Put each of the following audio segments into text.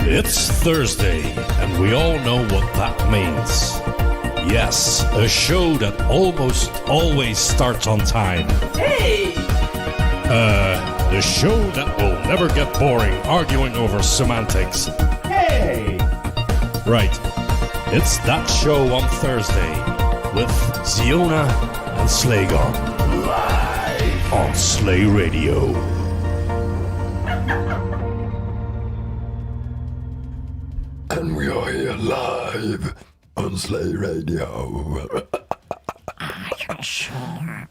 It's Thursday, and we all know what that means. Yes, a show that almost always starts on time. Hey! The show that will never get boring arguing over semantics. Hey! Right. It's that show on Thursday with Ziona and Slaygon. Live on Slay Radio. And we are here live on Slay Radio. Sure.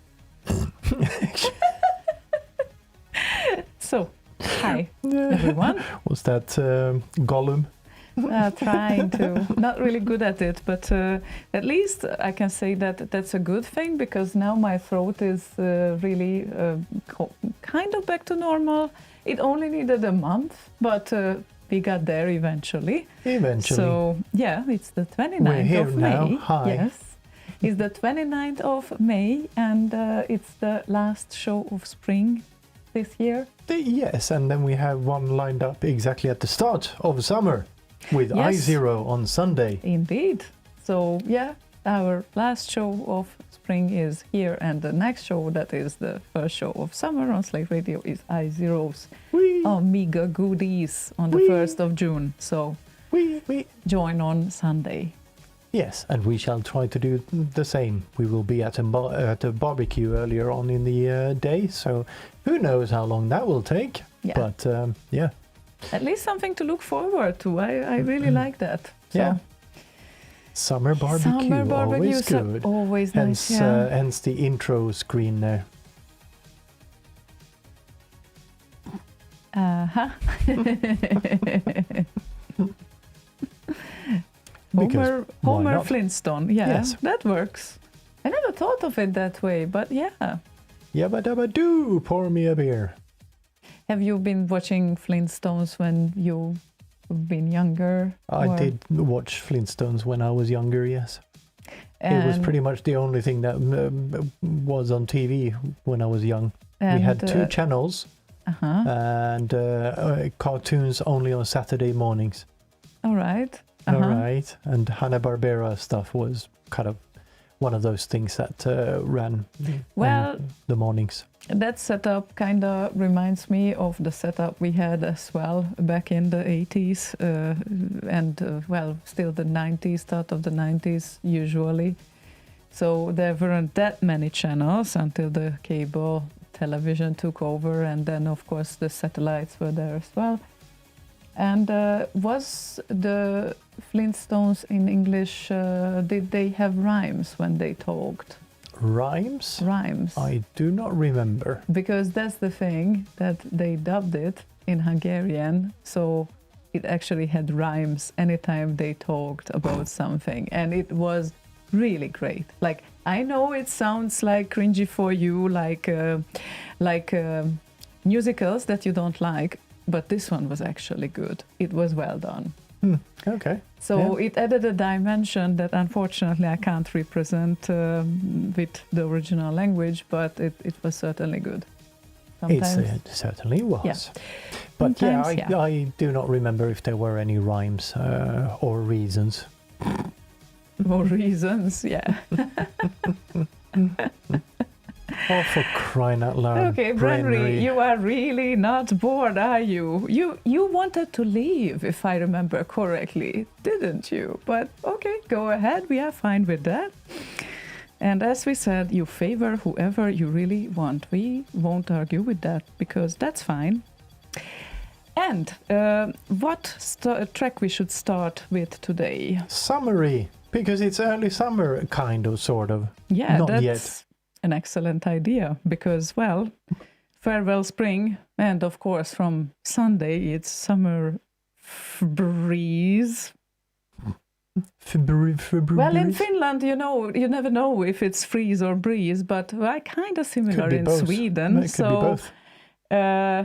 So, hi everyone. Was that Gollum? Trying to, not really good at it, but at least I can say that that's a good thing because now my throat is really kind of back to normal. It only needed a month, but we got there eventually. So, yeah, it's the 29th of May. Now. Hi. Yes. It's the 29th of May, and it's the last show of spring this year. Yes, and then we have one lined up exactly at the start of summer with I0 on Sunday. Indeed. So, yeah, our last show of spring is here, and the next show, that is the first show of summer on Slay Radio, is I0's Omega Goodies on the 1st of June. So, join on Sunday. Yes, and we shall try to do the same. We will be at a barbecue earlier on in the day, so who knows how long that will take. Yeah. But, yeah. At least something to look forward to. I really like that. So. Yeah. Summer barbecue, always good. Always hence, nice, yeah. Hence the intro screen there. Uh-huh. Homer Flintstone, yeah, yes. That works. I never thought of it that way, but yeah. Yabba dabba doo, pour me a beer. Have you been watching Flintstones when you've been younger? I did watch Flintstones when I was younger, yes. It was pretty much the only thing that was on TV when I was young. We had two channels and cartoons only on Saturday mornings. All right. All right. And Hanna-Barbera stuff was kind of one of those things that ran the mornings. That setup kind of reminds me of the setup we had as well back in the 80s and, still the 90s, start of the 90s usually. So there weren't that many channels until the cable television took over, and then, of course, the satellites were there as well. And was the Flintstones in English, did they have rhymes when they talked? Rhymes? Rhymes. I do not remember. Because that's the thing, that they dubbed it in Hungarian, so it actually had rhymes anytime they talked about something. And it was really great. Like, I know it sounds like cringy for you, like musicals that you don't like, but this one was actually good. It was well done. Okay. So it added a dimension that unfortunately I can't represent with the original language, but it was certainly good. Sometimes, it certainly was. Yeah. But sometimes, I do not remember if there were any rhymes or reasons. Or reasons, yeah. Oh, for crying out loud. Okay, Brenry, you are really not bored, are you? You wanted to leave, if I remember correctly, didn't you? But okay, go ahead, we are fine with that. And as we said, you favor whoever you really want. We won't argue with that, because that's fine. And what track we should start with today? Summary, because it's early summer, kind of, sort of. Yeah, not that's yet. An excellent idea, because, well, farewell spring, and of course from Sunday it's summer breeze. Well, in Finland, you know, you never know if it's freeze or breeze, but kind of similar in both. Sweden. It could be both.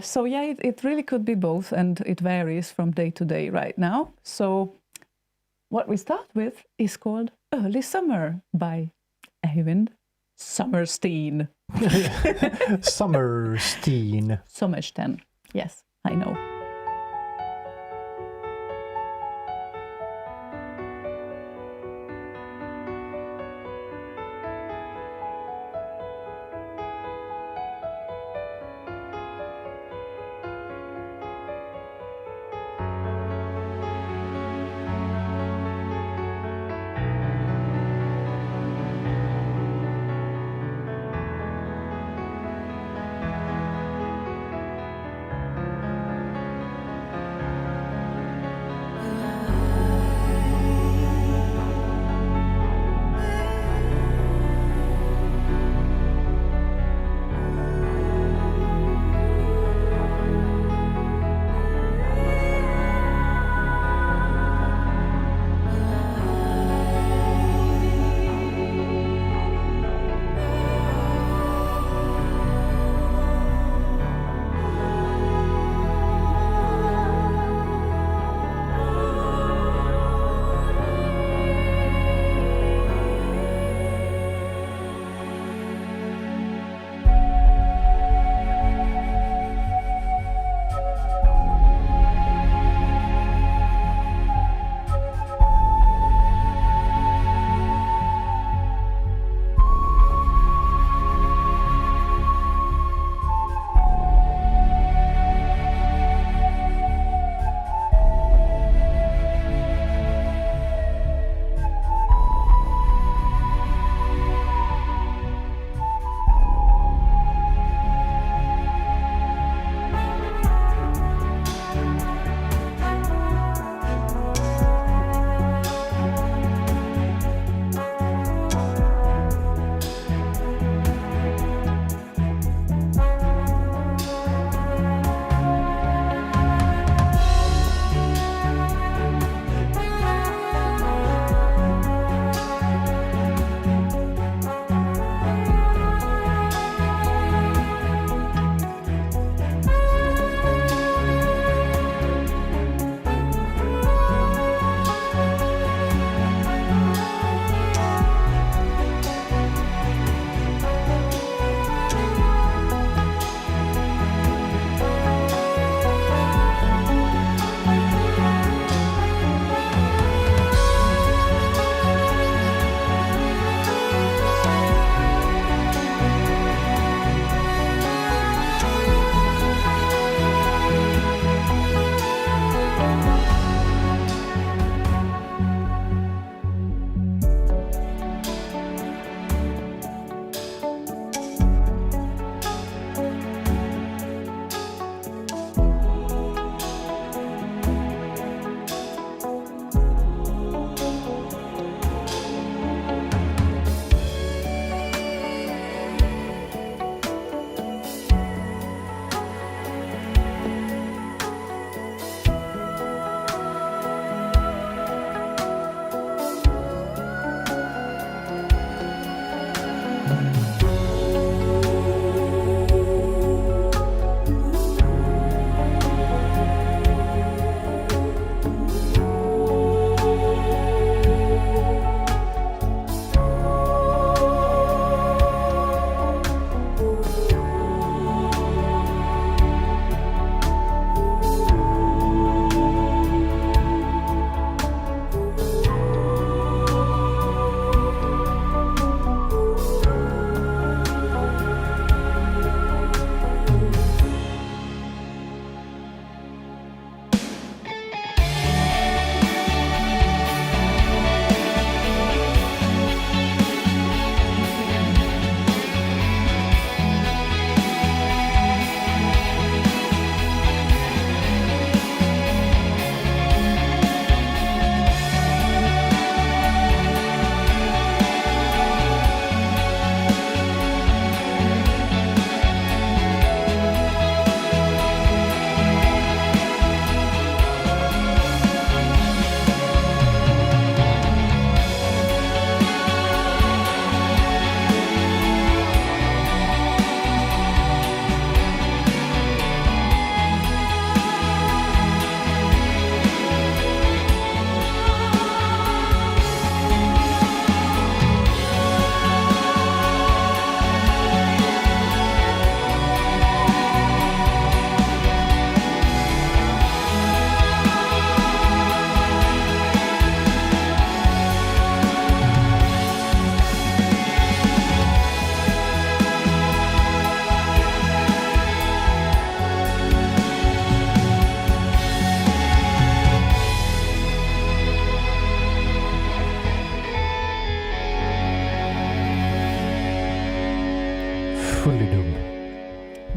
So yeah, it really could be both, and it varies from day to day right now. So what we start with is called Early Summer by Eivind Sommersten. Sommersten. Sommersten. Yes, I know.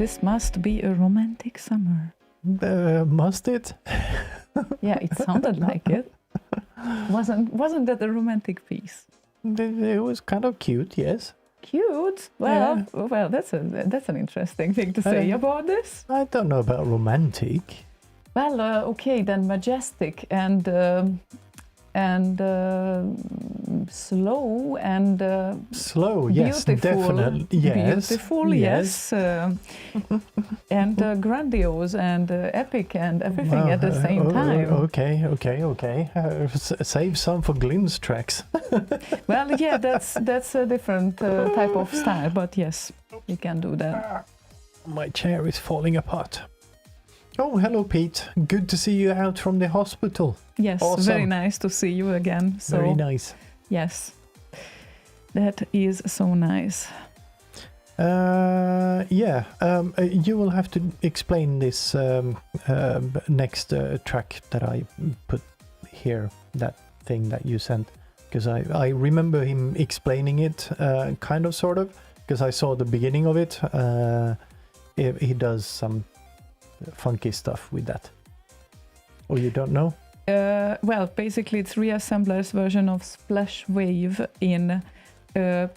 this must be a romantic summer. Must it? Yeah, it sounded like it. Wasn't that a romantic piece? It was kind of cute, yes. Cute. Well, well, that's an interesting thing to say about this. I don't know about romantic. Well, okay, then majestic and slow and slow, yes, beautiful, definitely, yes, beautiful, yes, and grandiose and epic and everything at the same time. Okay. Save some for Glyn's tracks. Well, yeah, that's a different type of style, but yes, you can do that. My chair is falling apart. Oh, hello, Pete. Good to see you out from the hospital. Yes, awesome. Very nice to see you again. So, very nice. Yes, that is so nice. Yeah, you will have to explain this next track that I put here, that thing that you sent, because I remember him explaining it, kind of, sort of, because I saw the beginning of it. He does some funky stuff with that. Oh, you don't know? Well, basically it's Reassembler's version of Splash Wave in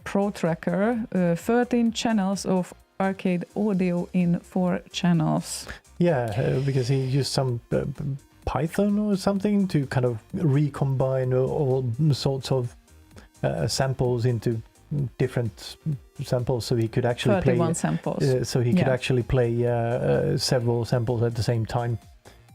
Pro Tracker, 13 channels of arcade audio in 4 channels. Yeah, because he used some Python or something to kind of recombine all sorts of samples into different samples, so he could actually 31 play samples. So he could actually play several samples at the same time.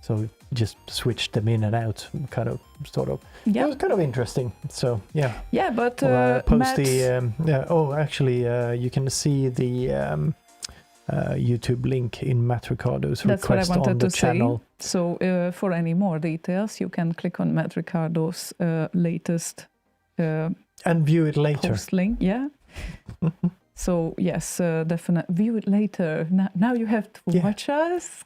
So just switch them in and out, kind of, sort of. Yeah. It was kind of interesting. So yeah. Yeah, but post Matt... the actually, you can see the YouTube link in Matt Ricardo's request on the channel. So for any more details, you can click on Matt Ricardo's latest and view it later. Post link, yeah. So yes, definitely view it later. Now you have to watch us.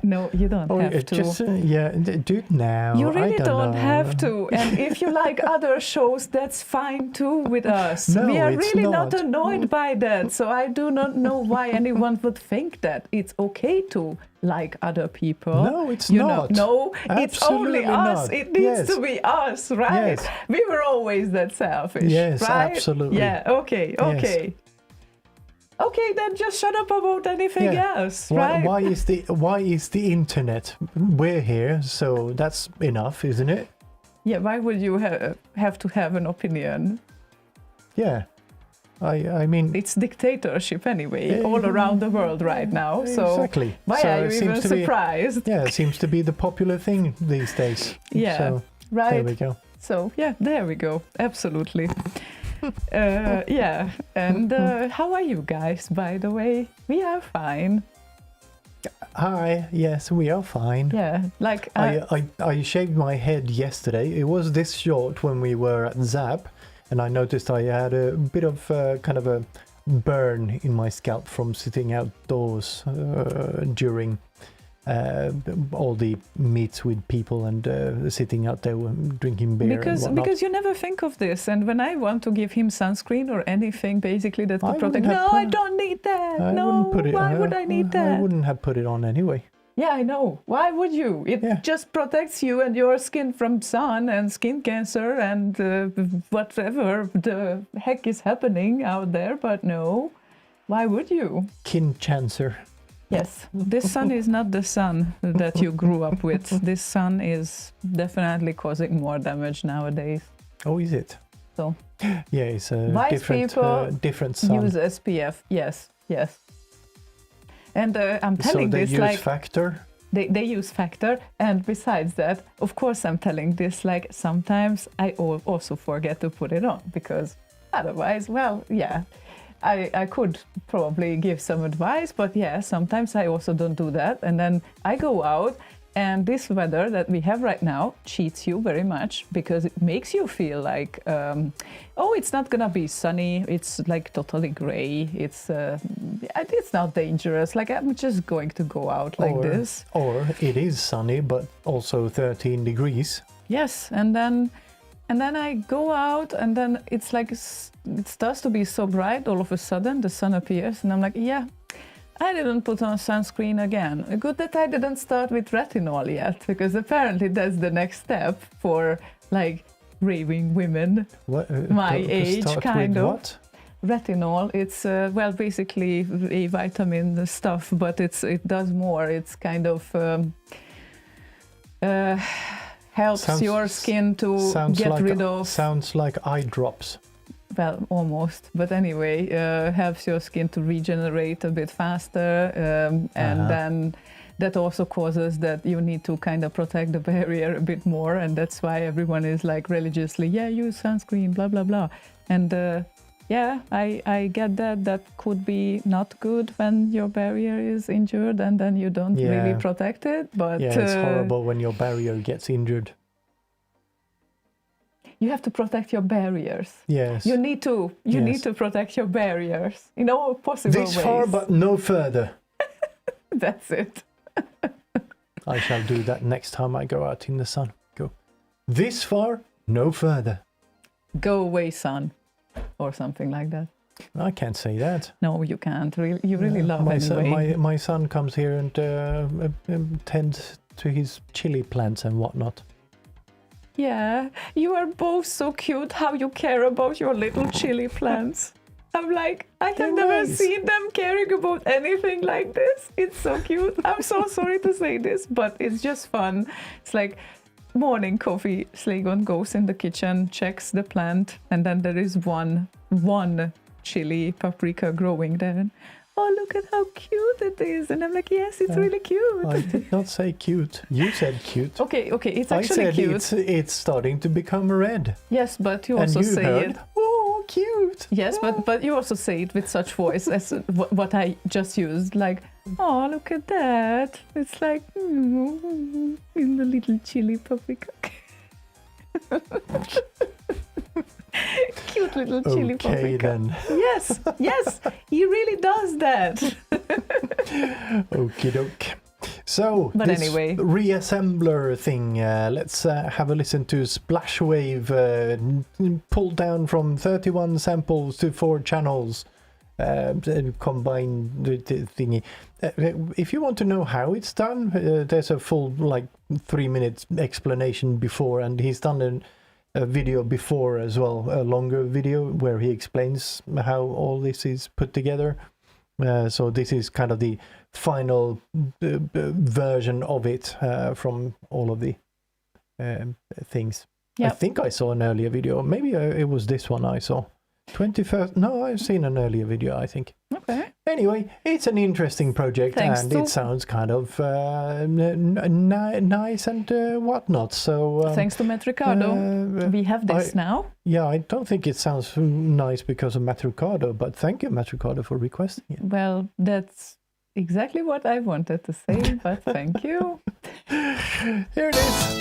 No, you don't have to. Just, do it now. You really don't know. have to. And if you like other shows, that's fine too with us. No, we are it's really not annoyed by that. So I do not know why anyone would think that it's okay to like other people. No, it's not. No, it's only us. Not. It needs to be us, right? Yes. We were always that selfish. Yes, right? absolutely. Yeah, okay. Yes. Okay, then just shut up about anything else, right? Why is the internet? We're here, so that's enough, isn't it? Yeah, why would you have to have an opinion? Yeah. I mean, it's dictatorship anyway, all around the world right now. So exactly. Why are you even surprised? It seems to be the popular thing these days. Yeah, so, right. There we go. So yeah, there we go. Absolutely. Yeah. And how are you guys, by the way? We are fine. Hi. Yes, we are fine. Yeah. Like I shaved my head yesterday. It was this short when we were at Zap. And I noticed I had a bit of kind of a burn in my scalp from sitting outdoors during all the meets with people and sitting out there drinking beer. Because you never think of this. And when I want to give him sunscreen or anything, basically that would protect. No, I don't need that. Why would I need that? I wouldn't have put it on anyway. Yeah, I know. Why would you? It just protects you and your skin from sun and skin cancer and whatever the heck is happening out there. But no, why would you? Skin cancer. Yes, this sun is not the sun that you grew up with. This sun is definitely causing more damage nowadays. Oh, is it? So, yeah, it's a different sun. Use SPF. Yes. And I'm telling this like... So they use factor? They use factor, and besides that, of course I'm telling this like sometimes I also forget to put it on, because otherwise, well, yeah, I could probably give some advice, but yeah, sometimes I also don't do that, and then I go out, and this weather that we have right now cheats you very much, because it makes you feel like, oh, it's not gonna be sunny, it's like totally gray, it's not dangerous, like I'm just going to go out like this. Or it is sunny, but also 13 degrees. Yes, and then I go out, and then it's like it starts to be so bright all of a sudden, the sun appears, and I'm like, yeah, I didn't put on sunscreen again. Good that I didn't start with retinol yet, because apparently that's the next step for like raving women my age, kind of. What? Retinol, it's basically a vitamin stuff, but it does more. It's kind of helps your skin to get rid of. Sounds like eye drops. Well, almost. But anyway, helps your skin to regenerate a bit faster, and then that also causes that you need to kind of protect the barrier a bit more, and that's why everyone is like religiously, use sunscreen, blah blah blah, and I get that could be not good when your barrier is injured and then you don't really protect it, but it's horrible when your barrier gets injured. You have to protect your barriers. Yes. You need to protect your barriers in all possible ways. This far but no further. That's it. I shall do that next time I go out in the sun. Go this far, no further. Go away, sun. Or something like that. I can't say that. No, you can't. You really love anyway. My son comes here and tends to his chili plants and whatnot. Yeah, you are both so cute how you care about your little chili plants. I'm like, I have never seen them caring about anything like this. It's so cute. I'm so sorry to say this, but it's just fun. It's like morning coffee. Slaygon goes in the kitchen, checks the plant, and then there is one chili paprika growing there. Oh, look at how cute it is. And I'm like, yes, it's really cute. I did not say cute. You said cute. Okay, it's actually I said cute. It's starting to become red. Yes, but you also say heard, it. Oh, cute. Yes, but you also say it with such voice as what I just used. Like, oh, look at that. It's like, in the little chili paprika. Cute little chili paprika. Okay, then. Yes, he really does that. Okie doke. So, but this anyway, reassembler thing, let's have a listen to Splash Wave, pulled down from 31 samples to 4 channels, combined thingy. If you want to know how it's done, there's a full 3-minute explanation before, and he's done a video before as well, a longer video where he explains how all this is put together. So this is kind of the final version of it from all of the things. Yep. I think I saw an earlier video. Maybe it was this one I saw. 21st. No, I've seen an earlier video, I think. Okay. Anyway, it's an interesting project, it sounds kind of nice and whatnot. So thanks to Matricado, we have this now. Yeah, I don't think it sounds nice because of Matricado, but thank you, Matricado, for requesting it. Well, that's exactly what I wanted to say, but thank you. Here it is.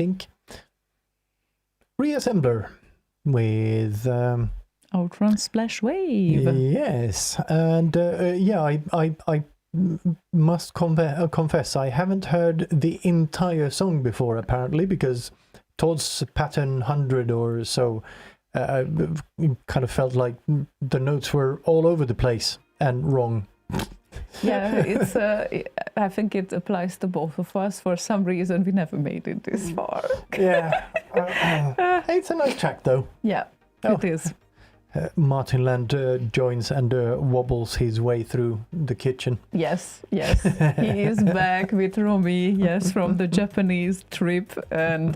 think. Reassembler with Outrun Splash Wave. Yes, and I must confess I haven't heard the entire song before, apparently, because towards pattern 100 or so, kind of felt like the notes were all over the place and wrong. Yeah, it's. I think it applies to both of us. For some reason, we never made it this far. Yeah, it's a nice track though. Yeah, it is. Martin Land joins and wobbles his way through the kitchen. Yes, he is back with Romy. Yes, from the Japanese trip, and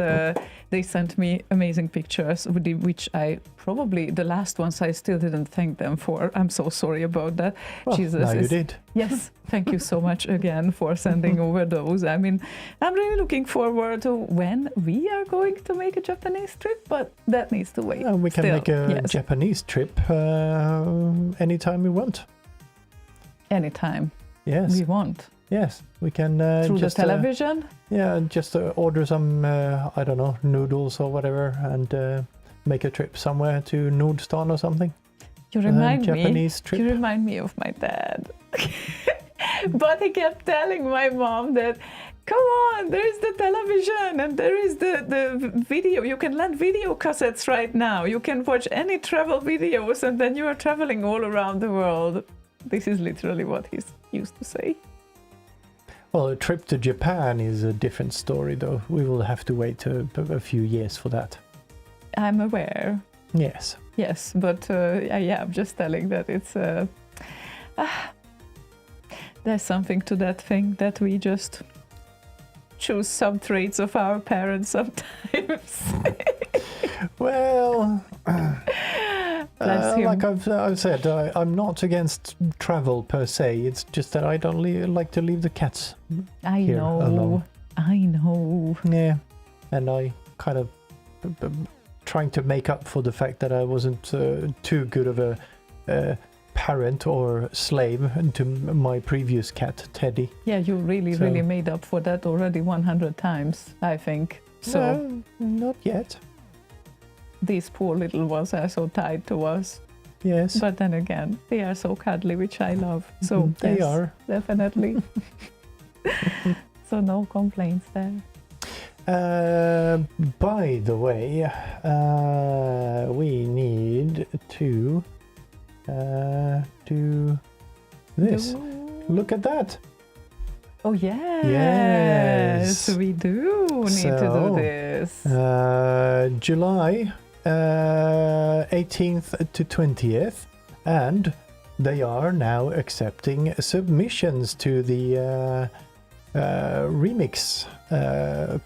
they sent me amazing pictures, which I probably the last ones I still didn't thank them for. I'm so sorry about that. Well, Jesus, now you did. Yes, thank you so much again for sending over those. I mean, I'm really looking forward to when we are going to make a Japanese trip, but that needs to wait. We can make a Japanese trip anytime we want. Anytime. Yes. We want. Yes, we can through just, the television. Just order some I don't know, noodles or whatever, and make a trip somewhere to Nordstan or something. You remind Japanese trip. You remind me of my dad. But he kept telling my mom that, come on, there is the television and there is the video. You can lend video cassettes right now. You can watch any travel videos, and then you are traveling all around the world. This is literally what he used to say. Well, a trip to Japan is a different story, though. We will have to wait a few years for that. I'm aware. Yes. Yes, but I'm just telling that it's... there's something to that thing that we just choose some traits of our parents sometimes. Well... like I've said, I'm not against travel per se. It's just that I don't like to leave the cats here alone. I know. Yeah, and I kind of trying to make up for the fact that I wasn't too good of a parent or slave to my previous cat, Teddy. Yeah, you really made up for that already 100 times, I think. So not yet. These poor little ones are so tied to us. Yes. But then again, they are so cuddly, which I love. So they are. Definitely. So no complaints there. By the way, we need to do this. Look at that. Oh, yes. Yes. We do need to do this. July 18th to 20th, and they are now accepting submissions to the remix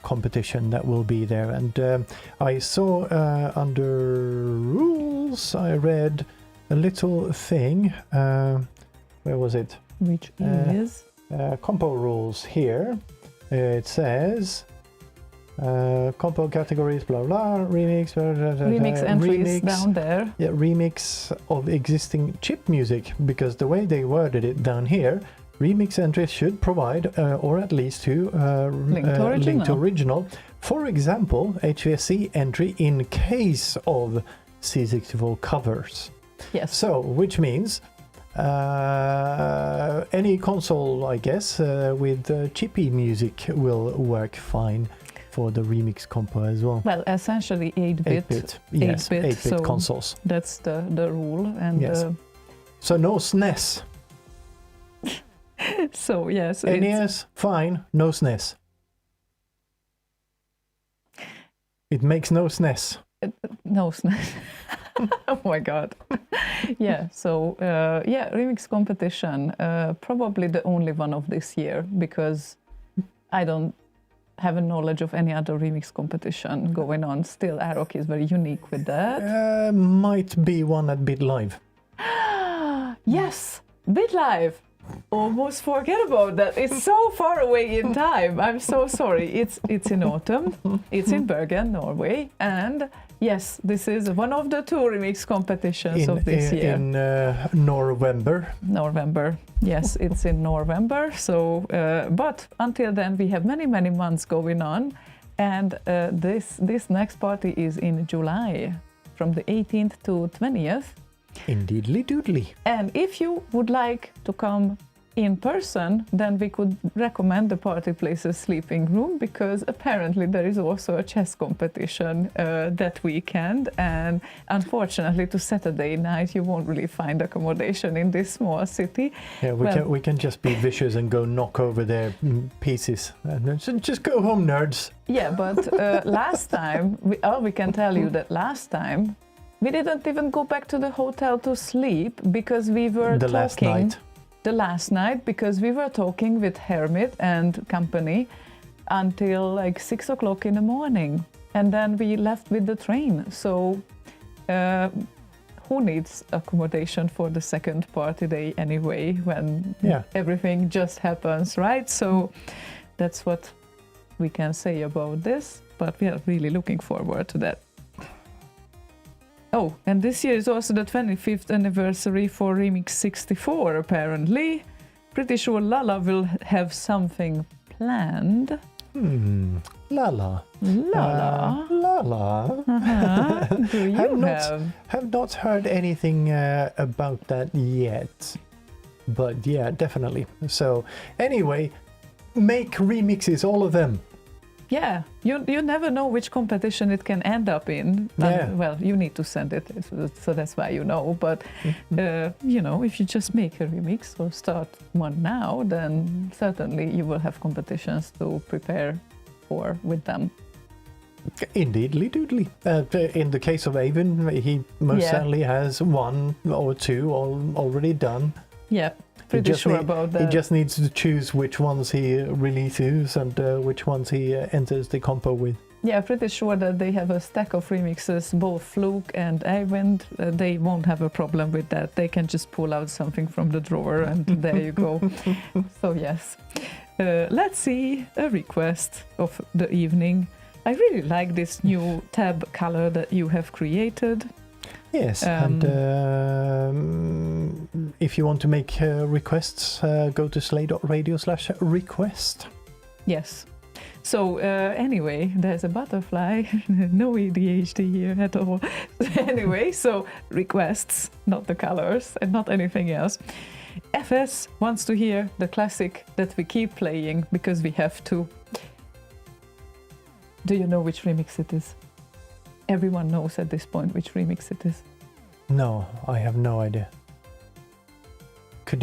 competition that will be there. And I saw under rules, I read a little thing. Where was it? Which is? Compo rules here. It says compo categories, blah blah, remix, remix entries down there. Yeah, remix of existing chip music, because the way they worded it down here, remix entries should provide or at least to link to original. For example, HVSC entry in case of C64 covers. Yes. So, which means any console, I guess, with chippy music will work fine for the remix compo as well. Well, essentially 8-bit. Yes, 8-bit so consoles. That's the rule. And yes. So no SNES. So yes. NES, fine. No SNES. It makes no SNES. No SNES. Oh my god. Yeah, so remix competition, probably the only one of this year, because I don't have a knowledge of any other remix competition going on. Still, Arok is very unique with that. Might be one at BitLive. Yes, BitLive. Almost forget about that. It's so far away in time. I'm so sorry. It's in autumn. It's in Bergen, Norway, and yes, this is one of the two remix competitions of this year. In November. November. Yes, it's in November. So, but until then, we have many months going on. And this next party is in July, from the 18th to 20th. Indeedly doodly. And if you would like to come in person, then we could recommend the Party Places sleeping room, because apparently there is also a chess competition that weekend, and unfortunately to Saturday night you won't really find accommodation in this small city. Yeah, we can just be vicious and go knock over their pieces and just go home, nerds. Yeah, but last time, we can tell you that last time we didn't even go back to the hotel to sleep, because we were talking. The last night, because we were talking with Hermit and company until like 6 o'clock in the morning, and then we left with the train. So who needs accommodation for the second party day anyway, when everything just happens, right? So that's what we can say about this, but we are really looking forward to that. Oh, and this year is also the 25th anniversary for Remake 64, apparently. Pretty sure Lala will have something planned. Lala. Lala. Lala. Do you have not heard anything about that yet. But yeah, definitely. So anyway, make remixes, all of them. Yeah, you never know which competition it can end up in. Yeah. Well, you need to send it, so that's why you know. But, if you just make a remix or start one now, then certainly you will have competitions to prepare for with them. Indeedly doodly. In the case of Eivind, he most certainly has one or two already done. Yeah. Pretty sure about that. He just needs to choose which ones he releases and which ones he enters the compo with. Yeah, pretty sure that they have a stack of remixes, both Fluke and Eivind. They won't have a problem with that. They can just pull out something from the drawer and there you go. So yes. Let's see a request of the evening. I really like this new tab color that you have created. Yes, and if you want to make requests, go to slay.radio/request. Yes. So anyway, there's a butterfly. No ADHD here at all. Anyway, so requests, not the colors and not anything else. FS wants to hear the classic that we keep playing because we have to. Do you know which remix it is? Everyone knows at this point which remix it is. No, I have no idea. Could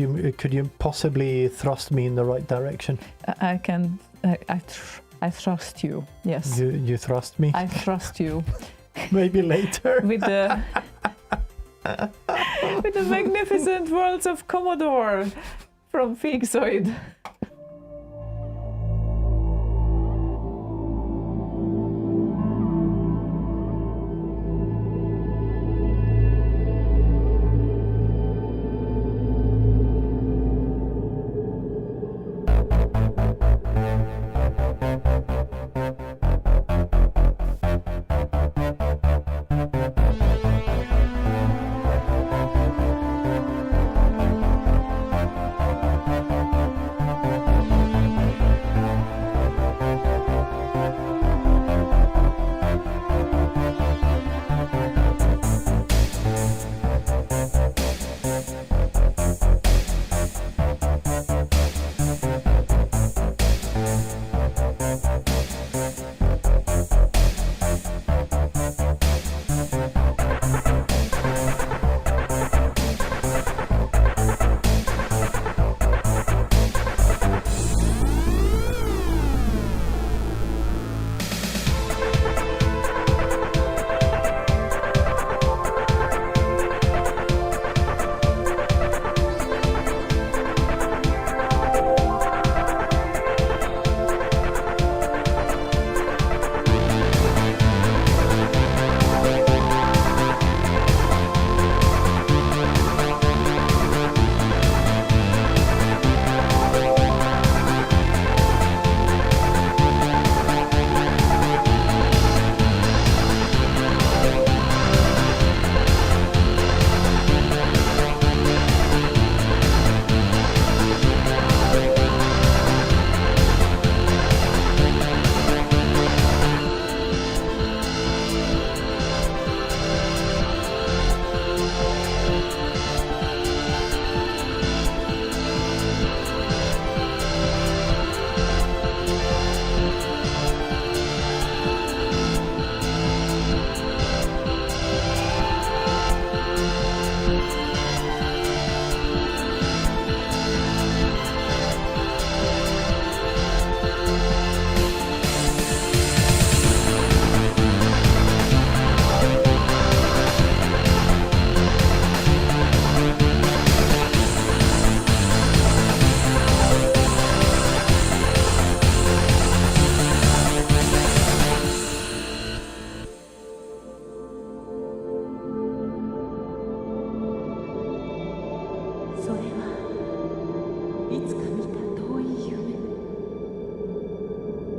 you possibly thrust me in the right direction? I can. I trust you. Yes. You thrust me. I trust you. Maybe later. With the magnificent worlds of Commodore from FeekZoid.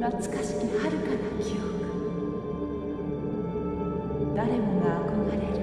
懐かしき遥かな記憶。誰もが憧れる。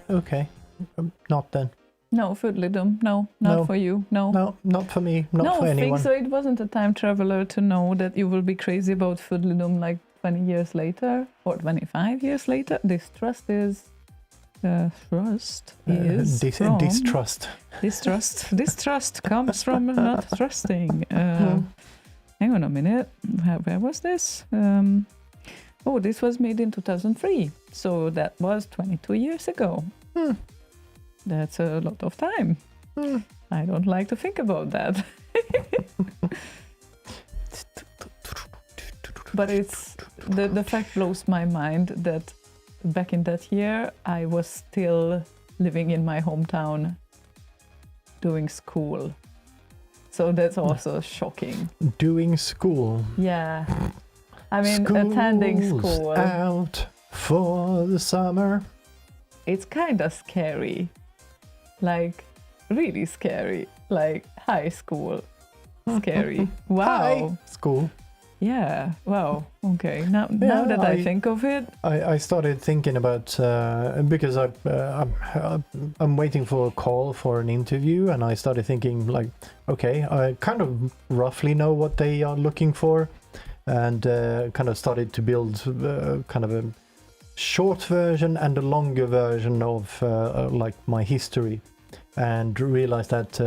Okay. Not then. No, Foodlydom. No, not for you. No. No, not for me. Not for anyone. So it wasn't a time traveler to know that you will be crazy about Foodlydom like 20 years later or 25 years later. Distrust from... Distrust. Distrust comes from not trusting. Hang on a minute. Where was this? This was made in 2003. So that was 22 years ago. That's a lot of time. I don't like to think about that. But it's the fact blows my mind that back in that year I was still living in my hometown doing school. So that's also shocking. Doing school. Yeah. I mean, School's attending school. Out for the summer. It's kind of scary. Like, really scary. Like, high school. Scary. Wow. High school. Yeah. Wow. Okay. Now that I think of it, I started thinking about because I'm waiting for a call for an interview, and I started thinking like, okay, I kind of roughly know what they are looking for, and kind of started to build kind of a short version and a longer version of like my history, and realized that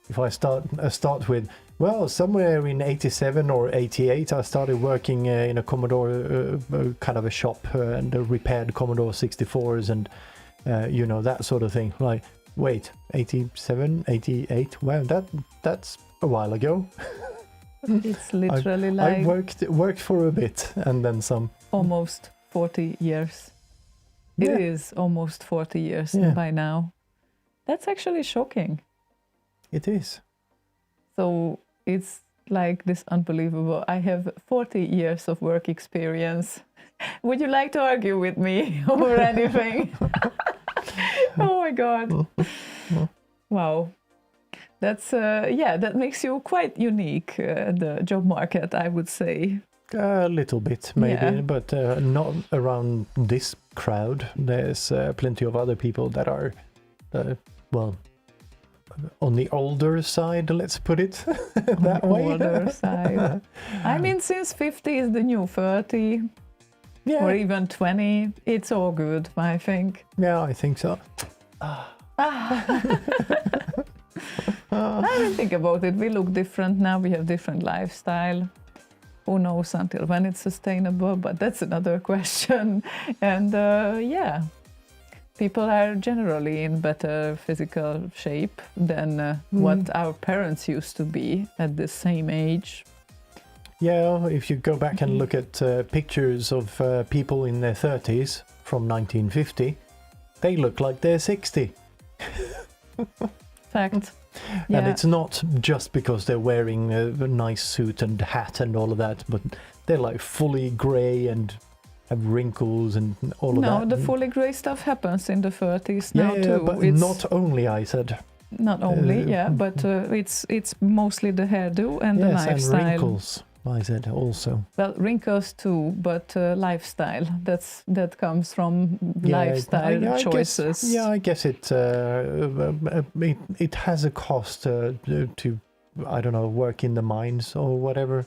if I start with, well, somewhere in 87 or 88, I started working in a Commodore kind of a shop and repaired Commodore 64s and, that sort of thing. Like, wait, 87, 88? Well, that's a while ago. it's literally I worked for a bit and then some. Almost 40 years. Yeah. It is almost 40 years by now. That's actually shocking. It is. So it's like this unbelievable. I have 40 years of work experience. Would you like to argue with me or anything? Oh my God. Wow. That's, that makes you quite unique, the job market, I would say. A little bit, maybe, but not around this crowd. There's plenty of other people that are, on the older side, let's put it that way. Older side. I mean, since 50 is the new 30, or even 20, it's all good, I think. Yeah, I think so. I didn't think about it. We look different now. We have different lifestyle. Who knows until when it's sustainable? But that's another question. And people are generally in better physical shape than what our parents used to be at the same age. Yeah, if you go back and look at pictures of people in their 30s from 1950, they look like they're 60. Fact. And it's not just because they're wearing a nice suit and hat and all of that, but they're like fully grey and have wrinkles and all of that. No, the fully grey stuff happens in the 30s now too. But not only, I said. Not only, but it's mostly the hairdo and the lifestyle. And wrinkles, I said also. Well, wrinkles too, but lifestyle. That comes from lifestyle choices. I guess it has a cost to I don't know, work in the mines or whatever.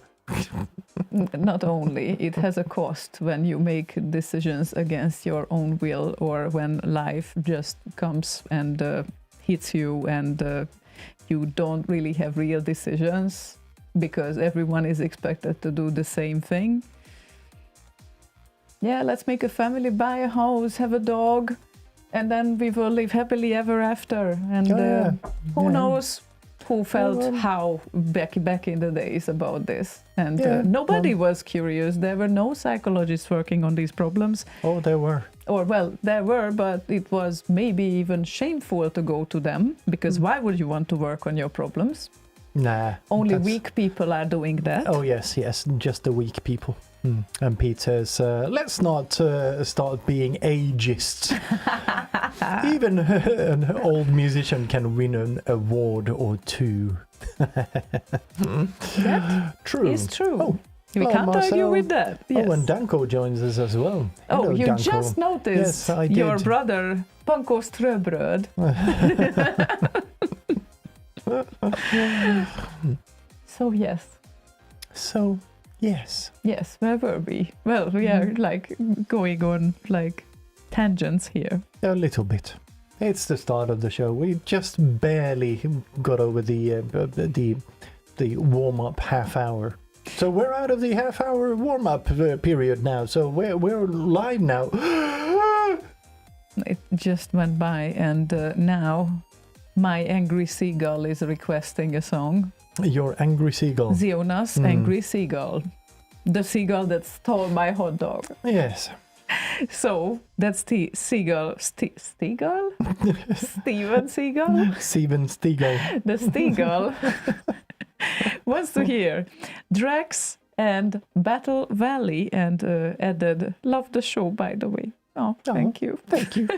Not only, it has a cost when you make decisions against your own will, or when life just comes and hits you and you don't really have real decisions because everyone is expected to do the same thing. Yeah, let's make a family, buy a house, have a dog, and then we will live happily ever after. And who knows who felt how back in the days about this. And nobody was curious. There were no psychologists working on these problems. Oh, there were. There were, but it was maybe even shameful to go to them, because why would you want to work on your problems? Nah. Only weak people are doing that. Oh, yes, just the weak people. And Pete says, let's not start being ageist. Even an old musician can win an award or two. That true. is true. Oh, we can't argue with that. Yes. Oh, and Danko joins us as well. Oh, Hello, you Danko. just noticed. Yes, I did. Your brother, Panko Ströbröd. So yes. Yes, where were we? Well, we are like going on like tangents here. A little bit. It's the start of the show. We just barely got over the warm-up half hour. So we're out of the half-hour warm-up period now. So we're live now. It just went by, and now my angry seagull is requesting a song. Your angry seagull. Ziona's angry seagull. The seagull that stole my hot dog. Yes. So that's the seagull. Steagull? Steven Seagull? Steven Steagull. The Steagull wants to hear Drax and Battle Valley, and added, love the show, by the way. Oh, thank you. Thank you.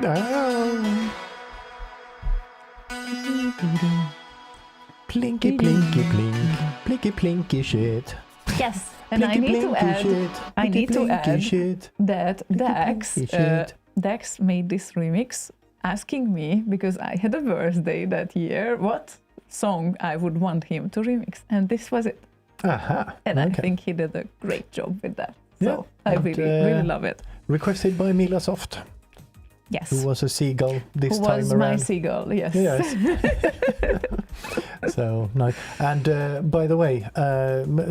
Oh. Plinky, plinky, plink. Plinky, plinky shit. Yes, and Plinky, I need to plinky add. shit. I need to Plinky, add shit. that Dax, plinky shit. Dax made this remix, asking me because I had a birthday that year what song I would want him to remix, and this was it. Aha. And I okay. think he did a great job with that. Yeah, So I and, really love it. Requested by Mila Soft, Yes. who was a seagull this Who time was around. my seagull? Yes. Yes. So nice. And by the way,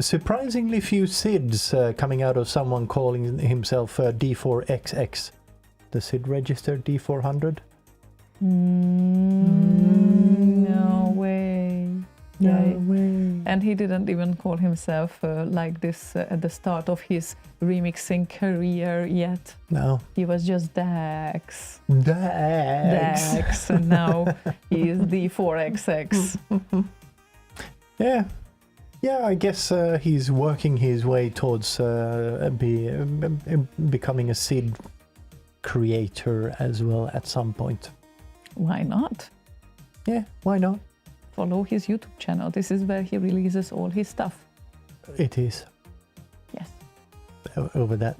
surprisingly few SIDs coming out of someone calling himself D4XX. The SID register D400. No way. No Yeah. way. And he didn't even call himself like this at the start of his remixing career yet. No. He was just Dax. Dax. Dax. And now he is D4XX. Yeah. Yeah, I guess he's working his way towards becoming a SID creator as well at some point. Why not? Yeah, why not? Follow his YouTube channel. This is where he releases all his stuff. It is. Yes. Over that.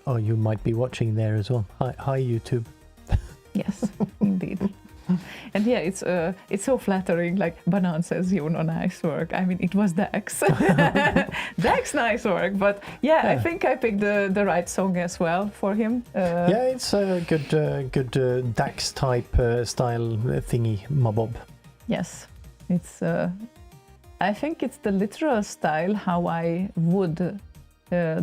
Oh, you might be watching there as well. Hi YouTube. Yes, indeed. And yeah, it's so flattering. Like Banan says, you know, nice work. I mean, it was Dax. Dax, nice work. But yeah, I think I picked the right song as well for him. Yeah, it's a good Dax type style thingy, mabob. Yes, it's. I think it's the literal style how I would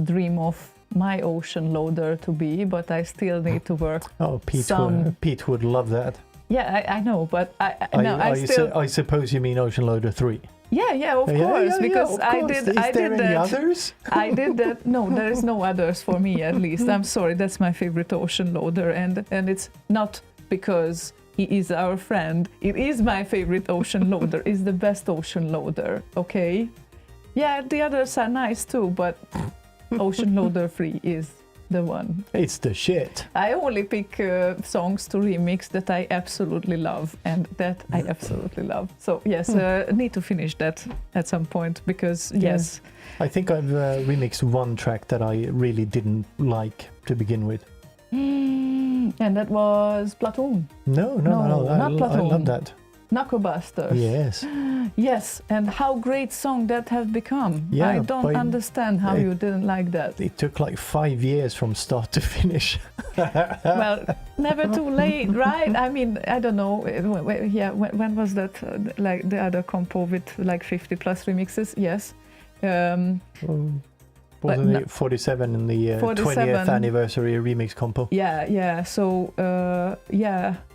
dream of my ocean loader to be, but I still need to work. Oh, some... Pete would love that. Yeah, I know, but I suppose you mean Ocean Loader 3. Yeah, of course, because of course. I did any that. Others? I did that. No, there is no others for me at least. I'm sorry, that's my favorite ocean loader, and it's not because he is our friend. It is my favorite ocean loader. It's the best ocean loader. Okay. Yeah, the others are nice too, but Ocean Loader 3 is the one. It's the shit. I only pick songs to remix that I absolutely love, and that I absolutely love. So yes, need to finish that at some point because yes. I think I've remixed one track that I really didn't like to begin with. And that was Platoon. No, not Platoon. I love that. Knucklebusters. Yes. Yes, and how great song that have become. Yeah, I don't understand how you didn't like that. It took like 5 years from start to finish. Well, never too late, right? I mean, I don't know. Yeah, when was that? Like the other compo with like 50 plus remixes? Yes. Wasn't it 47 in the 20th anniversary remix compo? Yeah. So,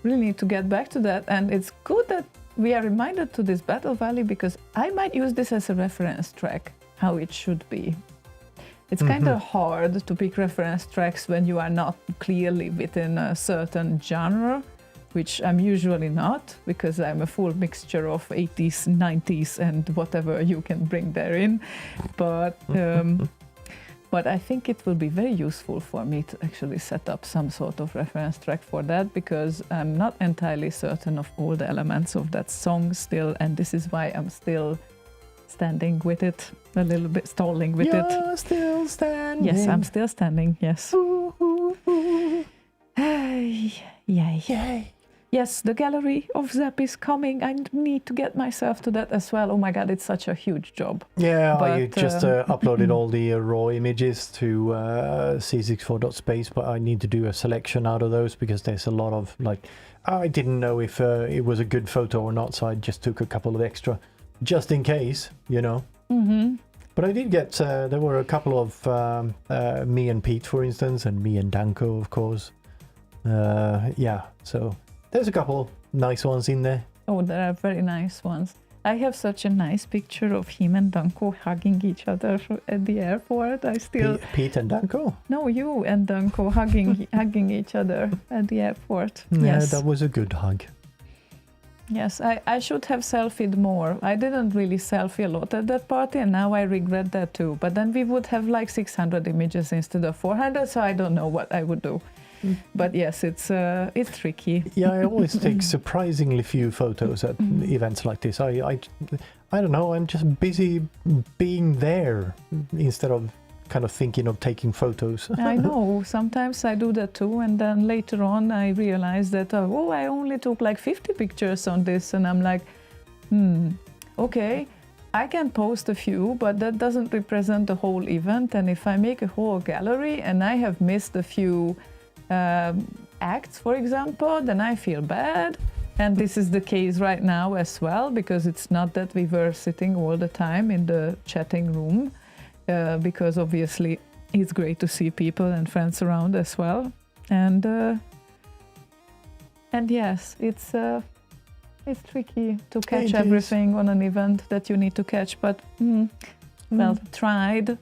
really need to get back to that. And it's good that we are reminded to this Battle Valley because I might use this as a reference track, how it should be. It's kind of hard to pick reference tracks when you are not clearly within a certain genre, which I'm usually not because I'm a full mixture of 80s, 90s, and whatever you can bring there in. But I think it will be very useful for me to actually set up some sort of reference track for that because I'm not entirely certain of all the elements of that song still, and this is why I'm still standing with it, a little bit stalling with it. You're still standing. Yes, I'm still standing, yes. Yay. Yes, the gallery of Zap is coming. I need to get myself to that as well. Oh my god, it's such a huge job. Yeah, but, I just uploaded all the raw images to c64.space, but I need to do a selection out of those because there's a lot of like, I didn't know if it was a good photo or not, so I just took a couple of extra, just in case, you know. But I did get, there were a couple of me and Pete, for instance, and me and Danko, of course. Yeah, so there's a couple nice ones in there. Oh, there are very nice ones. I have such a nice picture of him and Danko hugging each other at the airport. I still... Pete and Danko? No, you and Danko hugging each other at the airport. Yeah, Yes. that was a good hug. Yes, I should have selfied more. I didn't really selfie a lot at that party, and now I regret that too. But then we would have like 600 images instead of 400, so I don't know what I would do. But yes, it's tricky. Yeah, I always take surprisingly few photos at events like this. I don't know, I'm just busy being there instead of kind of thinking of taking photos. I know, sometimes I do that too, and then later on I realize that, I only took like 50 pictures on this, and I'm like, okay, I can post a few, but that doesn't represent the whole event, and if I make a whole gallery and I have missed a few acts, for example, then I feel bad. And this is the case right now as well, because it's not that we were sitting all the time in the chatting room, because obviously it's great to see people and friends around as well. And yes, it's tricky to catch everything on an event that you need to catch, but tried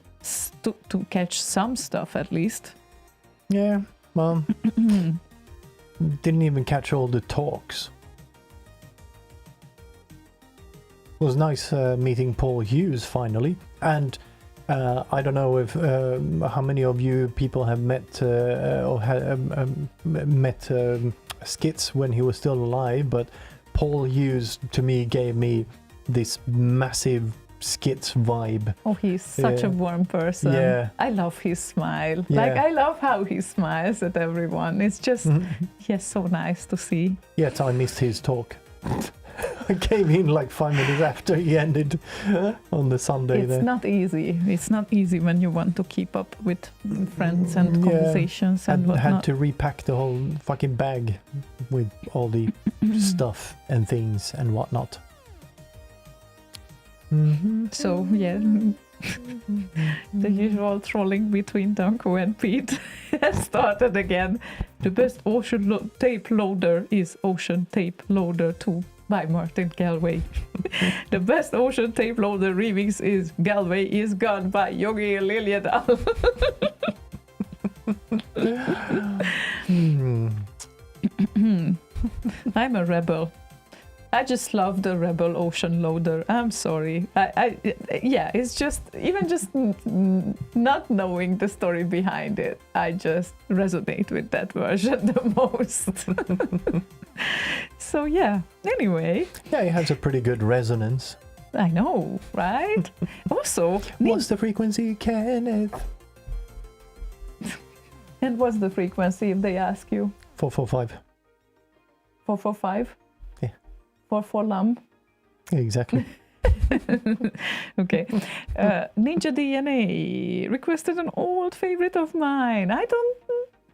to catch some stuff at least. Yeah, well, didn't even catch all the talks. It was nice meeting Paul Hughes finally, and I don't know if how many of you people have met or met Skits when he was still alive, but Paul Hughes to me gave me this massive Skits vibe. Oh, he's such a warm person. Yeah. I love his smile. Yeah. Like, I love how he smiles at everyone. It's just, yes, so nice to see. Yet I missed his talk. I came in like 5 minutes after he ended on the Sunday. It's not easy. It's not easy when you want to keep up with friends and conversations and whatnot. Had to repack the whole fucking bag with all the stuff and things and whatnot. So, yeah, the usual trolling between Danko and Pete has started again. The best ocean tape loader is Ocean Tape Loader 2 by Martin Galway. The best ocean tape loader remix is Galway is Gone by Yogi Liljedahl. I'm a rebel. I just love the Rebel Ocean Loader. I'm sorry. Yeah, it's just, even just not knowing the story behind it, I just resonate with that version the most. So yeah, anyway. Yeah, it has a pretty good resonance. I know, right? Also, what's the frequency, Kenneth? And what's the frequency if they ask you? 445. 445? Yeah. 44 lam? Exactly. Okay. Ninja DNA requested an old favorite of mine. I don't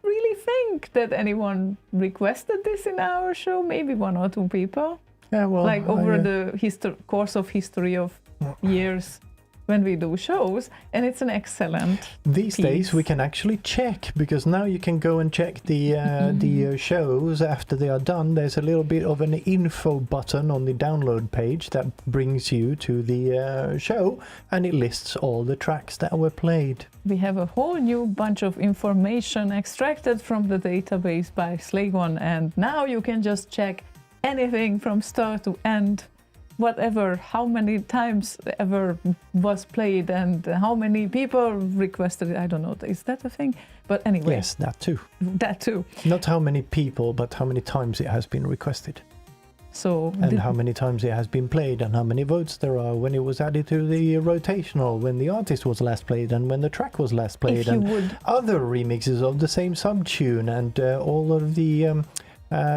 really think that anyone requested this in our show. Maybe 1 or 2 people. Yeah, well, like over the course of history of years when we do shows, and it's an excellent These piece. days we can actually check, because now you can go and check the shows after they are done. There's a little bit of an info button on the download page that brings you to the show, and it lists all the tracks that were played. We have a whole new bunch of information extracted from the database by Slaygon, and now you can just check anything from start to end, whatever, how many times ever was played and how many people requested it. I don't know, is that a thing? But anyway. Yes, that too. That too. Not how many people, but how many times it has been requested. So and how many times it has been played, and how many votes there are when it was added to the rotational, when the artist was last played, and when the track was last played, and other remixes of the same subtune, and all of the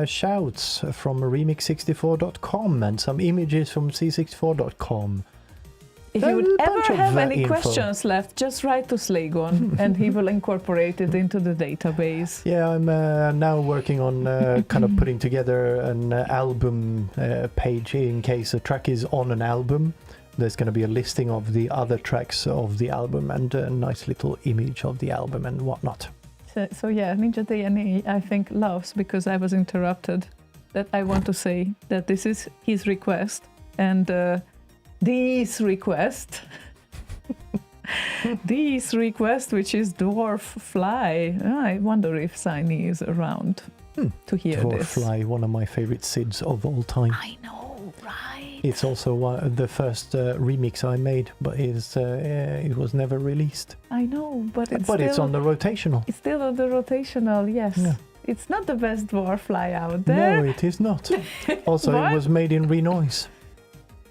shouts from remix64.com and some images from c64.com. If you would ever have any questions left, just write to Slaygon and he will incorporate it into the database. Yeah, I'm now working on kind of putting together an album page in case a track is on an album. There's going to be a listing of the other tracks of the album and a nice little image of the album and whatnot. So yeah, Ninja DNA, I think, loves, because I was interrupted, that I want to say that this is his request, and Dees request, Dees request, which is Dwarf Fly. I wonder if Siny is around to hear Dwarf this. Fly, one of my favorite SIDs of all time. I know, right? It's also the first remix I made, but it was never released. I know, but it's on the rotational. It's still on the rotational, yes. Yeah. It's not the best dwarf fly out there. No, it is not. Also, it was made in Renoise.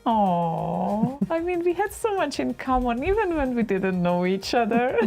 Oh, I mean, we had so much in common, even when we didn't know each other.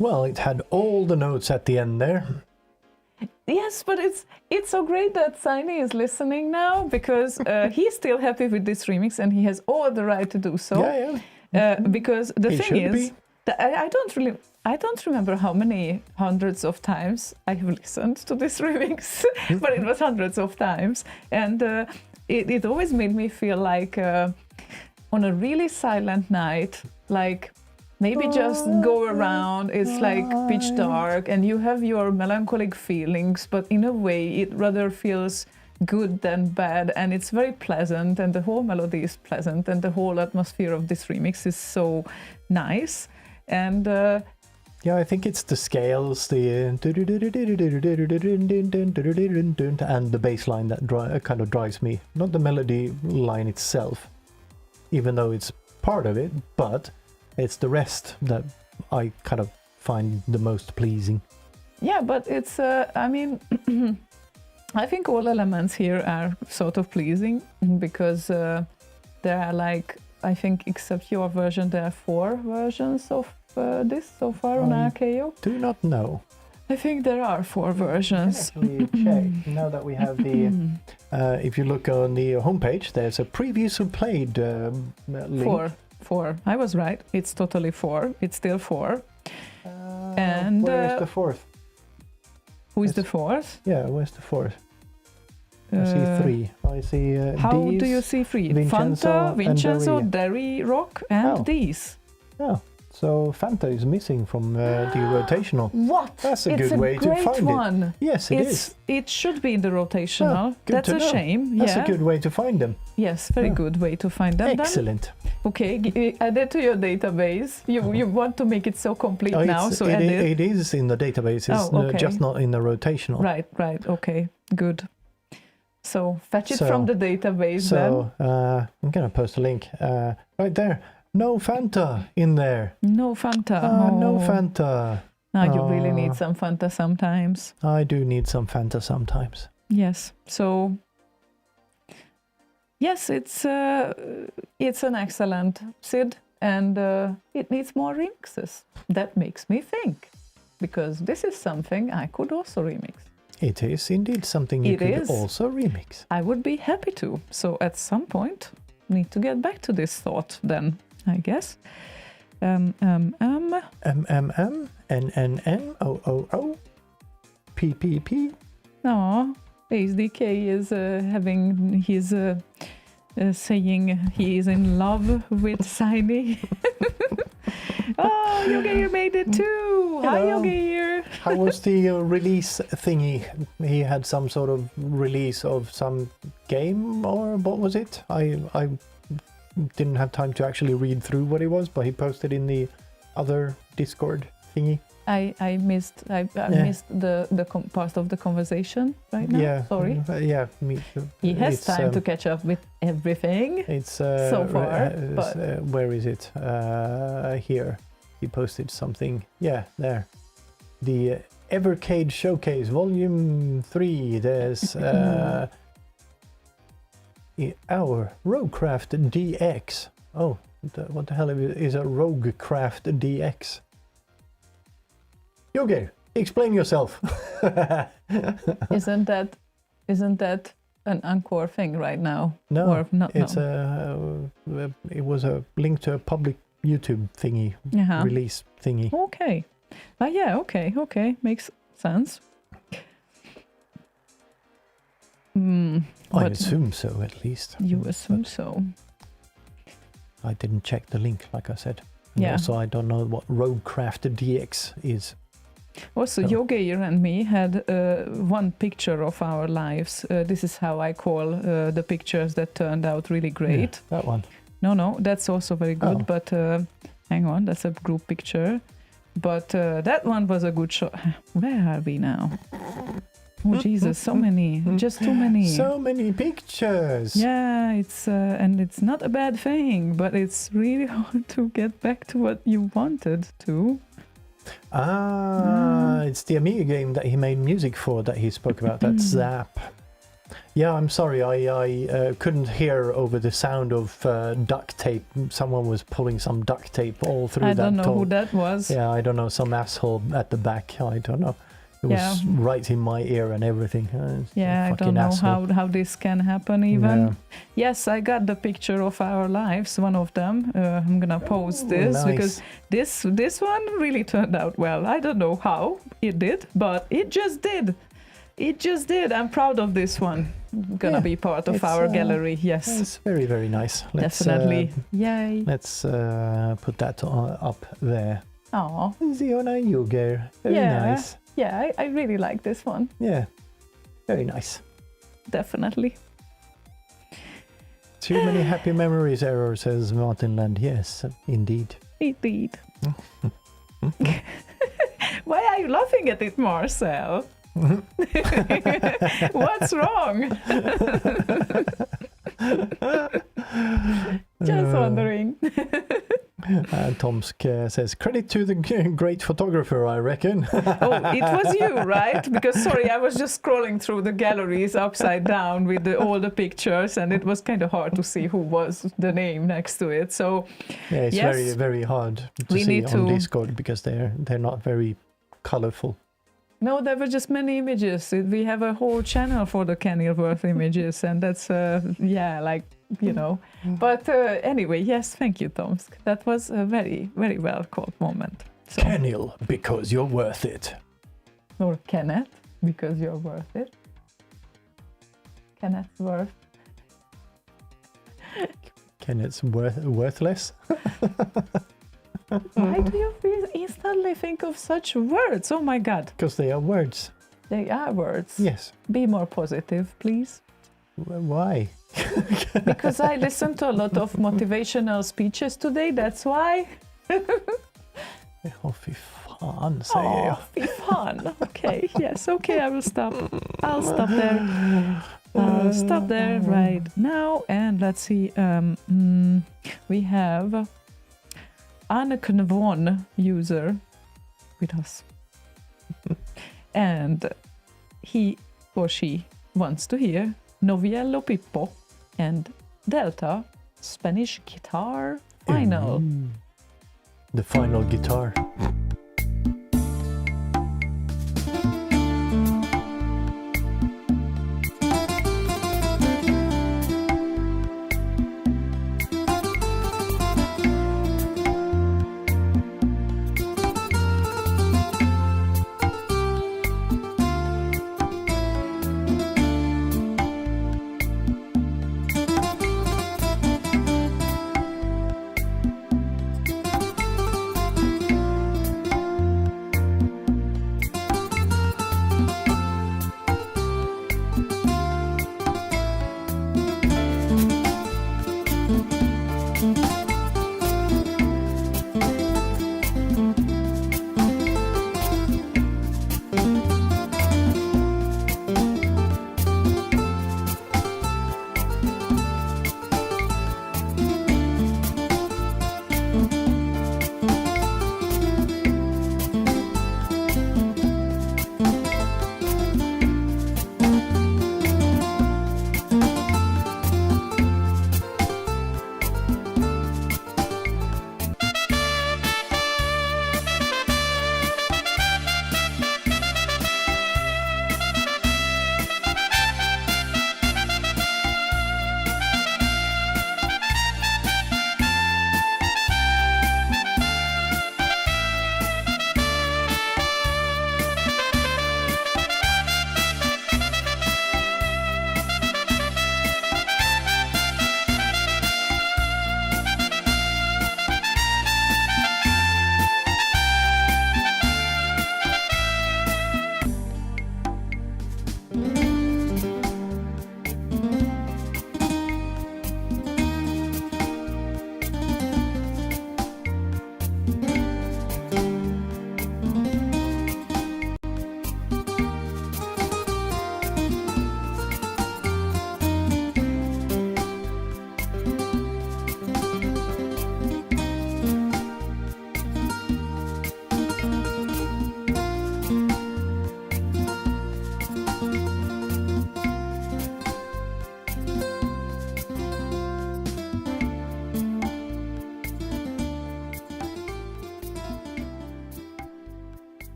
Well, it had all the notes at the end there. Yes, but it's so great that Siny is listening now, because he's still happy with this remix and he has all the right to do so. Yeah. Because the He thing should is, be. that I don't remember how many hundreds of times I have listened to this remix, but it was hundreds of times. And it always made me feel like on a really silent night, like maybe just go around, it's like pitch dark and you have your melancholic feelings, but in a way it rather feels good than bad, and it's very pleasant, and the whole melody is pleasant, and the whole atmosphere of this remix is so nice. And yeah, I think it's the scales, the and the bass line that kind of drives me, not the melody line itself, even though it's part of it, but it's the rest that I kind of find the most pleasing. Yeah, but it's I mean I think all elements here are sort of pleasing, because there are, like, I think except your version, there are 4 versions of this so far on RKO. Do not know. I think there are 4 versions. I can actually check now that we have the. If you look on the homepage, there's a previously played link. 4. I was right. It's totally 4. It's still 4. And where is the 4th? Who is the 4th? Yeah, where's the 4th? I see 3. I see how Dees, do you see 3? Vincenzo, Fanta, Vincenzo, and Derry Rock, and Dees. Oh, so Fanta is missing from the rotational. What? That's a good way to find one. it. Yes, it is. It should be in the rotational. Oh, good That's to a know. shame. That's yeah. a good way to find them. Yes, very good way to find them. Excellent. Okay, add it to your database. You want to make it so complete now, so add it. It is in the database. It's okay. just not in the rotational. Right. Okay, good. So fetch it from the database then. So I'm gonna post a link right there. No Fanta in there. No Fanta. No Fanta. You really need some Fanta sometimes. I do need some Fanta sometimes. Yes. So yes, it's an excellent SID, and it needs more remixes. That makes me think, because this is something I could also remix. It is indeed something you could also remix. I would be happy to. So at some point, need to get back to this thought then, I guess. NNNOOO PPP. Oh, ASDK is having his saying he is in love with Shiny. Oh, Yogeir made it too! Hi, Yogeir! How was the release thingy? He had some sort of release of some game, or what was it? I didn't have time to actually read through what it was, but he posted in the other Discord thingy. I missed the part of the conversation right now. Yeah, sorry. Yeah, me. He has time to catch up with everything. It's so far. But where is it? Here, he posted something. Yeah, there. The Evercade Showcase Volume 3. There's our Roguecraft DX. Oh, what the hell is a Roguecraft DX? Yogeir, explain yourself. Isn't that an Encore thing right now? No, or not, it's it was a link to a public YouTube thingy, release thingy. Okay. Yeah, okay, makes sense. I assume so, at least. You assume so. I didn't check the link, like I said. And also, I don't know what Roguecraft DX is. Also, Yogeir and me had one picture of our lives. This is how I call the pictures that turned out really great. Yeah, that one. No, that's also very good. But hang on, that's a group picture. But that one was a good shot. Where are we now? Oh Jesus, so many, just too many. So many pictures. Yeah, it's and it's not a bad thing, but it's really hard to get back to what you wanted to. It's the Amiga game that he made music for that he spoke about. That's Zap. Yeah, I'm sorry, I couldn't hear over the sound of duct tape. Someone was pulling some duct tape all through that. I don't know who that was. Yeah, I don't know, some asshole at the back. I don't know. It was right in my ear and everything. I don't know how this can happen even. Yeah. Yes, I got the picture of our lives, one of them. I'm gonna post this because this one really turned out well. I don't know how it did, but it just did. It just did. I'm proud of this one. Gonna be part of our gallery. Yes, it's very, very nice. Definitely. Yay. Let's put that up there. Oh, Ziona Yuger. Very nice. Yeah, I really like this one. Yeah, very nice. Definitely. Too many happy memories, error, says Martin Land. Yes, indeed. Indeed. Why are you laughing at it, Marcel? What's wrong? Just wondering. Tomsk says, credit to the great photographer, I reckon. Oh, it was you, right? Because, sorry, I was just scrolling through the galleries upside down with all the pictures, and it was kind of hard to see who was the name next to it. So, yeah, it's very, very hard to see on Discord because they're not very colorful. No, there were just many images. We have a whole channel for the Kenilworth images, and that's, you know. But anyway, yes, thank you, Tomsk. That was a very, very well called moment. So. Kenil, because you're worth it. Or Kenneth, because you're worth it. Kenneth worth. Kenneth's worthless? Why do you instantly think of such words? Oh my God. Because they are words. They are words. Yes. Be more positive, please. Why? Because I listened to a lot of motivational speeches today, that's why. Fy fan, säger jag. Fy fan. Okay, yes, okay, I will stop. I'll stop there. I'll stop there right now. And let's see. We have Anneken Von user with us. And he or she wants to hear Noviello Pippo and Delta Spanish Guitar Final. The final guitar.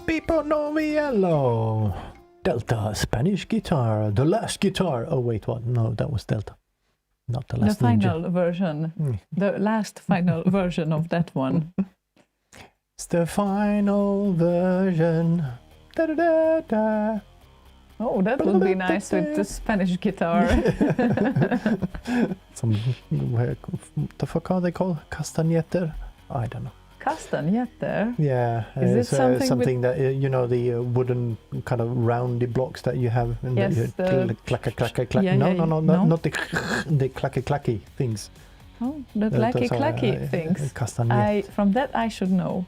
Pippo Noviello. Delta, Spanish guitar, the last guitar. Oh, wait, what? No, that was Delta. Not the last The final version. The last final version of that one. It's the final version. Da, da, da, da. Oh, that would be nice with the Spanish guitar. Some, what the fuck are they called? Castañeter? I don't know. Castañeter? Yeah, Is it it's something that, you know, the wooden kind of roundy blocks that you have. And yes, the clacky. Yeah, no, yeah, not the clacky things. Oh, the clacky things. Castañet. From that I should know.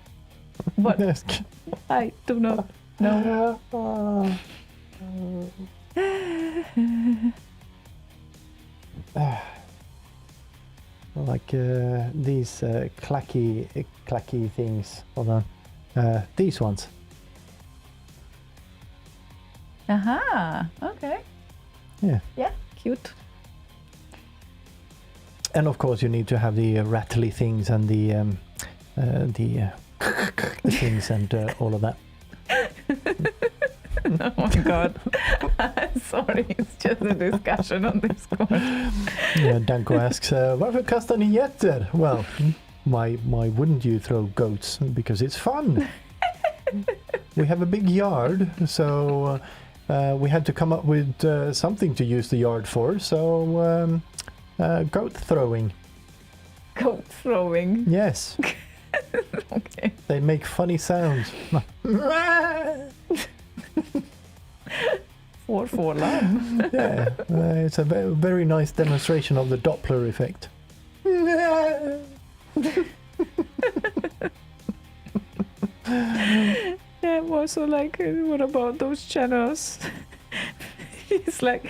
But I do not know. Like these clacky things. Hold on. These ones. Aha, okay. Yeah. Yeah, cute. And of course you need to have the rattly things and the things and all of that. Oh my god. I'm sorry, it's just a discussion on Discord. Yeah, Danko asks, varför kastar ni getter? Well, why wouldn't you throw goats? Because it's fun. We have a big yard, so we had to come up with something to use the yard for, so goat throwing. Goat throwing? Yes. Okay. They make funny sounds. For lamb. Yeah, it's a very nice demonstration of the Doppler effect. Yeah, also like, what about those channels? It's like,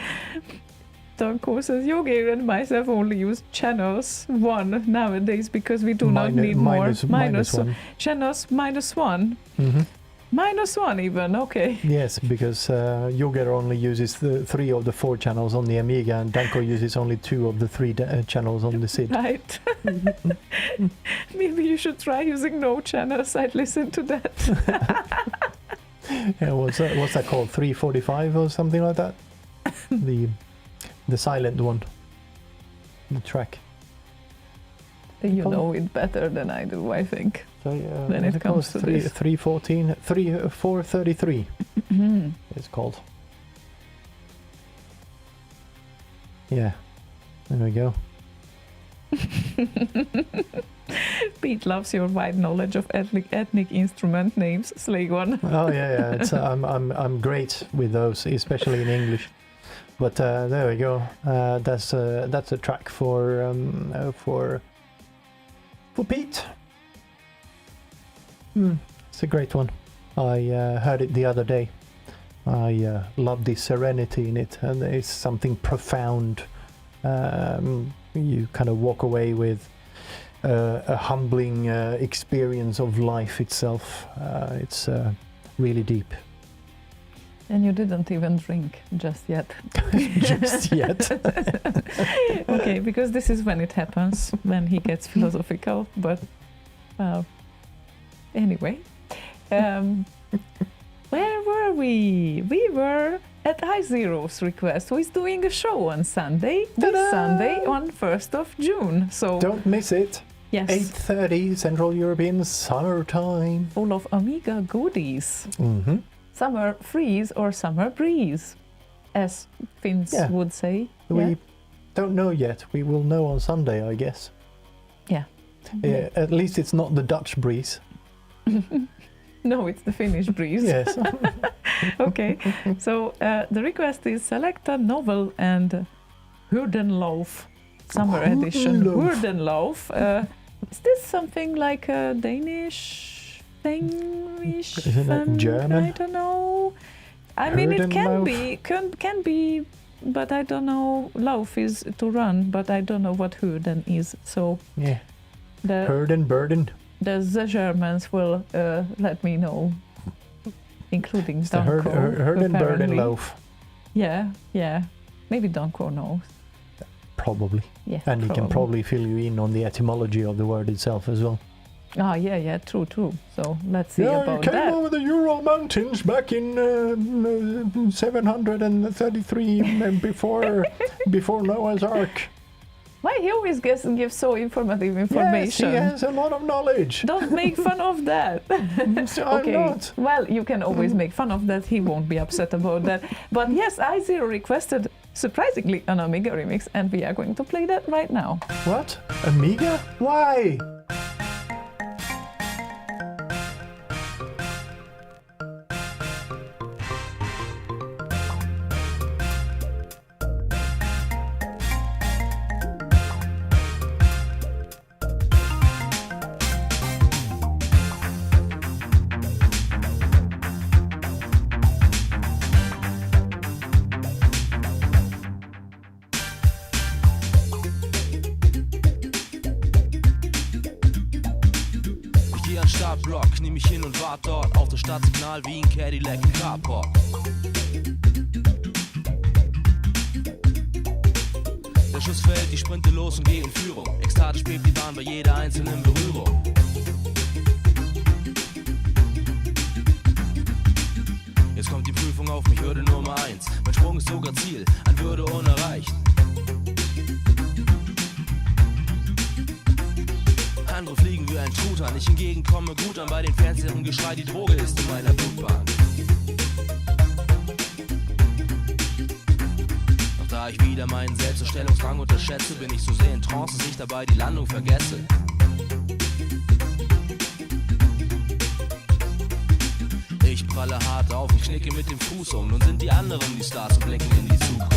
Tonka says, Yogi and myself only use channels 1 nowadays because we do not need more. Minus one. Channels -1. Mm-hmm. -1 even, okay. Yes, because Yoger only uses 3 of the 4 channels on the Amiga, and Danko uses only 2 of the 3 channels on the SID. Right. Maybe you should try using no channels. I'd listen to that. Yeah, what's that called? 345 or something like that? The silent one. The track. You know it better than I do, I think. So, when it comes to this. 314, 433 it's called. Yeah, there we go. Pete loves your wide knowledge of ethnic instrument names, Slaygon. Oh yeah. It's, I'm great with those, especially in English. But there we go. That's a track for Pete. It's a great one. I heard it the other day. I love the serenity in it, and it's something profound. You kind of walk away with a humbling experience of life itself. It's really deep. And you didn't even drink just yet. Just yet. Okay, because this is when it happens, when he gets philosophical. But anyway, where were we? We were at iZero's request, who is doing a show on Sunday, this Sunday on 1st of June. So don't miss it. Yes. 8:30 Central European Summertime. Full of Amiga goodies. Mm-hmm. Summer freeze or summer breeze, as Finns would say. We don't know yet. We will know on Sunday, I guess. Yeah. At least it's not the Dutch breeze. No, it's the Finnish breeze. Yes. Okay. So the request is Selecta novel and Huerdenlauf summer edition. Huerdenlauf. Is this something like a Danish thing-ish? Isn't that German? I don't know. I mean, it can be, but I don't know. Lauf is to run, but I don't know what Huerden is. So yeah, burden. The Germans will let me know, including it's Danko. The Huerdenlauf. Yeah. Maybe Danko knows. Probably. Yeah. And he can probably fill you in on the etymology of the word itself as well. Ah, yeah, true. So let's see Yeah, about he came that. over the Ural Mountains back in 733 before Noah's Ark. Why he always gives so informative information? Yes, he has a lot of knowledge. Don't make fun of that. I'm not. Well, you can always make fun of that. He won't be upset about that. But yes, I0 requested, surprisingly, an Amiga remix, and we are going to play that right now. What? Amiga? Why? Startblock, nehm mich hin und wart dort auf das Startsignal wie ein Cadillac im Carport. Der Schuss fällt, ich sprinte los und geh in Führung. Ekstatisch bebt die Bahn bei jeder einzelnen Berührung. Jetzt kommt die Prüfung auf mich, Hürde Nummer 1. Mein Sprung ist sogar Ziel, an Würde unerreicht. Andere fliegen wie ein Truthahn, ich hingegen komme gut an bei den Fernsehern Geschrei, die Droge ist in meiner Blutbahn. Doch da ich wieder meinen Selbstdarstellungsdrang unterschätze, bin ich so sehr in Trance, dass ich dabei die Landung vergesse. Ich pralle hart auf und knicke mit dem Fuß um, nun sind die anderen die Stars und blicken in die Zukunft.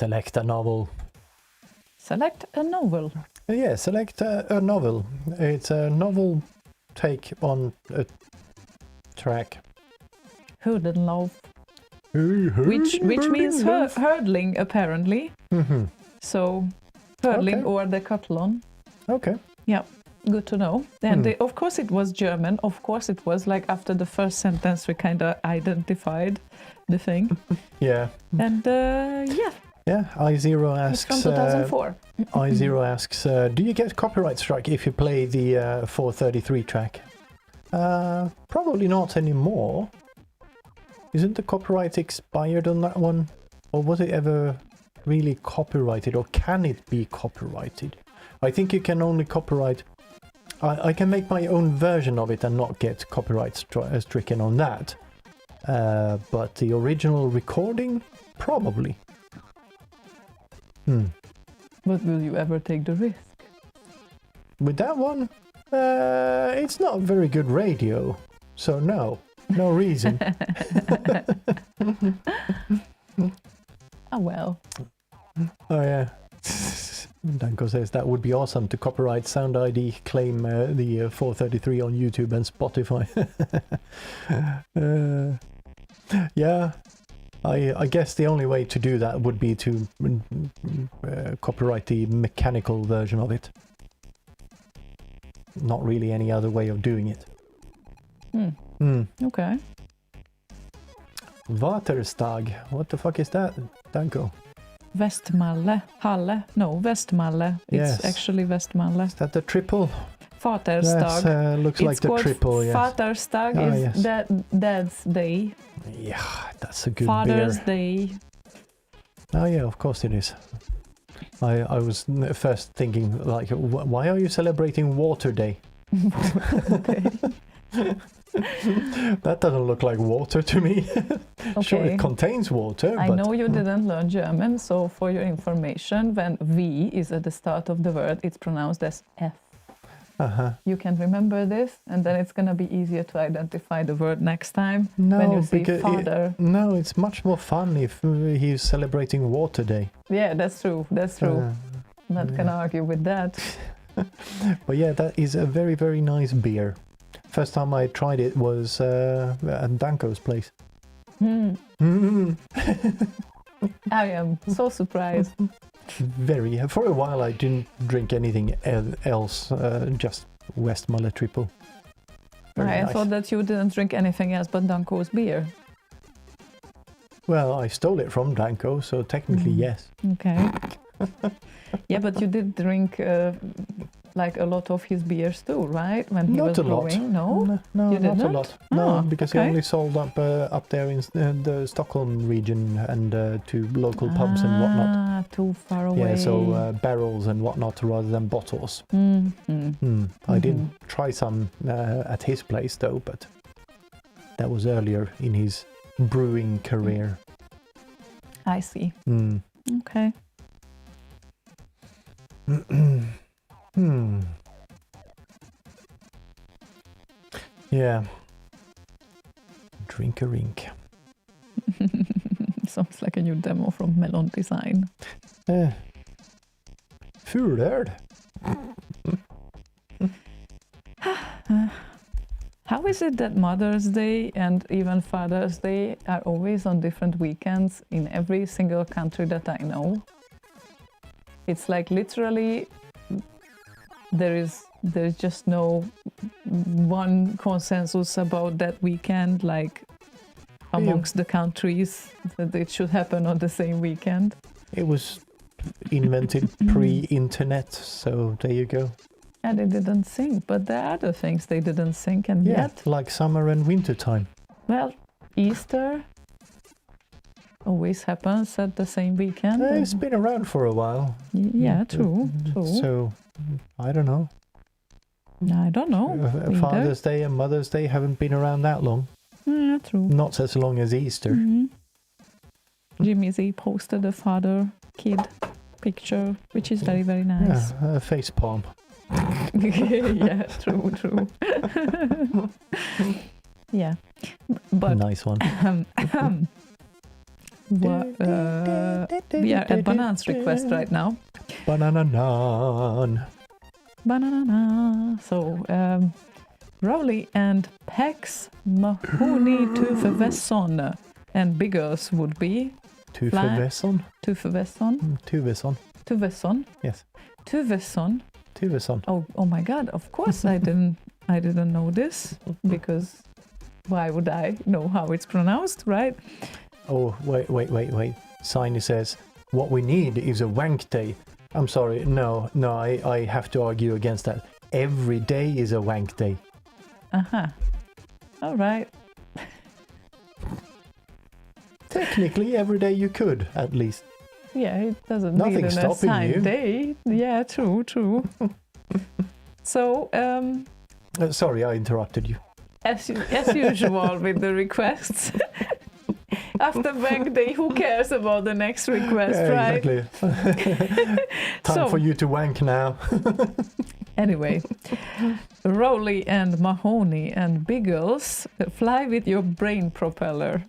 Select a novel. Select a novel. Yeah, select a novel. It's a novel take on a track. Huerdenlauf. Which means hurdling, apparently. Mm-hmm. So, hurdling Okay. or decathlon. Okay. Yeah, good to know. And of course it was German. Of course it was, like, after the first sentence we kind of identified the thing. Yeah. And yeah. Yeah, I0 It's from asks... 2004. I0 asks, do you get copyright strike if you play the 433 track? Probably not anymore. Isn't the copyright expired on that one? Or was it ever really copyrighted? Or can it be copyrighted? I think you can only copyright... I can make my own version of it and not get copyright stricken on that. But the original recording? Probably. But will you ever take the risk? With that one, it's not very good radio, so no reason. Oh well. Oh yeah. Danko says that would be awesome to copyright Sound ID claim the 433 on YouTube and Spotify. Yeah, I guess the only way to do that would be to copyright the mechanical version of it. Not really any other way of doing it. Okay. Waterstag. What the fuck is that, Danko? Westmalle. Halle. No, Westmalle. It's Yes. actually Westmalle. Is that the triple? Vaterstag. That looks It's like the called triple, yes. Vaterstag Ah, is yes. Dad's Day. Yeah, that's a good Father's beer. Day. Oh yeah, of course it is. I was first thinking, like, why are you celebrating Water Day? That doesn't look like water to me. Sure, Okay. it contains water, I but know you didn't learn German, so for your information, when V is at the start of the word, it's pronounced as F. You can remember this, and then it's going to be easier to identify the word next time when you see father. No, it's much more fun if he's celebrating Water Day. Yeah, that's true. That's true. Not going to argue with that. But yeah, that is a very, very nice beer. First time I tried it was at Danko's place. I am so surprised. Very. For a while I didn't drink anything else, just Westmalle Triple. Very I nice. thought that you didn't drink anything else but Danko's beer. Well, I stole it from Danko, so technically yes. Okay. Yeah, but you did drink like a lot of his beers too, right? When he Not was a lot. brewing, no? No, You not a didn't? lot. Oh, No, because he okay. only sold up there in the Stockholm region and to local pubs and whatnot. Ah, too far away. Yeah, so barrels and whatnot rather than bottles. I did try some at his place though, but that was earlier in his brewing career. I see. Okay. Yeah. Drink a rink. Sounds like a new demo from Melon Design. Furörd. How is it that Mother's Day and even Father's Day are always on different weekends in every single country that I know? It's like literally there is just no one consensus about that weekend, like amongst the countries, that it should happen on the same weekend. It was invented pre-internet, so there you go. And they didn't sync, but there are other things they didn't sync, and Yeah, yet, like summer and winter time. well, Easter always happens at the same weekend. It's been around for a while. Yeah, true. So, I don't know. I don't know. either. Father's Day and Mother's Day haven't been around that long. Yeah, true. Not as long as Easter. Jimmy Z posted a father-kid picture, which is very, very nice. Yeah, face palm. Yeah, true. Yeah, but Nice one. we are at Banan's request right now. Banana. Banana. So, Rauli and Pex, Mahoney, Tufvesson, and Biggles would be Tufvesson? Tufvesson. Tufvesson. Yes. Tufvesson. Tufvesson. Oh my God! Of course I didn't know this, because why would I know how it's pronounced, right? Oh, wait. Signy says, what we need is a wank day. I'm sorry, no, I have to argue against that. Every day is a wank day. All right. Technically, every day you could, at least. Yeah, it doesn't Nothing need an stopping assigned you. day. Yeah, true. So, Sorry, I interrupted you. as usual with the requests, After Bank Day, who cares about the next request, right? Exactly. Time for you to wank now. Anyway, Rauli and Mahoney and Biggles, fly with your brain propeller.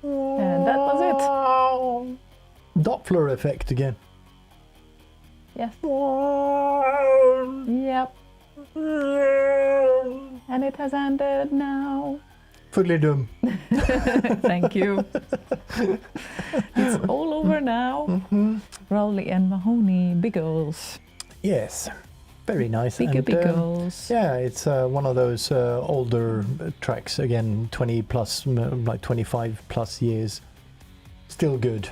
And that was it. Doppler effect again. Yes. Yep. And it has ended now. Fully dum. Thank you. It's all over now. Mm-hmm. Rauli and Mahoney, Biggles. Yes. Very nice. Biggles. Yeah, it's one of those older tracks. Again, 20 plus, like 25 plus years. Still good.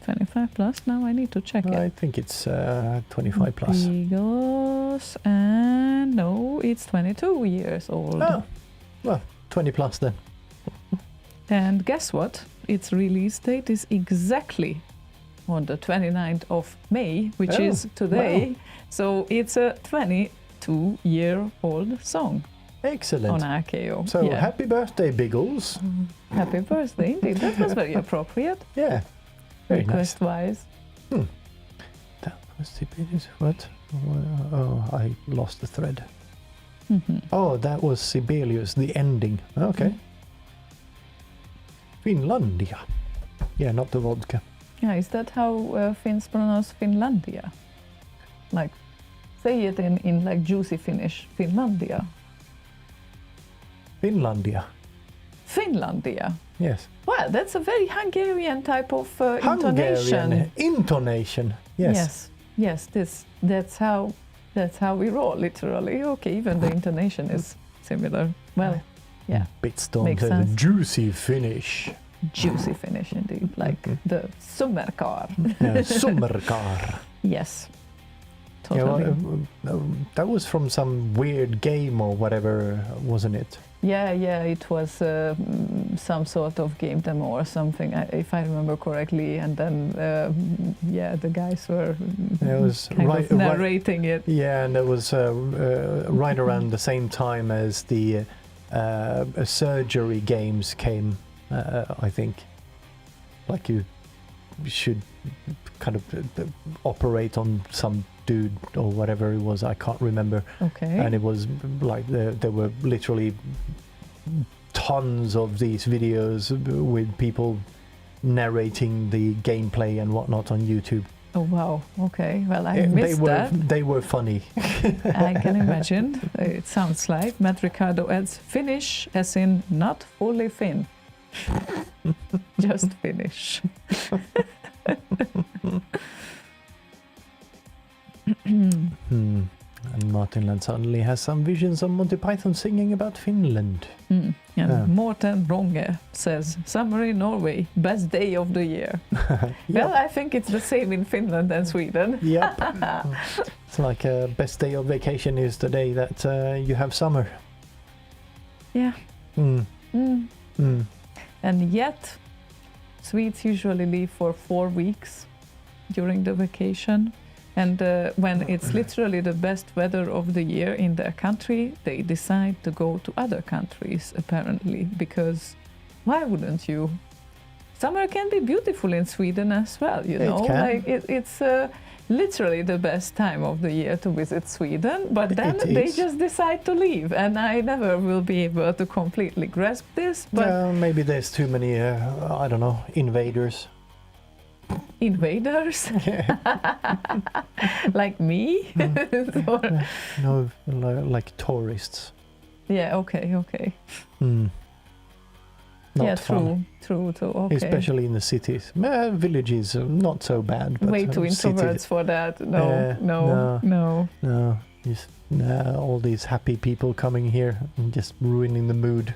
25 plus? Now I need to check it. I think it's 25 plus. Biggles, and no, it's 22 years old. Oh, well, 20 plus then. And guess what? Its release date is exactly on the 29th of May, which is today. Wow. So it's a 22-year-old song Excellent. on RKO. So happy birthday, Biggles. Happy birthday, indeed. That was very appropriate, Yeah, very nice. request-wise. That was Sibelius. What? Oh, I lost the thread. Mm-hmm. Oh, that was Sibelius, the ending. Okay. Finlandia. Yeah, not the vodka. Yeah, is that how Finns pronounce Finlandia? Like, say it in like juicy Finnish, Finlandia. Finlandia. Finlandia. Yes. Well, that's a very Hungarian type of intonation. Hungarian intonation. Yes. Yes. That's how we roll, literally. Okay, even the intonation is similar. Well, yeah, Bitstorm Makes says sense. juicy Finnish. juicy Finnish indeed, like the Sommerkar. Sommerkar. Yes, Yeah, totally. that was from some weird game or whatever, wasn't it? Yeah, it was some sort of game demo or something, if I remember correctly. And then, the guys were It was kind of narrating it. Yeah, and it was right around the same time as the surgery games came, I think. Like you should kind of operate on some dude or whatever it was, I can't remember. Okay. And it was like there were literally tons of these videos with people narrating the gameplay and whatnot on YouTube. Oh wow. Okay. Well, I missed that. They were funny. I can imagine. It sounds like Matt Ricardo adds Finnish, as in not fully Finn. Just Finnish. And Martinland suddenly has some visions of Monty Python singing about Finland. And Morten Ronge says, summer in Norway, best day of the year. Well, I think it's the same in Finland and Sweden. Yep. It's like best day of vacation is the day that you have summer. Yeah. And yet, Swedes usually leave for 4 weeks during the vacation. And when it's literally the best weather of the year in their country, they decide to go to other countries, apparently, because why wouldn't you? Summer can be beautiful in Sweden as well, you know? It can. Like it's literally the best time of the year to visit Sweden, but then It they is. just decide to leave, and I never will be able to completely grasp this, but Maybe there's too many, I don't know, invaders. invaders like me. Or- No, like tourists. yeah, okay. Not yeah, fun. true, okay. Especially in the cities. Villages, not so bad. But Way too introverts for that. No. Just all these happy people coming here and just ruining the mood.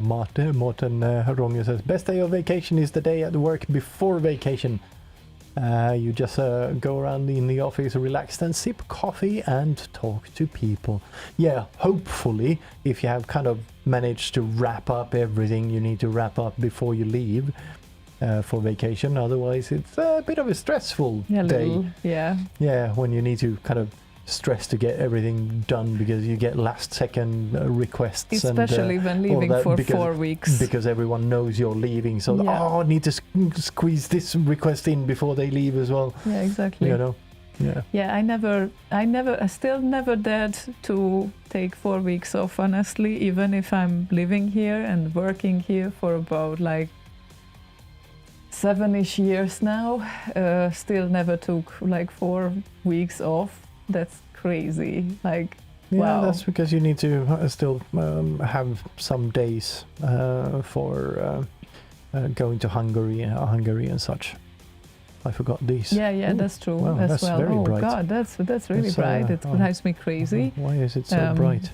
Morten Ronge says, best day of vacation is the day at work before vacation. You just go around in the office, relax and sip coffee and talk to people. Yeah, hopefully, if you have kind of managed to wrap up everything you need to wrap up before you leave for vacation. Otherwise, it's a bit of a stressful day. Yeah, when you need to kind of stress to get everything done because you get last second requests, especially when leaving for 4 weeks, because everyone knows you're leaving, so I need to squeeze this request in before they leave as well. Yeah, exactly. You know. I still never dared to take 4 weeks off, honestly, even if I'm living here and working here for about like 7-ish years now. Still never took like 4 weeks off. That's crazy. Like, wow. That's because you need to still have some days for going to Hungary and such. I forgot these. Yeah, that's true. Wow, as that's well. very bright. God, that's really bright. It drives me crazy. Why is it so bright?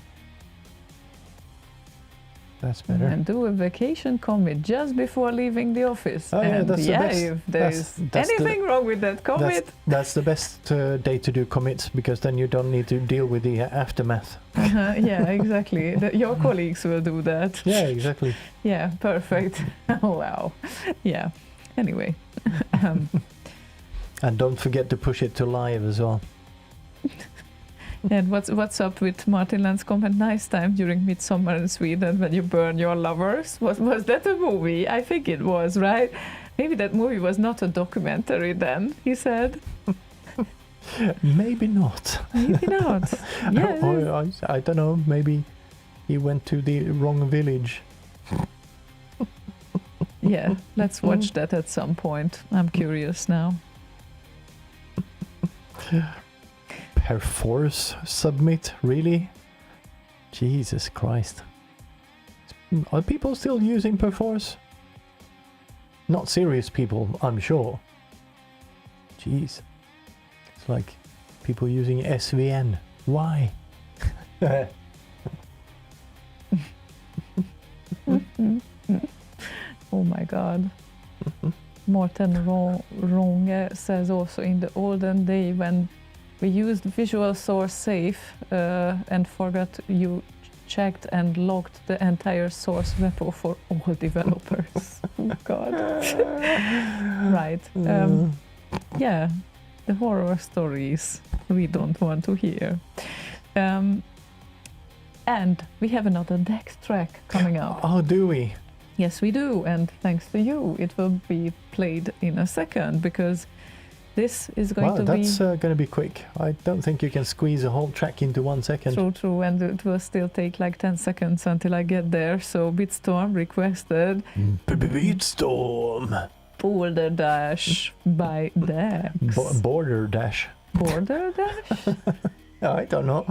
That's better. And do a vacation commit just before leaving the office. Oh, yeah, and that's the best. if there's That's anything wrong with that commit, That's the best day to do commits, because then you don't need to deal with the aftermath. yeah, exactly. Your colleagues will do that. Yeah, exactly. Yeah, perfect. Wow. Yeah. Anyway. And don't forget to push it to live as well. And what's up with Martin Land's comment nice time during Midsummer in Sweden when you burn your lovers? Was that a movie? I think it was, right? Maybe that movie was not a documentary then, he said. Maybe not. Maybe not. Yeah. Or I don't know, maybe he went to the wrong village. Yeah, let's watch that at some point. I'm curious now. Perforce submit, really? Jesus Christ. Are people still using Perforce? Not serious people, I'm sure. Jeez. It's like people using SVN. Why? Oh my god. Morten Ronge says also in the olden day when we used Visual Source Safe and forgot you checked and logged the entire source repo for all developers. Oh god. Right. Yeah, the horror stories we don't want to hear. And we have another Dex track coming up. Oh, do we? Yes, we do, and thanks to you, it will be played in a second, because this is going to be... Wow, that's going to be quick. I don't think you can squeeze a whole track into 1 second. True, and it will still take like 10 seconds until I get there, so Bitstorm requested... Bitstorm! Boulder Dash by Dex. Border Dash. Border Dash? I don't know.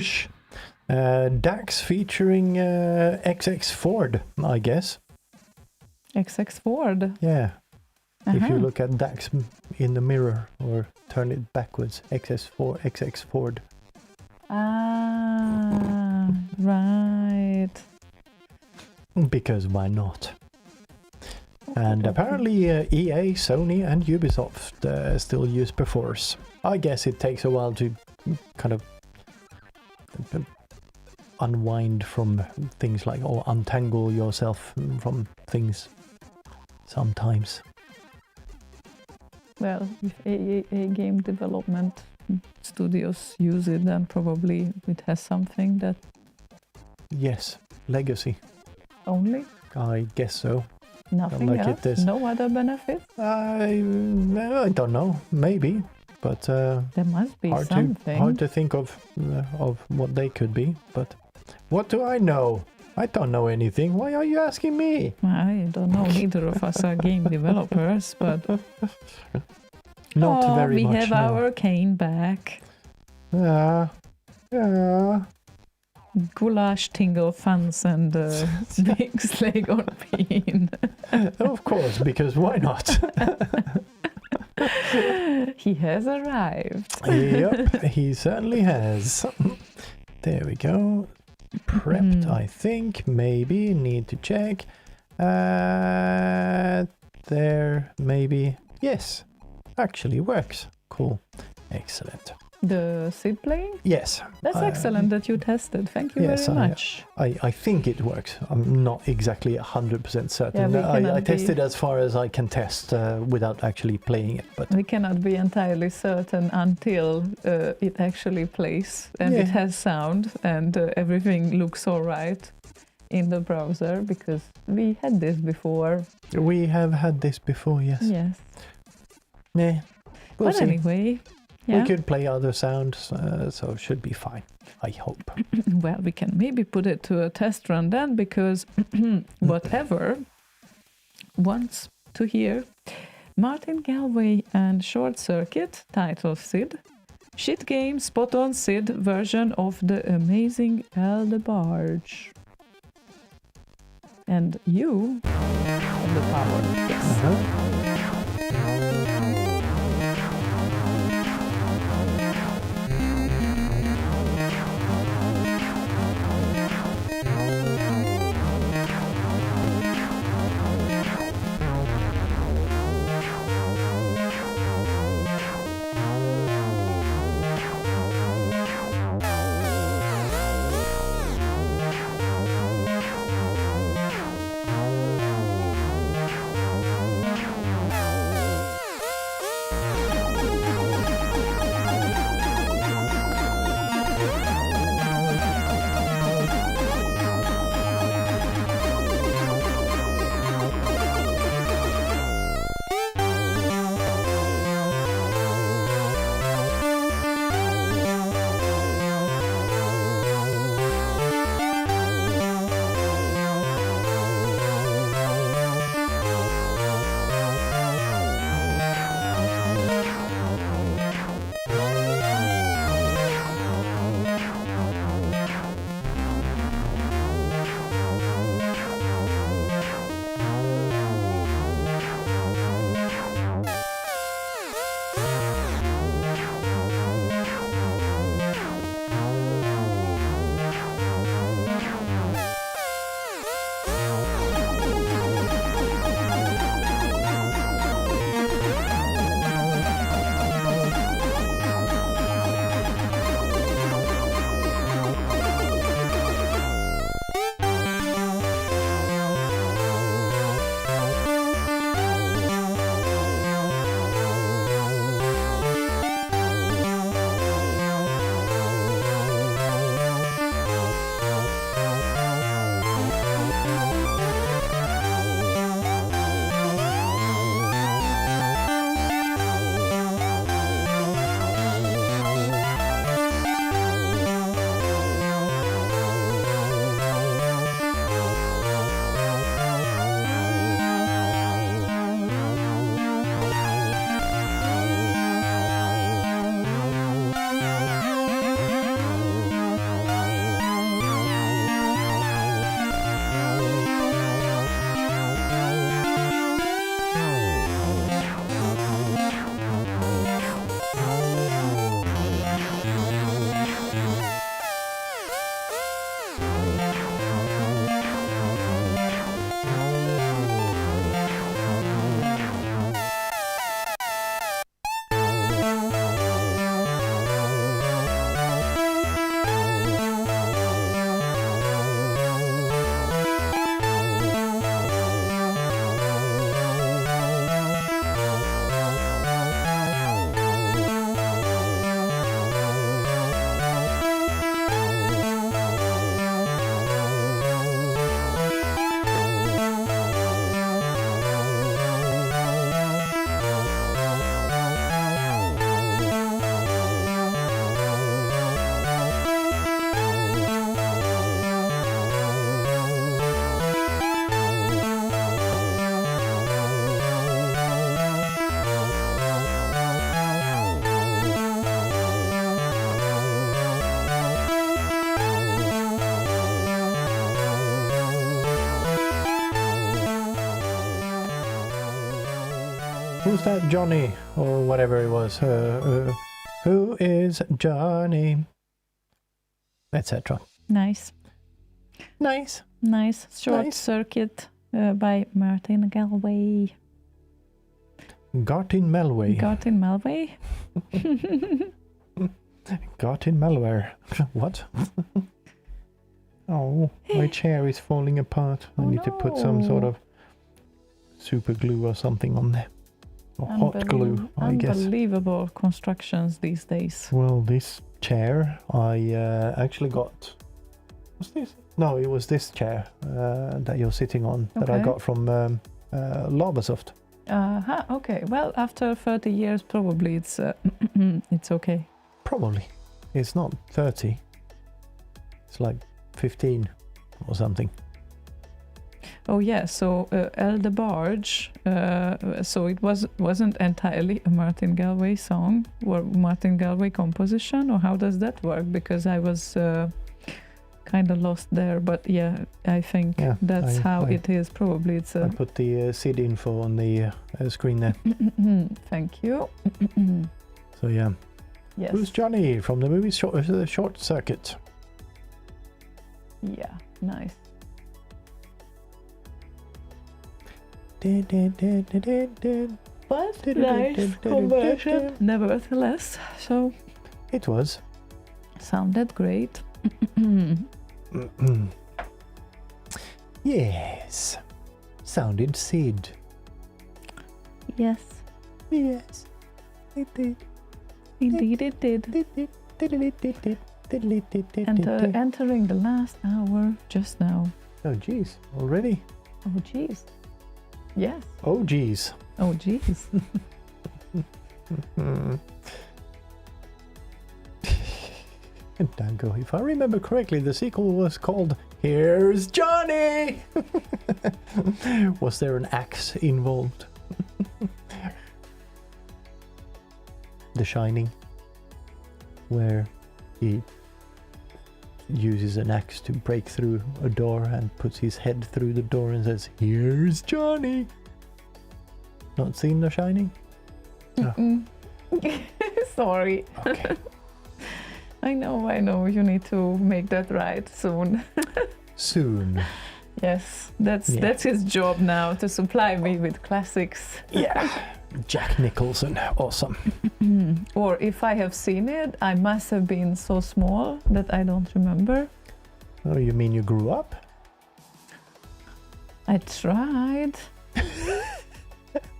Whoosh. Dax featuring XX Ford, I guess. XX Ford. Yeah. If you look at Dax in the mirror or turn it backwards, XX Ford. Ah, right. Because why not? And apparently EA, Sony and Ubisoft still use Perforce. I guess it takes a while to kind of unwind from things like, or untangle yourself from things sometimes. Well, if a game development studios use it, then probably it has something that... Yes, legacy. Only? I guess so. Nothing like else? it is. No other benefit? I don't know. Maybe, but there must be something. Hard to think of what they could be. But what do I know? I don't know anything. Why are you asking me? I don't know. Neither of us are game developers, but not very we much. have no. our cane back. Yeah. Goulash, Tingle, Funs, and big Slaygon bean. Of course, because why not? He has arrived. Yep, he certainly has. There we go. Prepped, I think. Maybe. Need to check. There, maybe. Yes, actually works. Cool. Excellent. The SID playing? Yes. That's excellent that you tested. Thank you yes, very much. I think it works. I'm not exactly 100% certain. Yeah, I tested as far as I can test without actually playing it. But we cannot be entirely certain until it actually plays and it has sound and everything looks all right in the browser, because we had this before. We have had this before, yes. Yes. Yeah. But anyway... Yeah. We could play other sounds, so it should be fine, I hope. Well, we can maybe put it to a test run then, because whatever wants to hear Martin Galway and Short Circuit, title SID, shit game spot on SID version of the amazing Aldebarge. And you have the power. Yes. Who's that Johnny? Or whatever it was. Who is Johnny? Etc. Nice. Short Circuit by Martin Galway. Gartin Melway. Gartin Malware. What? Oh, my chair is falling apart. I need to put some sort of super glue or something on there. Or hot glue, I guess. Unbelievable constructions these days. Well, this chair I actually got. What's this? No, it was this chair that you're sitting on that I got from Lavasoft. Okay. Well, after 30 years, probably it's it's okay. Probably. It's not 30. It's like 15 or something. Oh yeah, so El the Barge, so it wasn't entirely a Martin Galway song or Martin Galway composition, or how does that work? Because I was kind of lost there, but yeah, I think that's how it is. Probably it's I put the SID info on the screen there. Thank you. So yeah. Yes. Who's Johnny from the movie Short Circuit? Yeah, nice. But nice conversion, nevertheless. So it was. Sounded great. Yes. Sounded SID. Yes. Yes. It did. Indeed it did. Entering the last hour just now. Oh geez, already? Oh geez. Yes. Oh geez. Oh geez. Dango, if I remember correctly, the sequel was called Here's Johnny! Was there an axe involved? The Shining, where he uses an axe to break through a door and puts his head through the door and says, "Here's Johnny." Not seen The Shining? No. Sorry. Okay. I know. You need to make that right soon. Soon. Yes, that's his job now, to supply me with classics. Yeah. Jack Nicholson, awesome. Or if I have seen it, I must have been so small that I don't remember. Oh, you mean you grew up? I tried.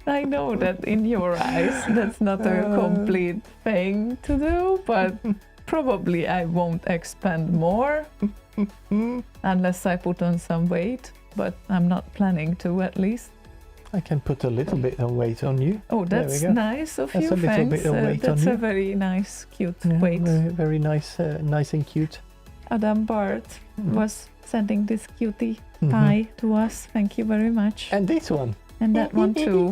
I know that in your eyes that's not a complete thing to do, but probably I won't expand more unless I put on some weight, but I'm not planning to, at least. I can put a little bit of weight on you. Oh, that's nice of you, thanks. Little bit of weight that's on you. A very nice, cute weight. Very, very nice, nice and cute. Adam Bart was sending this cutie pie to us. Thank you very much. And this one. And that one too.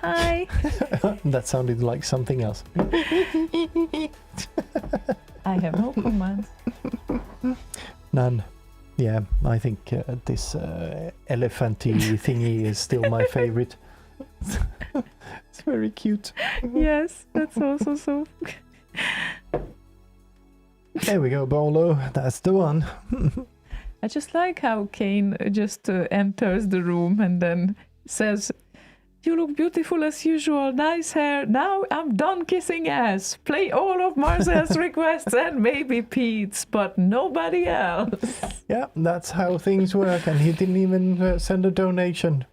Hi. That sounded like something else. I have no commands. None. Yeah, I think this elephanty thingy is still my favorite. It's very cute. Yes, that's also so. There we go, Bolo. That's the one. I just like how Kane just enters the room and then says, "You look beautiful as usual, nice hair. Now I'm done kissing ass. Play all of Marcel's requests and maybe Pete's, but nobody else." Yeah, that's how things work, and he didn't even send a donation.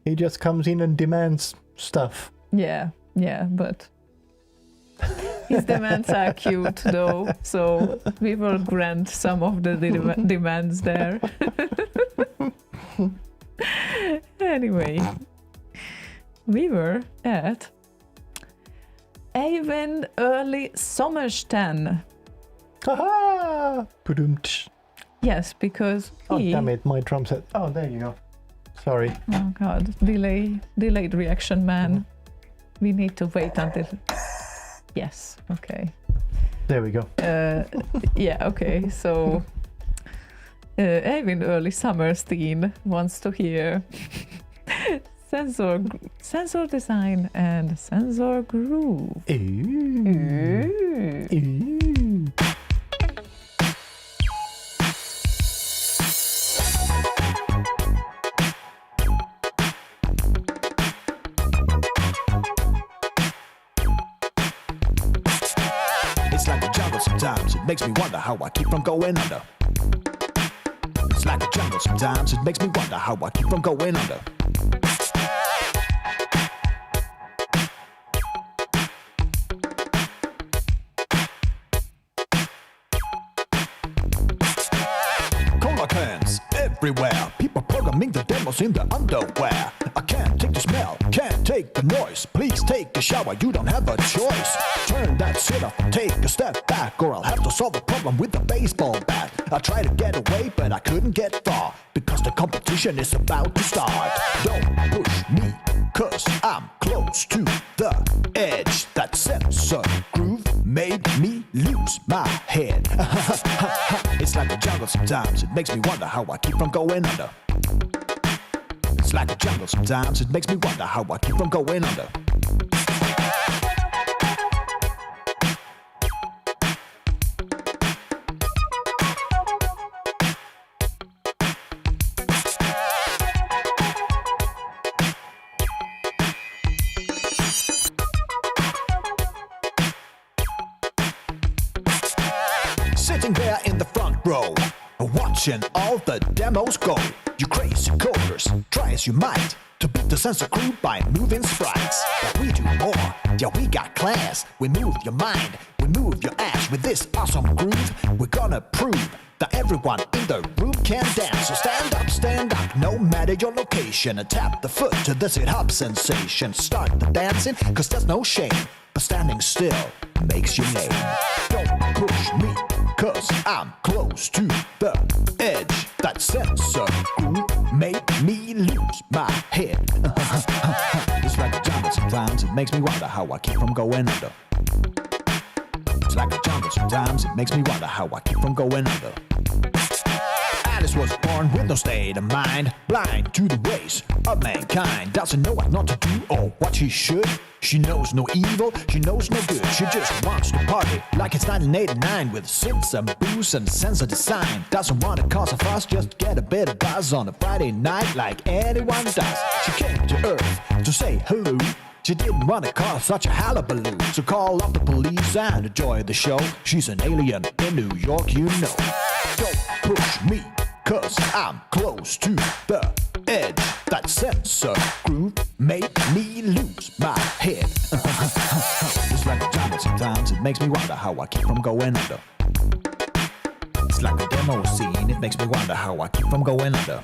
He just comes in and demands stuff. Yeah, but his demands are cute though, so we will grant some of the demands there. Anyway, we were at Eivind early Sommersten. Haha! Pudumtsh. Yes, because oh damn it, my drum set. Oh, there you go. Sorry. Oh god, delayed reaction, man. We need to wait until. Yes. Okay. There we go. Yeah. Okay. So, Eivind early Sommersten wants to hear Censor design and Censor groove. Ooh. It's like a jungle sometimes, it makes me wonder how I keep from going under. It's like a jungle sometimes, it makes me wonder how I keep from going under. Cola cans everywhere, people programming the demos in their underwear. I can't take the smell, can't take the noise. Please take a shower, you don't have a choice. Turn that shit off and take a step back, or I'll have to solve the problem with a baseball bat. I tried to get away, but I couldn't get far, because the competition is about to start. Don't push me, cause I'm close to the edge. That sensor groove made me lose my head. It's like a jungle sometimes, it makes me wonder how I keep from going under. It's like a jungle sometimes, it makes me wonder how I keep from going under. Sitting there in the front row, watching all the demos go. You crazy coders, try as you might to beat the Censor crew by moving sprites. But we do more, yeah, we got class. We move your mind, we move your ass with this awesome groove. We're gonna prove that everyone in the room can dance. So stand up, no matter your location, and tap the foot to this hip-hop sensation. Start the dancing, cause there's no shame, but standing still makes you lame. Don't push me, cause I'm close to the edge. That Censor groove made me lose my head. It's like a jungle sometimes, it makes me wonder how I keep from going under. It's like a jungle sometimes, it makes me wonder how I keep from going under. Alice was born with no state of mind, blind to the ways of mankind. Doesn't know what not to do or what she should. She knows no evil, she knows no good. She just wants to party like it's 1989 with synths and booze and Censor design. Doesn't want to cause a fuss, just get a bit of buzz on a Friday night like anyone does. She came to Earth to say hello. She didn't want to cause such a hullabaloo, so call up the police and enjoy the show. She's an alien in New York, you know. Don't push me, cause I'm close to the edge. That Censor groove made me lose my head. It's like a jungle sometimes, it makes me wonder how I keep from going under. It's like a demo scene, it makes me wonder how I keep from going under.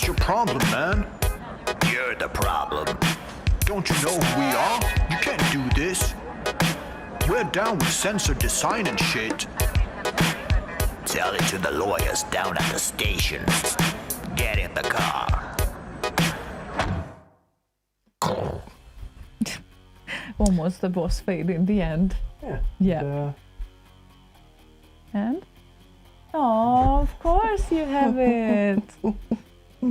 Your problem, man. You're the problem. Don't you know who we are? You can't do this. We're down with Censor design and shit. Tell it to the lawyers down at the station. Get in the car. Almost the boss fade in the end. Yeah. And? Oh, of course you have it.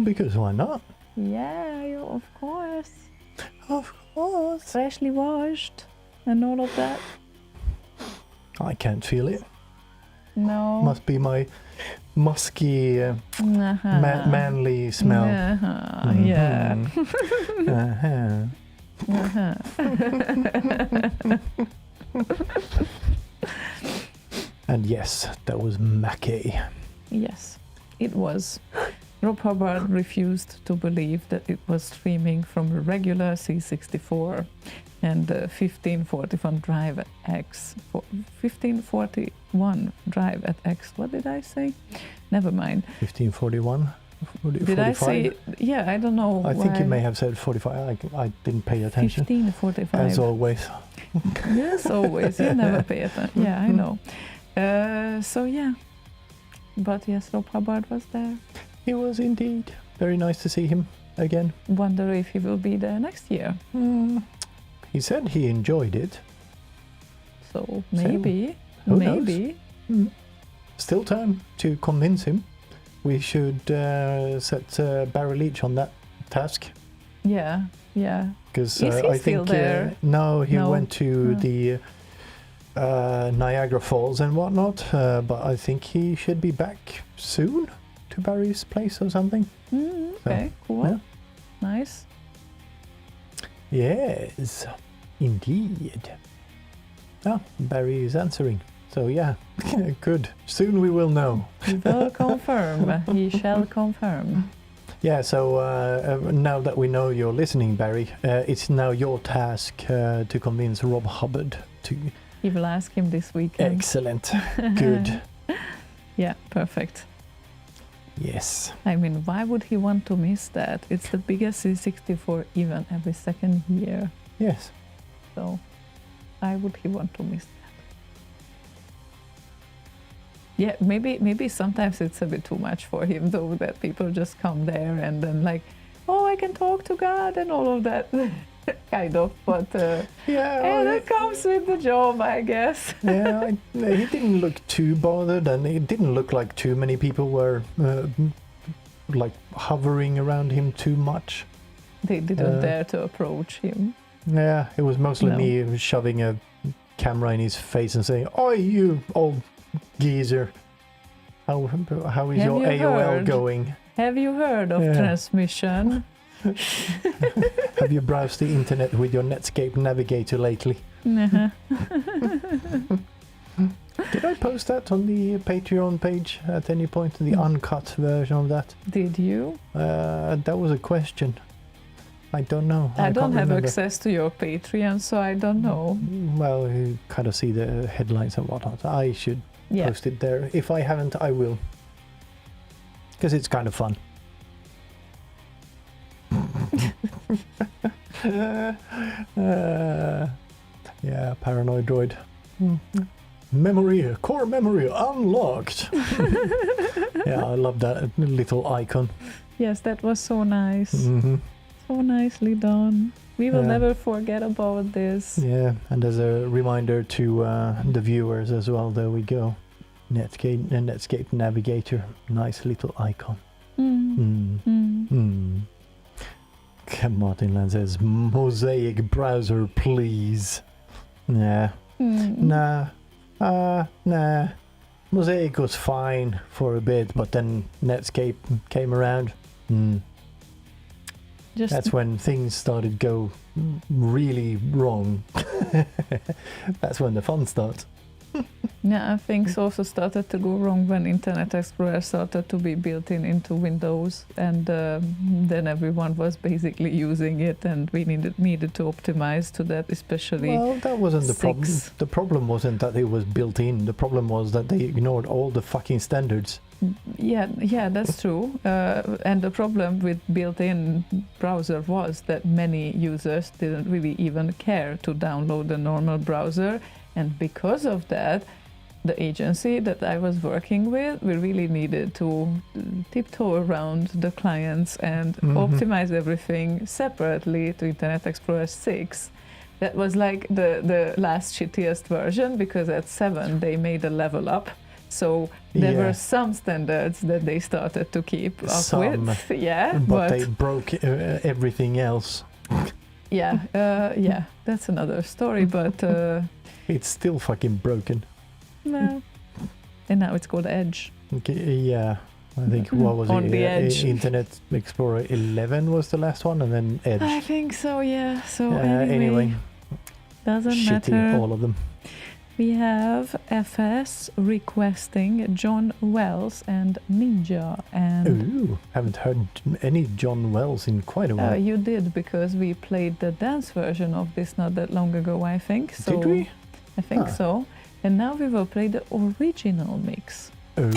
Because why not? Yeah, of course. Of course. Freshly washed and all of that. I can't feel it. No. Must be my musky, manly smell. Yeah. And yes, that was Mackey. Yes, it was. Rob Hubbard refused to believe that it was streaming from a regular C64 and 1541 drive at X. 1541 drive at X. What did I say? Never mind. 1541? Did I say? Yeah, I don't know. I think you may have said 45. I didn't pay attention. 15:45. As always. Yes, always. You never pay attention. Yeah, I know. So yeah. But yes, Rob Hubbard was there. He was indeed. Very nice to see him again. Wonder if he will be there next year. He said he enjoyed it. So maybe. Who maybe. knows? Still time to convince him. We should set Barry Leach on that task. Yeah. Because Is he I still think there? no, he No. went to the Niagara Falls and whatnot. But I think he should be back soon to Barry's place or something. Okay, cool. Yeah. Nice. Yes, indeed. Ah, Barry is answering. So yeah, good. Soon we will know. He will confirm. He shall confirm. Yeah, so now that we know you're listening, Barry, it's now your task to convince Rob Hubbard to... He will ask him this weekend. Excellent. Good. Yeah, perfect. Yes. I mean, why would he want to miss that? It's the biggest C64 event every second year. Yes. So, why would he want to miss that? Yeah, maybe sometimes it's a bit too much for him, though, that people just come there and then like, oh, I can talk to God and all of that. Kind of, but and it comes with the job, I guess. Yeah, he didn't look too bothered, and it didn't look like too many people were like hovering around him too much. They didn't dare to approach him. Yeah, it was mostly me shoving a camera in his face and saying, "Oi, you old geezer! How is your AOL going? Have you heard of transmission? Have you browsed the internet with your Netscape navigator lately?" Uh-huh. Did I post that on the Patreon page at any point, the uncut version of that? Did you? That was a question. I don't know. I don't have remember. access to your Patreon, so I don't know. Well, you kind of see the headlines and whatnot. I should post it there. If I haven't, I will. Because it's kind of fun. Yeah, paranoid droid. Core memory unlocked. Yeah, I love that little icon. Yes, that was so nice. Mm-hmm. So nicely done. We will never forget about this. Yeah, and as a reminder to the viewers as well, there we go. Netscape Navigator, nice little icon. Martin Land says, Mosaic browser, please. Yeah. Nah. Mosaic was fine for a bit, but then Netscape came around. That's when things started go really wrong. That's when the fun starts. Yeah, things also started to go wrong when Internet Explorer started to be built into Windows, and then everyone was basically using it, and we needed to optimize to that, especially. Well, that wasn't the problem. The problem wasn't that it was built in. The problem was that they ignored all the fucking standards. Yeah, that's true. And the problem with built-in browser was that many users didn't really even care to download the normal browser, and because of that, the agency that I was working with, we really needed to tiptoe around the clients and optimize everything separately to Internet Explorer 6. That was like the last shittiest version, because at 7 they made a level up. So there were some standards that they started to keep up with. Yeah, but they broke everything else. Yeah, that's another story, but it's still fucking broken. Well, and now it's called Edge. Okay, yeah, I think what was on it? The Edge. Internet Explorer 11 was the last one, and then Edge. I think so. Yeah. So anyway, doesn't shitty, matter. all of them. We have FS requesting John Wells and Ninja, and ooh, haven't heard any John Wells in quite a while. You did, because we played the dance version of this not that long ago, I think. So did we? I think so. And now we will play the original mix. Oh,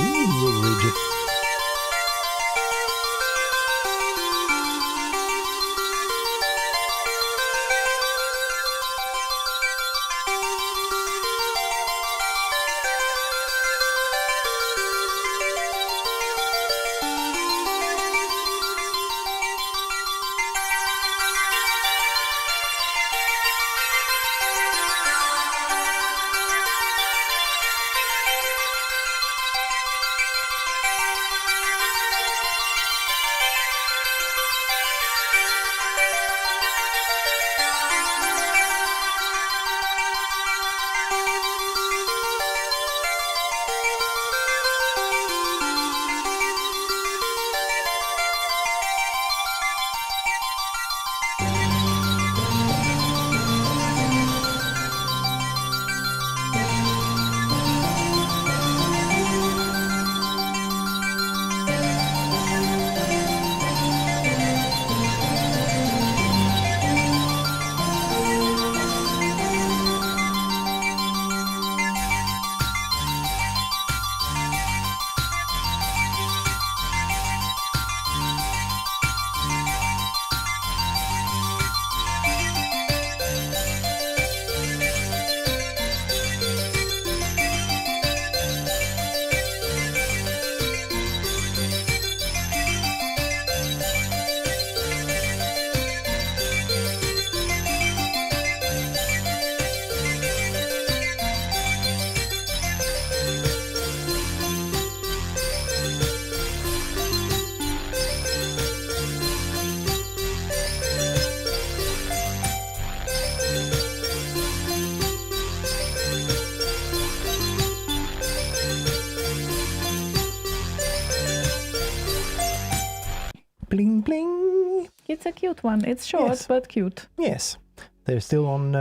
it's a cute one. It's short but cute. Yes. They're still on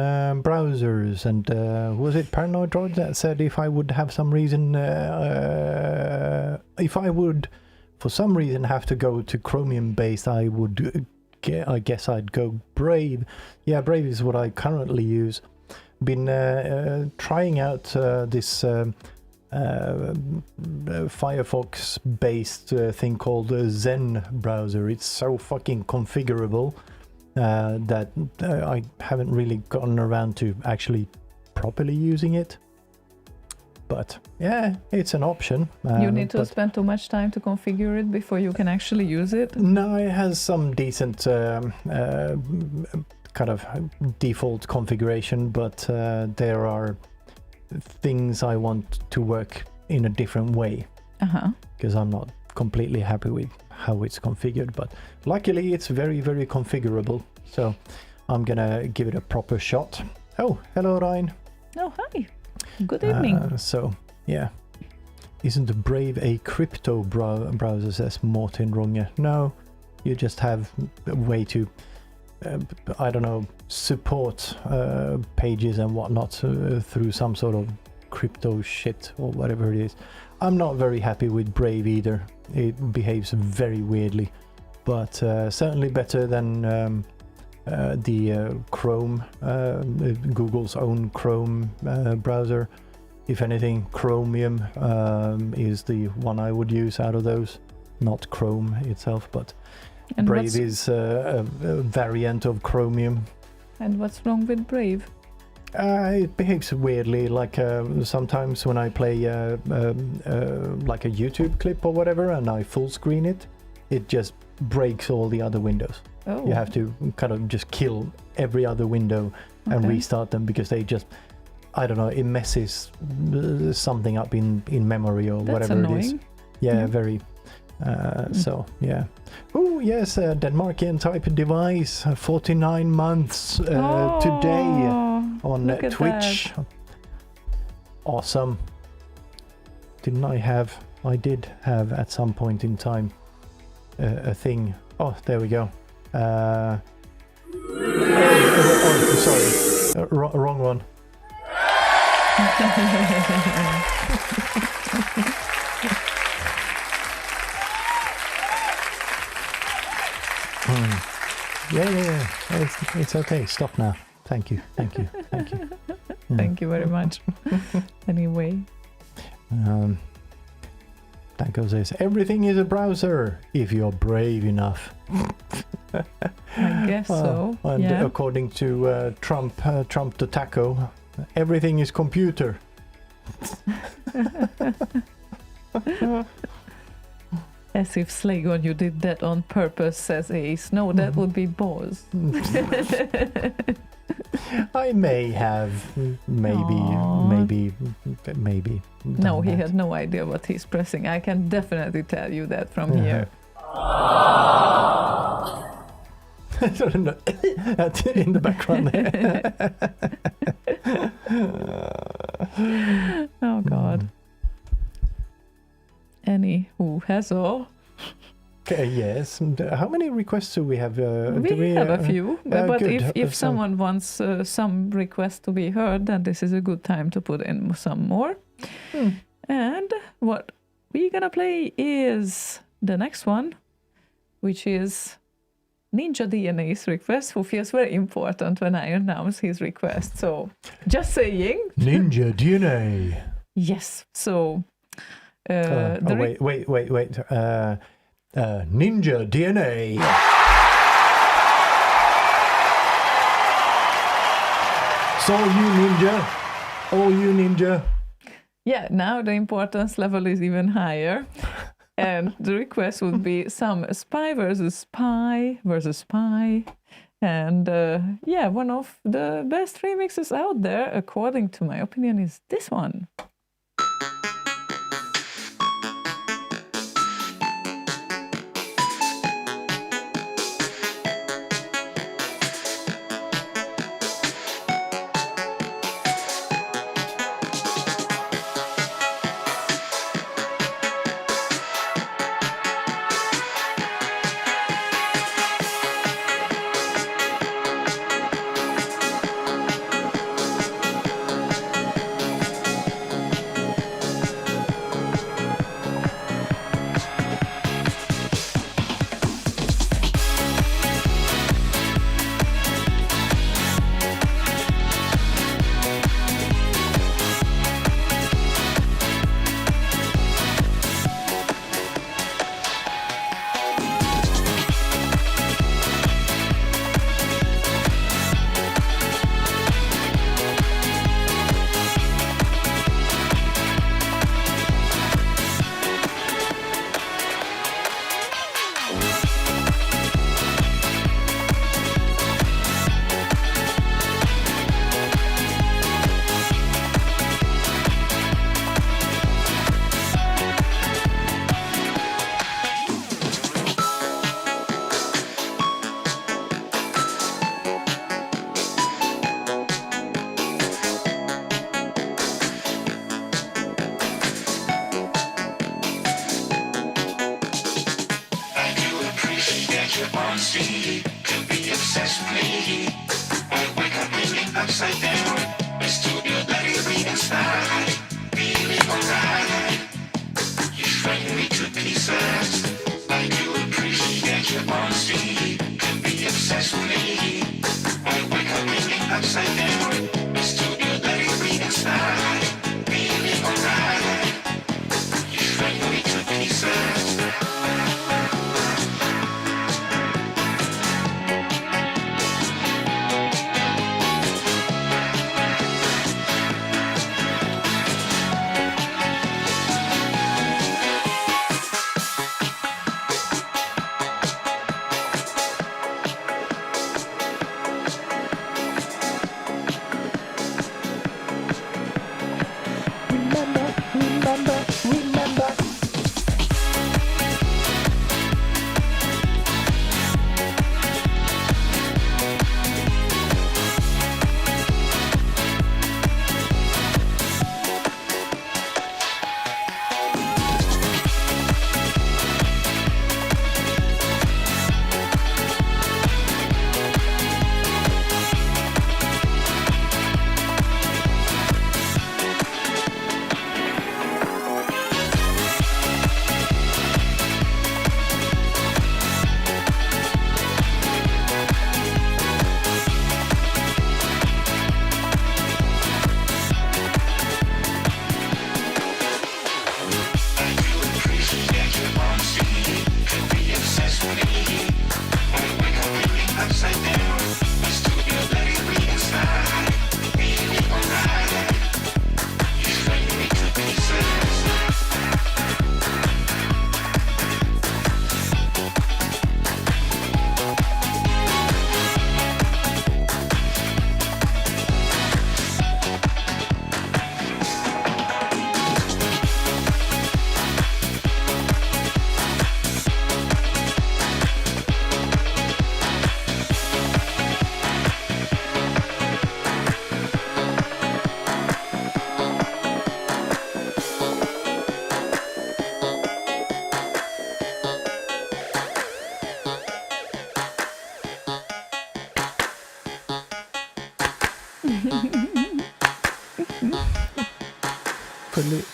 browsers, and was it Paranoid Droid that said if I would have some reason, if I would for some reason have to go to Chromium based, I would, I guess I'd go Brave. Yeah, Brave is what I currently use. Been trying out this Firefox based thing called Zen browser. It's so fucking configurable. That I haven't really gotten around to actually properly using it. But yeah, it's an option. You need to spend too much time to configure it before you can actually use it? No, it has some decent kind of default configuration, but there are things I want to work in a different way. Because I'm not completely happy with how it's configured, but luckily it's very, very configurable, so I'm gonna give it a proper shot. Oh, hello Ryan. Oh, hi. Good evening. So yeah, isn't Brave a crypto browser, says Morten Runge? No, you just have a way to I don't know, support pages and whatnot through some sort of crypto shit or whatever it is. I'm not very happy with Brave either. It behaves very weirdly, but certainly better than the Chrome, Google's own Chrome browser. If anything, Chromium is the one I would use out of those, not Chrome itself, but and Brave is a variant of Chromium. And what's wrong with Brave? It behaves weirdly, like sometimes when I play like a YouTube clip or whatever and I full screen it, it just breaks all the other windows. Oh. You have to kind of just kill every other window and restart them because they just, I don't know, it messes something up in memory or That's whatever annoying. it is. Yeah, very. So yeah. Oh yes, Denmarkian type device, 49 months today on Twitch. That. Awesome. I did have at some point in time a thing. Oh, there we go. Sorry, wrong one. Yeah. It's okay. Stop now. Thank you. Thank you very much. Anyway. Danko says, everything is a browser if you're brave enough. I guess so. And according to Trump the Taco, everything is computer. As if Slaygon, you did that on purpose, says Ace. No, that would be Boz. I may have, maybe. No, he has no idea what he's pressing. I can definitely tell you that from here. In the background there. Oh God. Who has all? Okay, yes. And, how many requests do we have? We have a few, but good. if someone wants some requests to be heard, then this is a good time to put in some more. And what we're gonna play is the next one, which is Ninja DNA's request, who feels very important when I announce his request. So, just saying. Ninja DNA. Yes. So. Wait. Ninja DNA. So you ninja. Yeah, now the importance level is even higher. And the request would be some spy versus spy. And one of the best remixes out there, according to my opinion, is this one.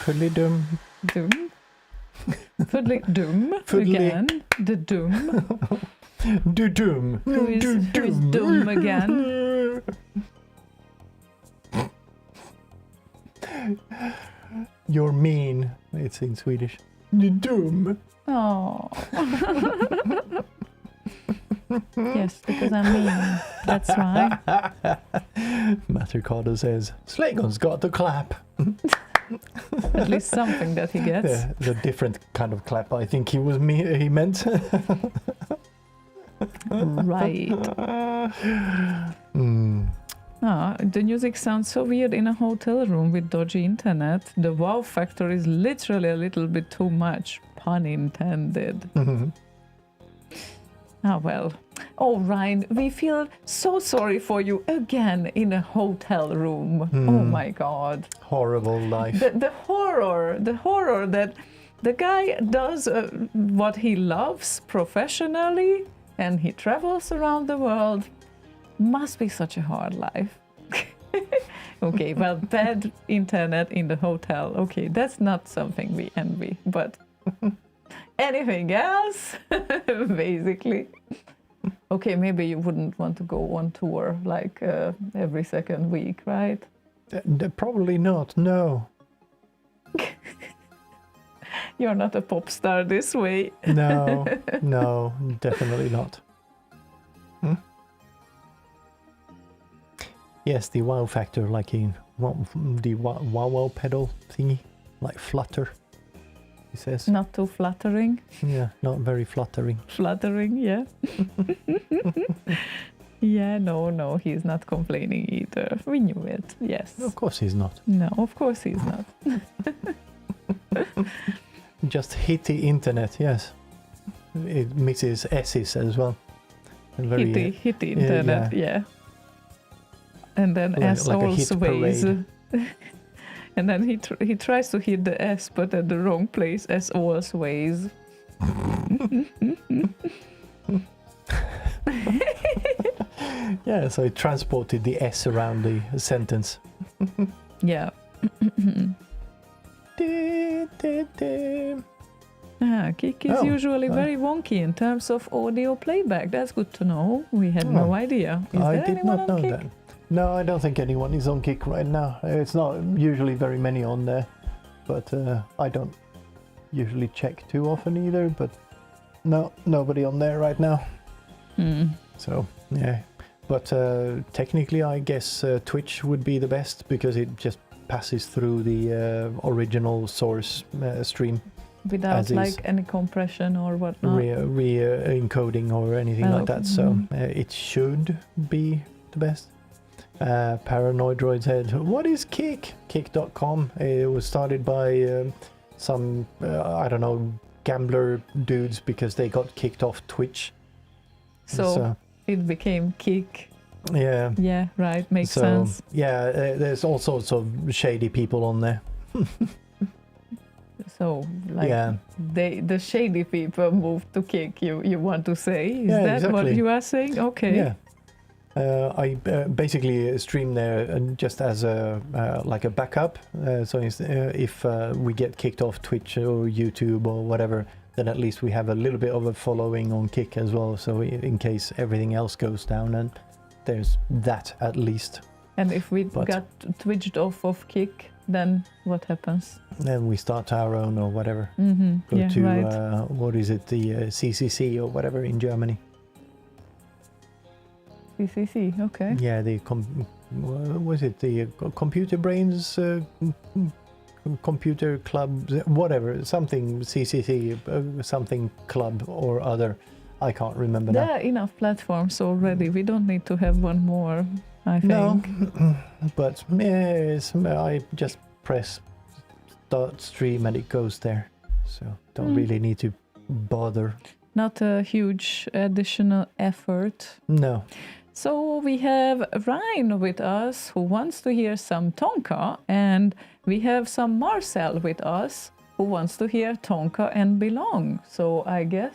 Fully dum. Dum. Fully dum. Fully- Again. The dum. Du dum. Who is dum again? You're mean. It's in Swedish. Du dum. Oh. Yes, because I'm mean. That's why. Mattercardo says, Slaygon's got the clap. At least something that he gets. Yeah, it's a different kind of clap. I think he meant. Right. The music sounds so weird in a hotel room with dodgy internet. The wow factor is literally a little bit too much. Pun intended. Ah, well. Oh, Ryan, we feel so sorry for you again in a hotel room. Oh my God. Horrible life. The horror that the guy does what he loves professionally and he travels around the world. Must be such a hard life. Okay, well, bad internet in the hotel. Okay, that's not something we envy, but anything else, basically. Okay, maybe you wouldn't want to go on tour like every second week, right? Probably not, no. You're not a pop star this way. No, no, definitely not. Yes, the wow factor, like in the wow pedal thingy, like flutter, he says. Not too flattering. Yeah, not very fluttering. Flattering, yeah. Yeah, no, he's not complaining either. We knew it, yes. Of course he's not. No, of course he's not. Just hit the internet, yes. It mixes S's as well. Very, hit the internet, yeah. And then like S a all hit sways. parade. And then he tries to hit the S, but at the wrong place, S all sways. Yeah, so it transported the S around the sentence. Yeah. Kick is usually very wonky in terms of audio playback. That's good to know. We had no idea. Is I there did anyone not on know Kick? that. No, I don't think anyone is on Kick right now. It's not usually very many on there, but I don't usually check too often either. But no, nobody on there right now. So yeah, but technically, I guess Twitch would be the best because it just passes through the original source stream without like any compression or whatnot. Re-encoding or anything like that. So it should be the best. Paranoid Droid said, "What is Kick?" Kick.com. It was started by some I don't know, gambler dudes because they got kicked off Twitch. So it became Kick. Yeah, right, makes sense. Yeah, there's all sorts of shady people on there. So, like, the shady people moved to Kick, you want to say? Is that exactly what you are saying? Okay. Yeah. I basically stream there just as a like a backup. So if we get kicked off Twitch or YouTube or whatever, then at least we have a little bit of a following on Kick as well. So in case everything else goes down, and there's that at least. And if we got twitched off of Kick, then what happens? Then we start our own or whatever. Go to what is it, the CCC or whatever in Germany. CCC, okay. Yeah, was it the Computer Brains Computer Club, whatever, something CCC, something club or other. I can't remember now. There are enough platforms already. We don't need to have one more, I think. No, but I just press start stream and it goes there. So don't really need to bother. Not a huge additional effort. No. So we have Ryan with us who wants to hear some Tonka, and we have some Marcel with us who wants to hear Tonka and Belong. So I guess...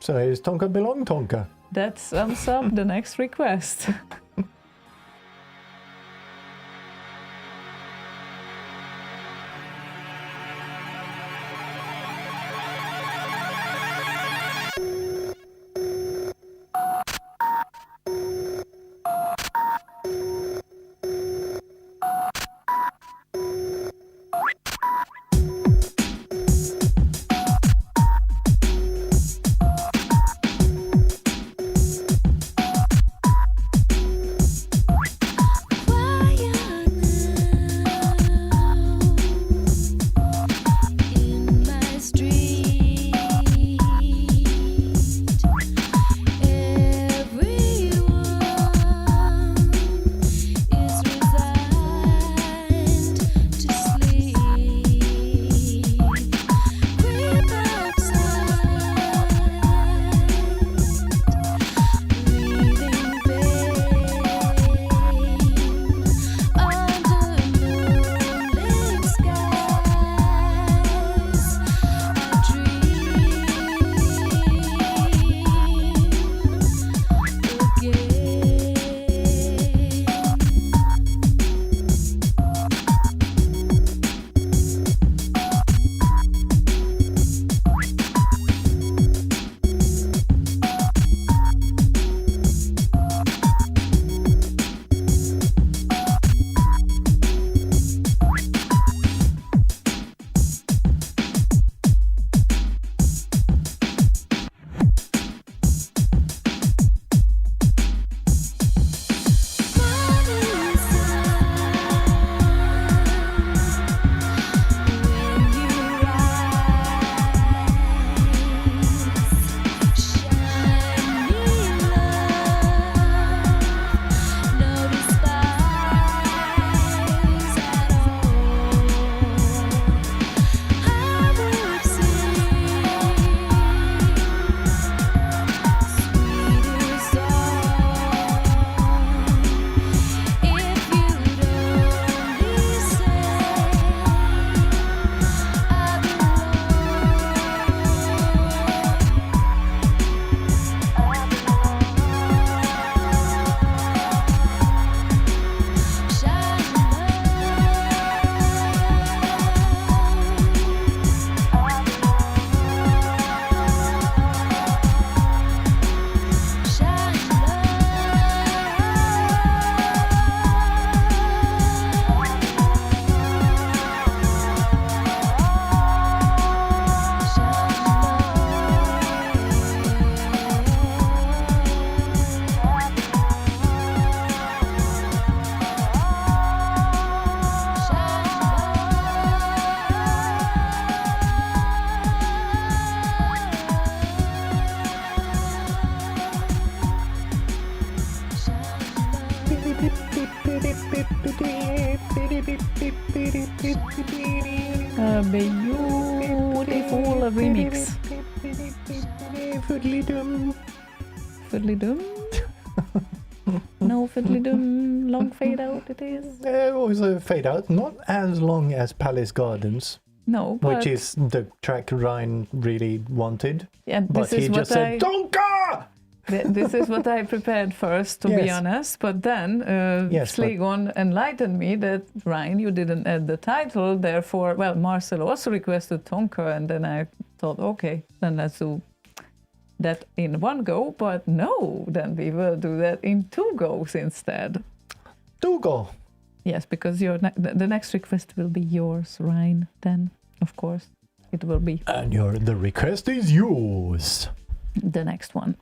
So is Tonka Belong Tonka? That sums up the next request. A beautiful remix. Fiddly-dum. Fiddly-dum? No fiddly-dum, long fade out it is. It was a fade out, not as long as Palace Gardens, No, but... which is the track Ryan really wanted. And But he just said, Tonka! This is what I prepared first, to be Yes. honest. But then Slaygon enlightened me that, Ryan, you didn't add the title. Therefore, well, Marcel also requested Tonka. And then I thought, okay, then let's do that in one go. But no, then we will do that in 2 goes instead. 2 go. Yes, because the next request will be yours, Ryan. Then, of course, it will be And the request is yours. the next one,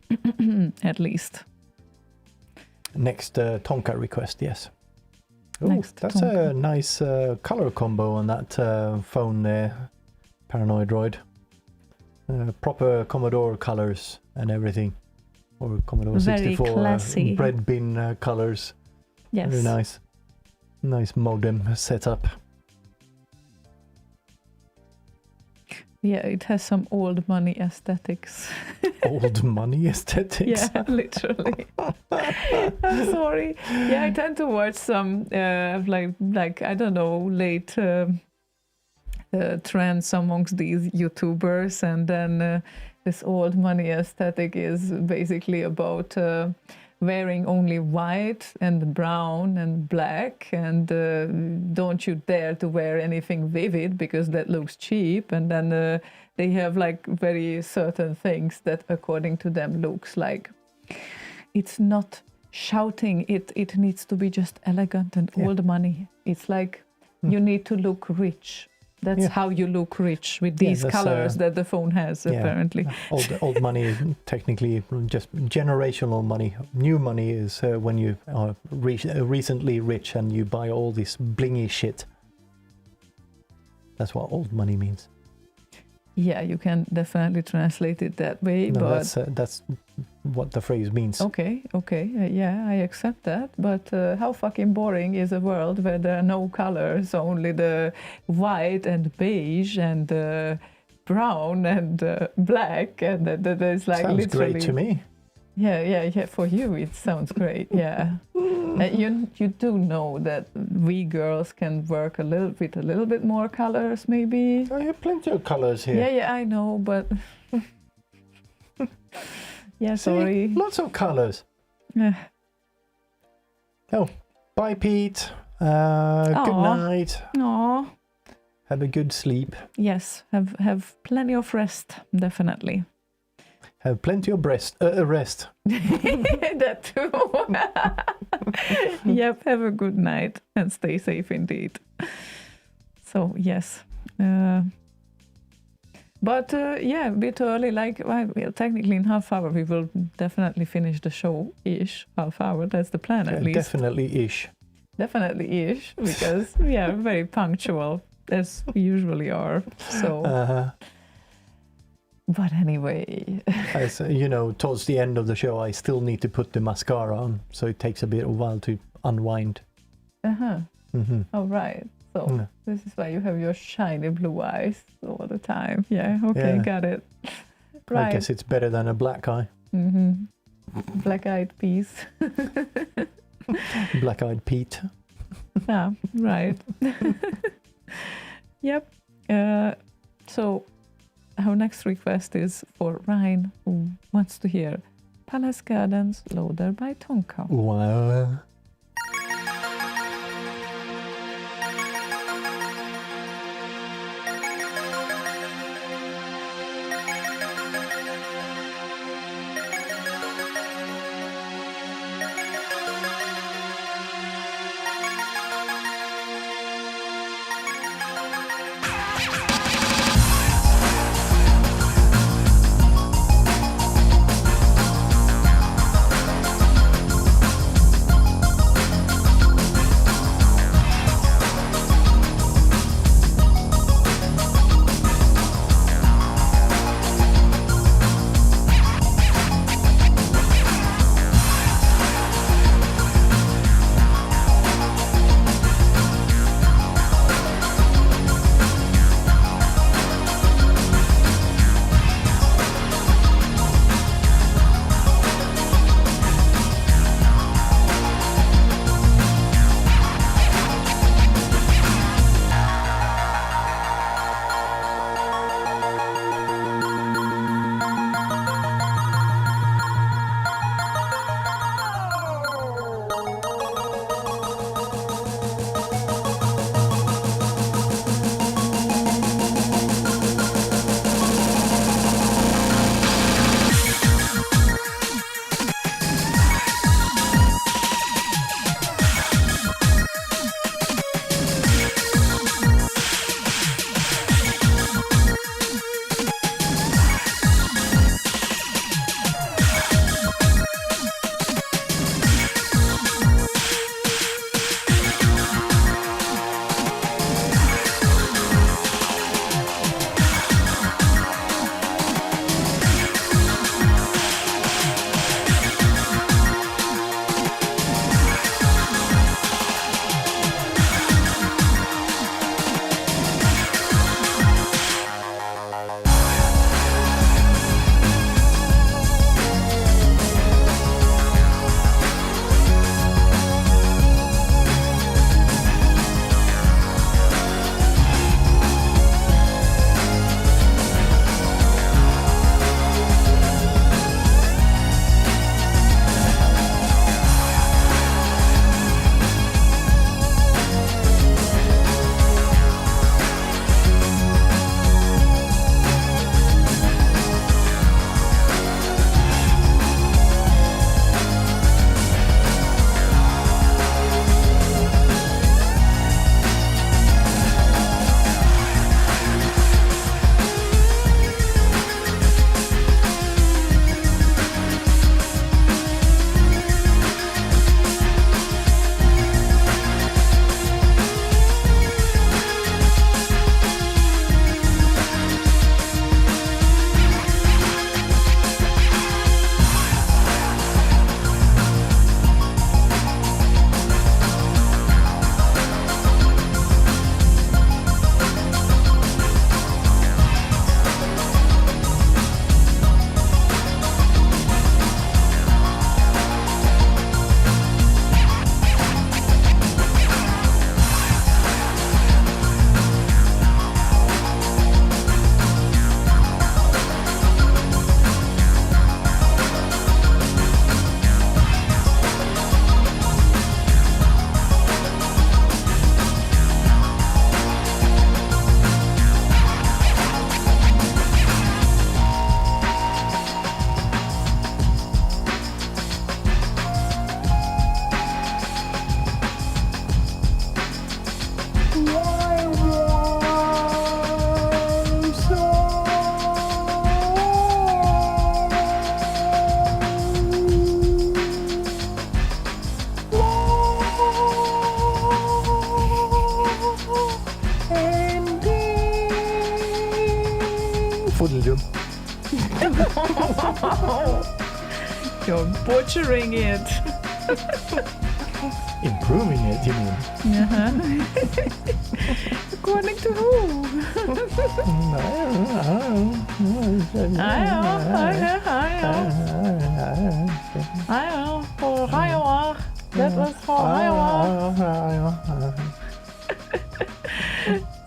at least. Next Tonka request, yes. Oh, Next that's Tonka. a nice color combo on that phone there, Paranoid Droid. Proper Commodore colors and everything. Or Commodore Very 64 classy. bread bin colors. Yes. Very nice. Nice modem setup. Yeah, it has some old money aesthetics. Old money aesthetics. Yeah, literally. I'm sorry. Yeah, I tend to watch some like I don't know, late trends amongst these YouTubers, and then this old money aesthetic is basically about wearing only white and brown and black, and don't you dare to wear anything vivid because that looks cheap. And then they have like very certain things that according to them looks like it's not shouting, it needs to be just elegant and old money. It's like you need to look rich. That's how you look rich with these colors that the phone has, apparently. Old money is technically just generational money. New money is when you are recently rich and you buy all this blingy shit. That's what old money means. Yeah, you can definitely translate it that way. No, but that's what the phrase means. Okay, yeah, I accept that. But how fucking boring is a world where there are no colors, only the white and beige and brown and black, and there's like Sounds literally. great to me. Yeah. For you, it sounds great. Yeah, you do know that we girls can work a little bit more colors, maybe. I have plenty of colors here. Yeah, I know, but. Yeah, See, sorry. lots of colors. Yeah. Oh, bye, Pete. Good night. Aw. Have a good sleep. Yes, have plenty of rest, definitely. Have plenty of rest. That too. Yep, have a good night and stay safe indeed. So, yes. But yeah, a bit early, like, well, technically in half hour we will definitely finish the show-ish. Half hour, that's the plan at least. Definitely-ish. Definitely-ish, because we are very punctual, as we usually are. So, but anyway. As you know, towards the end of the show, I still need to put the mascara on, so it takes a bit of a while to unwind. Oh, right. So this is why you have your shiny blue eyes all the time. Yeah, okay, got it. Right. I guess it's better than a black eye. Black-eyed peas. Black-eyed Pete. Yeah, right. Yep. So our next request is for Ryan, who wants to hear Palace Gardens Loader by Tonka. Wow. You're butchering it. Improving it, you mean? According to who? For Iowa. That was for Iowa.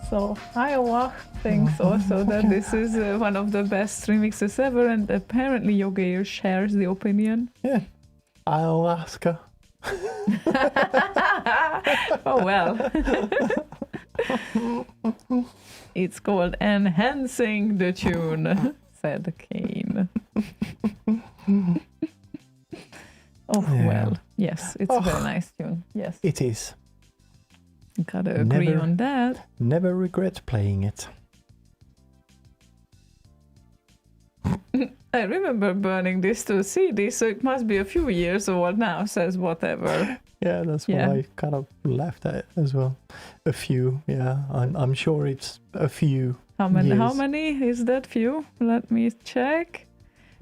So Iowa thinks also that this is one of the best remixes ever, and apparently Yogeir shares the opinion. Yeah. Ayahuasca. Oh well. It's called enhancing the tune, said Kane. Well, yes, it's a very nice tune. Yes, it is. Gotta agree on that. Never regret playing it. I remember burning this to a CD, so it must be a few years old now, says whatever. Yeah, that's what I kind of laughed at as well. A few, yeah. I'm sure it's a few. How many is that few? Let me check.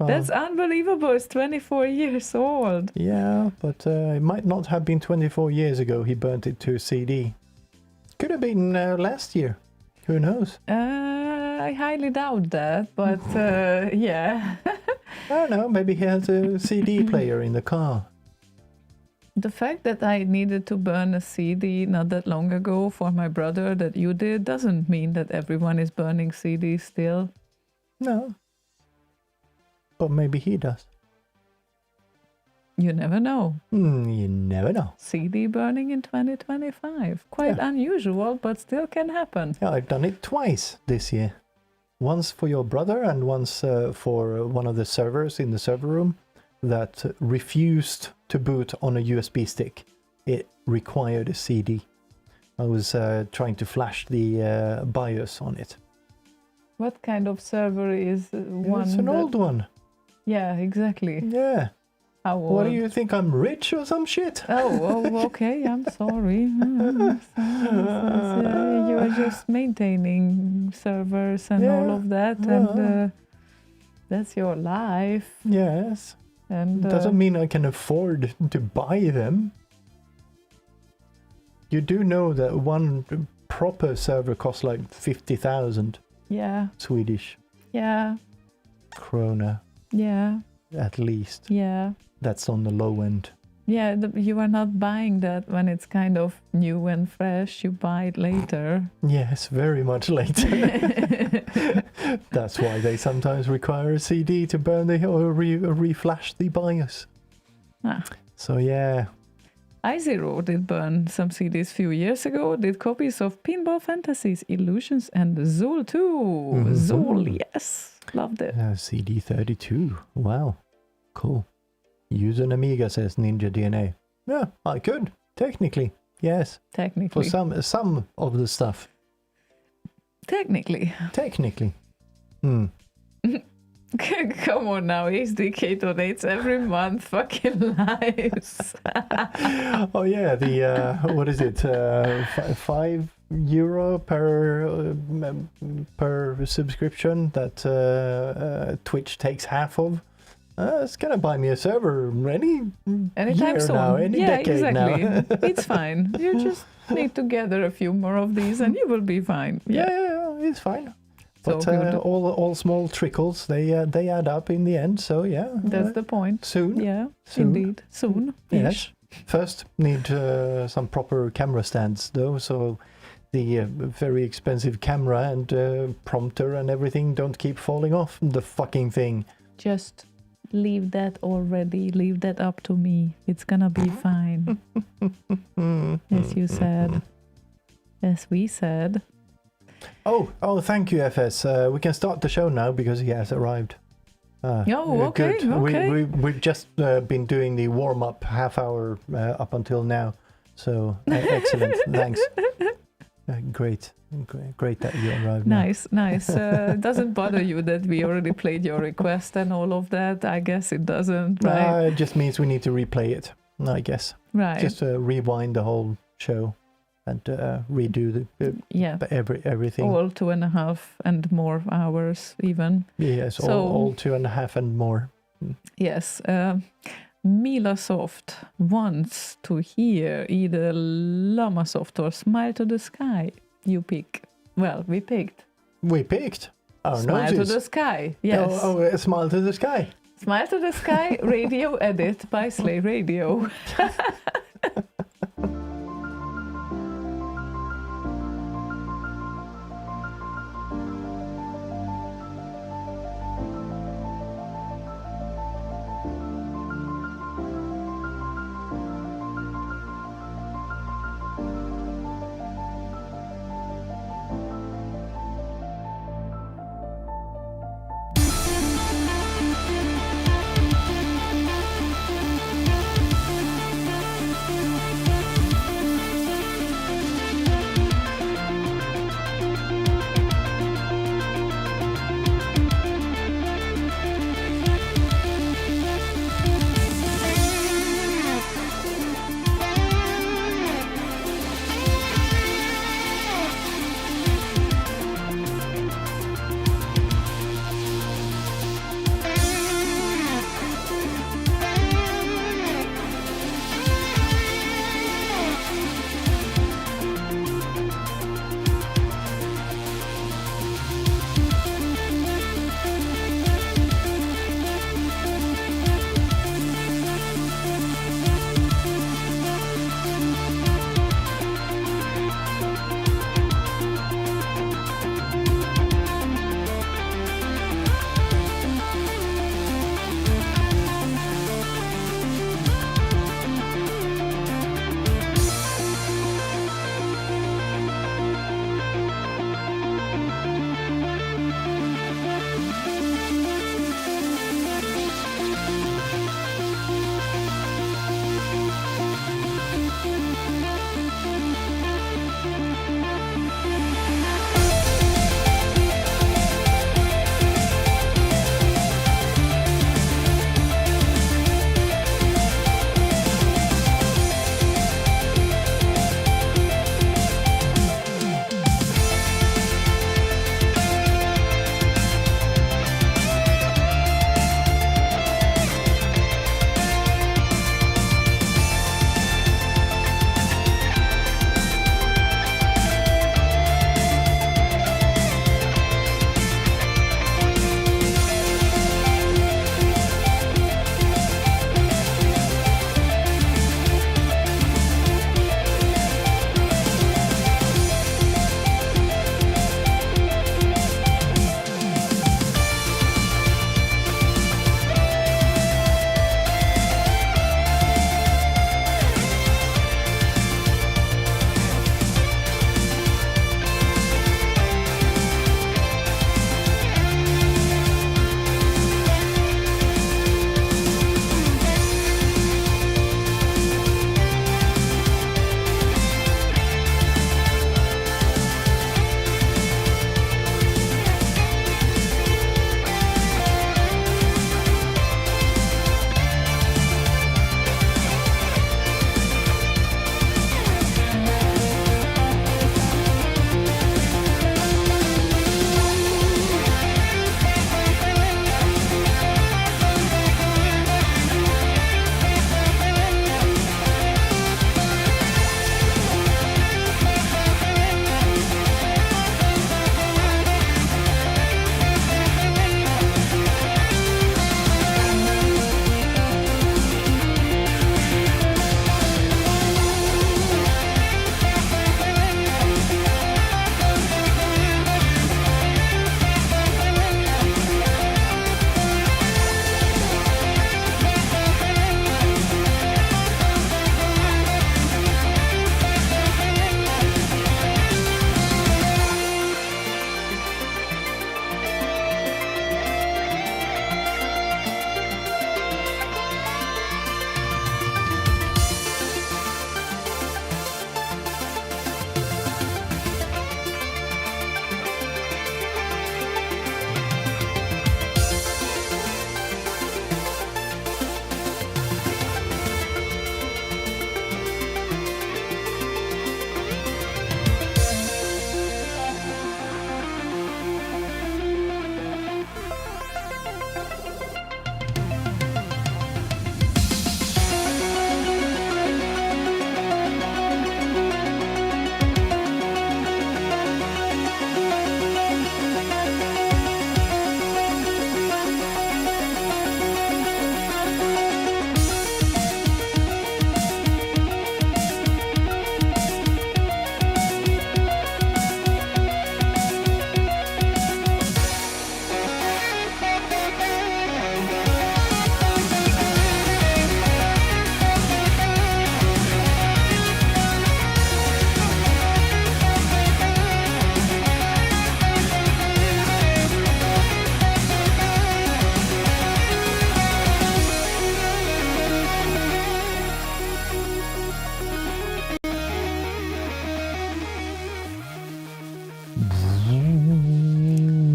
That's unbelievable. It's 24 years old. Yeah, but it might not have been 24 years ago he burnt it to a CD. Could have been last year. Who knows? I highly doubt that, but yeah. I don't know. Maybe he has a CD player in the car. The fact that I needed to burn a CD not that long ago for my brother that you did doesn't mean that everyone is burning CDs still. No. But maybe he does. You never know. You never know. CD burning in 2025. Quite unusual, but still can happen. Yeah, I've done it twice this year. Once for your brother and once for one of the servers in the server room that refused to boot on a USB stick. It required a CD. I was trying to flash the BIOS on it. What kind of server is one? It's an old one. Yeah, exactly. Yeah. How old? What do you think? I'm rich or some shit? Oh, okay. I'm sorry. You are just maintaining servers and all of that, and that's your life. Yes. And doesn't mean I can afford to buy them. You do know that one proper server costs like 50,000. Yeah. Swedish. Yeah. Krona. Yeah. At least. Yeah. That's on the low end. Yeah, you are not buying that when it's kind of new and fresh. You buy it later. Yes, very much later. That's why they sometimes require a CD to burn or reflash the BIOS. So yeah. iZero did burn some CDs a few years ago. Did copies of Pinball Fantasies, Illusions, and Zool 2. Zool, yes. Loved it. CD32. Wow. Cool. Use an Amiga, says Ninja DNA. Yeah, I could. Technically. Yes. Technically. For some of the stuff. Technically. Come on now, HDK donates every month. Fucking lives. Oh yeah, the what is it? €5 per subscription that Twitch takes half of. It's gonna buy me a server anytime soon. now, any decade exactly. now. It's fine. You just need to gather a few more of these, and you will be fine. Yeah, it's fine. But So all small trickles, they add up in the end. So yeah, that's the point. Soon. Yeah, soon. Indeed. Soon. Yes. First, need some proper camera stands though. So the very expensive camera and prompter and everything don't keep falling off the fucking thing. Just leave that already. Leave that up to me. It's gonna be fine. As you said. As we said. Oh, thank you, FS. We can start the show now because he has arrived. Okay, good. okay. We've just been doing the warm-up half hour up until now. So, excellent. Thanks. Great that you arrived now. Nice. Doesn't bother you that we already played your request and all of that? I guess it doesn't, right? It just means we need to replay it, I guess. Right. Just rewind the whole show and redo everything. All 2.5 and more hours even. Yes, so, all 2.5 and more. Yes. Milasoft wants to hear either Lamasoft or Smile to the Sky. You pick. Well, we picked. We picked. Oh, Smile to the Sky. Yes. Smile to the Sky. Smile to the Sky radio edit by Slay Radio.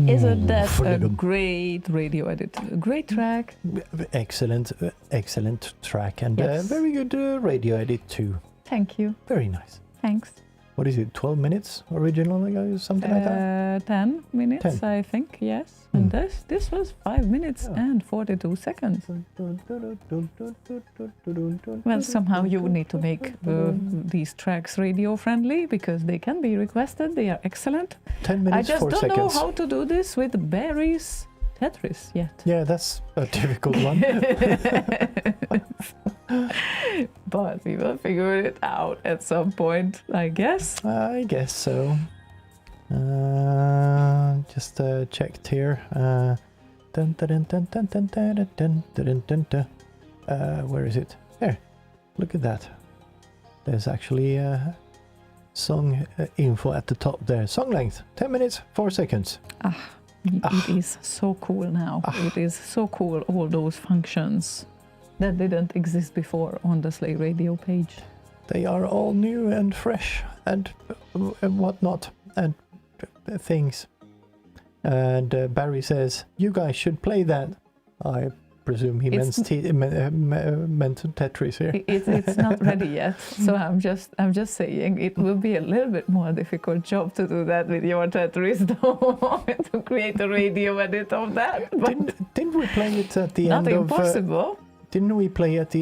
Isn't that a great radio edit? A great track. Excellent track, and Yes. very good radio edit too. Thank you. Very nice. Thanks. What is it? 12 minutes originally, or something like that? 10 minutes, 10. I think. Yes. And this was 5 minutes and 42 seconds. Well, somehow you need to make these tracks radio friendly because they can be requested. They are excellent. 10 I minutes, just 4 don't seconds. know how to do this with Barry's Tetris yet. Yeah, that's a difficult one. But we will figure it out at some point, I guess. I guess so. Just checked here. Where is it? There. Look at that. There's actually song info at the top there. Song length 10 minutes 4 seconds. It is so cool now. It is so cool, all those functions that didn't exist before on the Slay Radio page. They are all new and fresh and whatnot and things. And Barry says, "You guys should play that." I presume he meant Tetris here. It's not ready yet, so I'm just saying it will be a little bit more difficult job to do that with your Tetris, though, to create a radio edit of that. But Didn't we play it at the not end impossible. of? Didn't we play it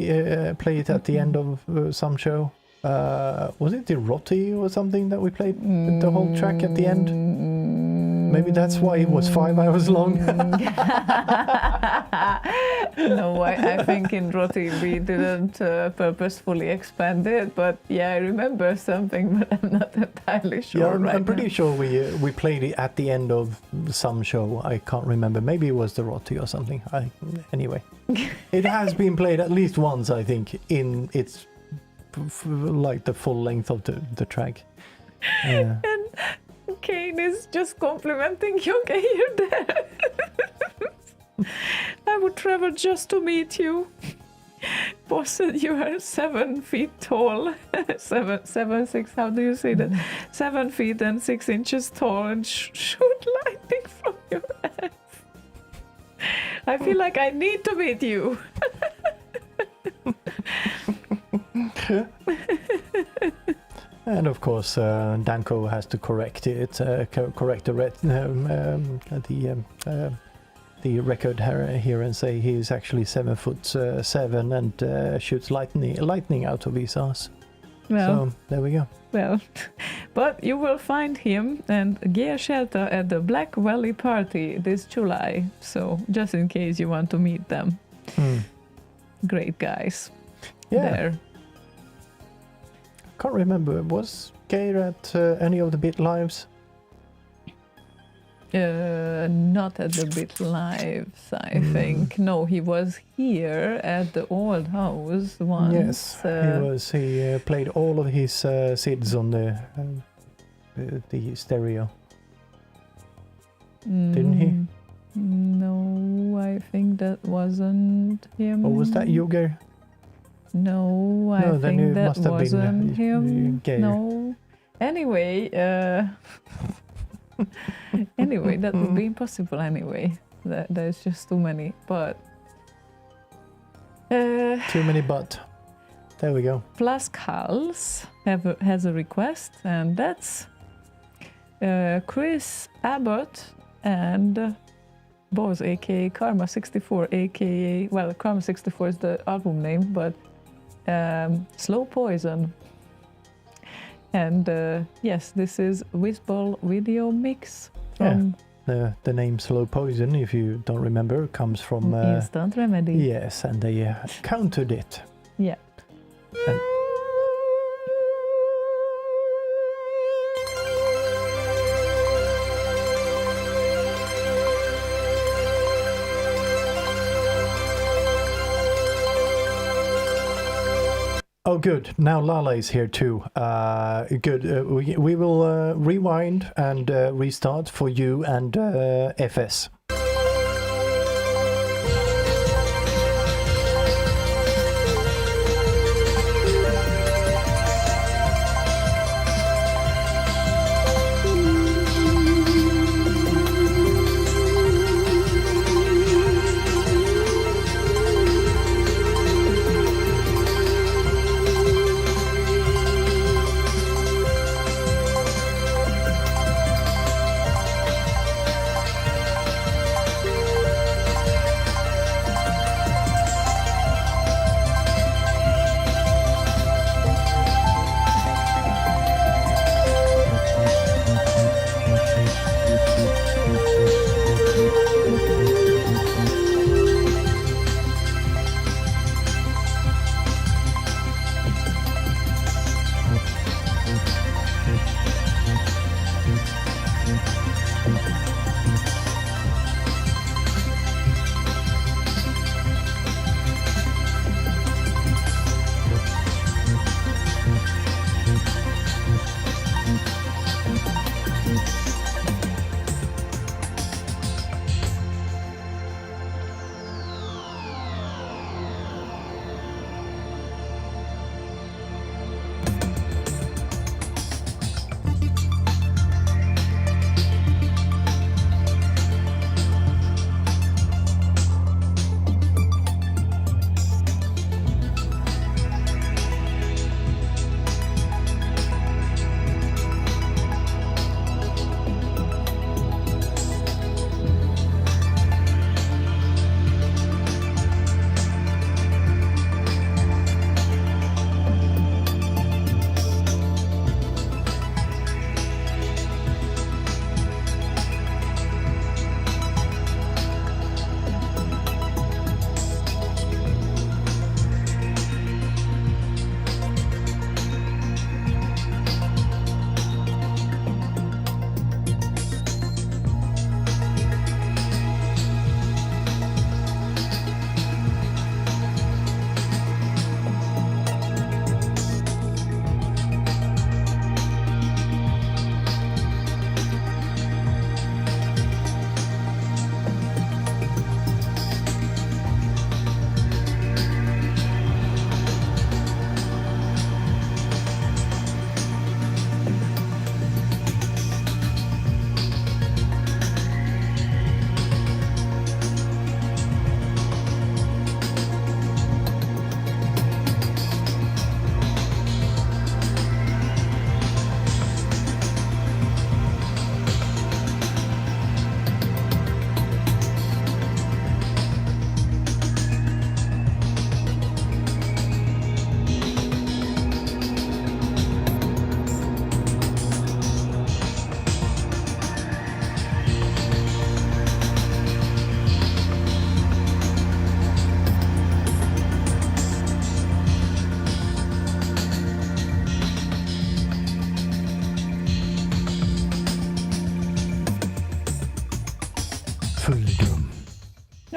at the end of some show? Was it the Rotti or something that we played the whole track at the end? Maybe that's why it was 5 hours long. No, I think in Roti we didn't purposefully expand it, but yeah, I remember something, but I'm not entirely sure. Yeah, I'm pretty sure we played it at the end of some show. I can't remember. Maybe it was the Rotti or something. Anyway, it has been played at least once, I think, in its like the full length of the track. And Kane is just complimenting you. Okay, you're there. I would travel just to meet you. Boss said you are 7 feet tall. 6. How do you say that? 7 feet and 6 inches tall, and shoot lightning from your ass. I feel like I need to meet you. And of course, Danko has to correct it, correct the record here and say he is actually 7'7" and shoots lightning out of his ass. Well, so there we go. Well, but you will find him and Gear Shelter at the Black Valley party this July. So just in case you want to meet them, great guys. Yeah. There. Can't remember. Was Geir at any of the Bit Lives? Not at the Bit Lives, I think. No, he was here at the old house once. Yes, he was. He played all of his SIDs on the stereo. Didn't he? No, I think that wasn't him. Or was that you, Geir? No, I think that wasn't him. Geir. No. Anyway, anyway, that would be impossible anyway. There's just too many, but... too many but. There we go. Flaskhals has a request, and that's Chris Abbott and Boz, aka Karma64, aka... Well, Karma64 is the album name, but Slow Poison. And yes, this is Whistle video mix from... Yeah, the name Slow Poison, if you don't remember, comes from... Instant Remedy. Yes, and they countered it. Yeah. And oh, good. Now Lala is here too. Good. We will rewind and restart for you and FS.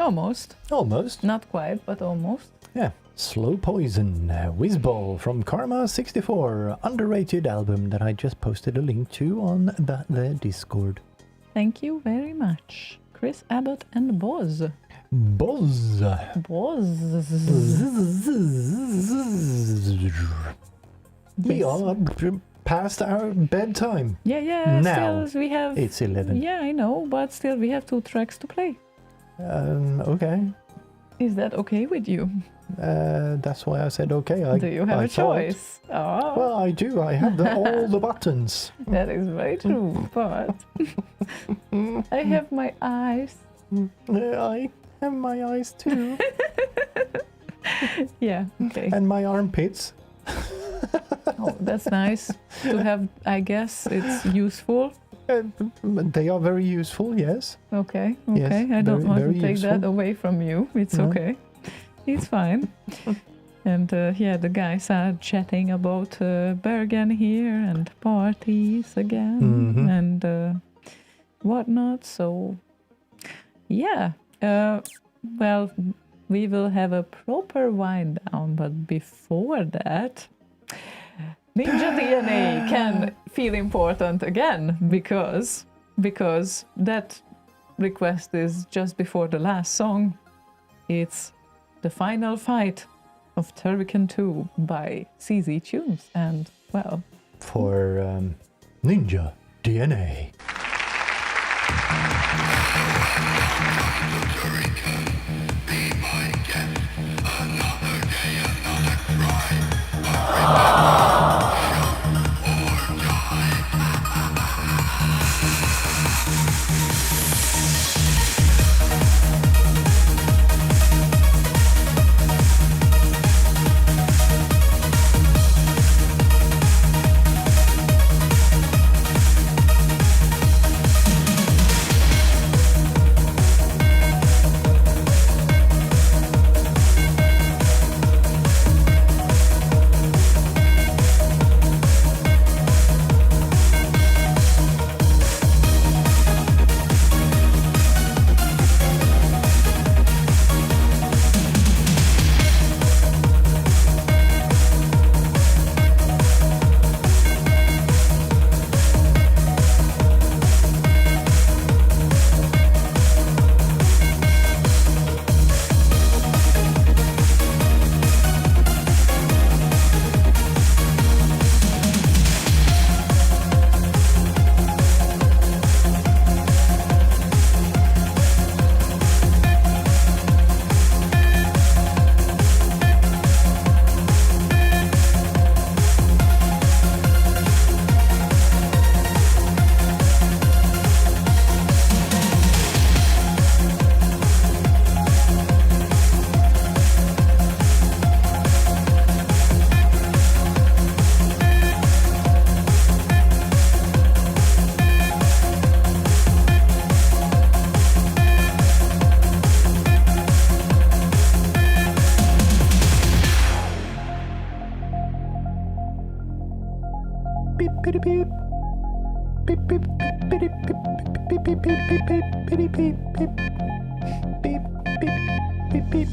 Almost. Almost. Not quite, but almost. Yeah. Slow Poison, Whizball from Karma 64, underrated album that I just posted a link to on the Discord. Thank you very much. Chris Abbott and Boz. Boz. We are past our bedtime. Yeah. Now still we have. it's 11. Yeah, I know, but still we have 2 tracks to play. Okay. Is that okay with you? That's why I said okay. Do you have a choice? Oh. Well, I do. I have all the buttons. That is very true, but I have my eyes. I have my eyes too. Yeah, okay. And my armpits. Oh, that's nice to have. I guess it's useful. They are very useful, yes. Okay. Yes, I don't want to take useful. that away from you. It's No. okay. It's fine. And the guys are chatting about Bergen here and parties again and whatnot. So, yeah. Well, we will have a proper wind down, but before that, Ninja DNA can feel important again because that request is just before the last song. It's the final fight of Turrican 2 by CZ Tunes, and well, For Ninja DNA.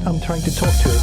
I'm trying to talk to it.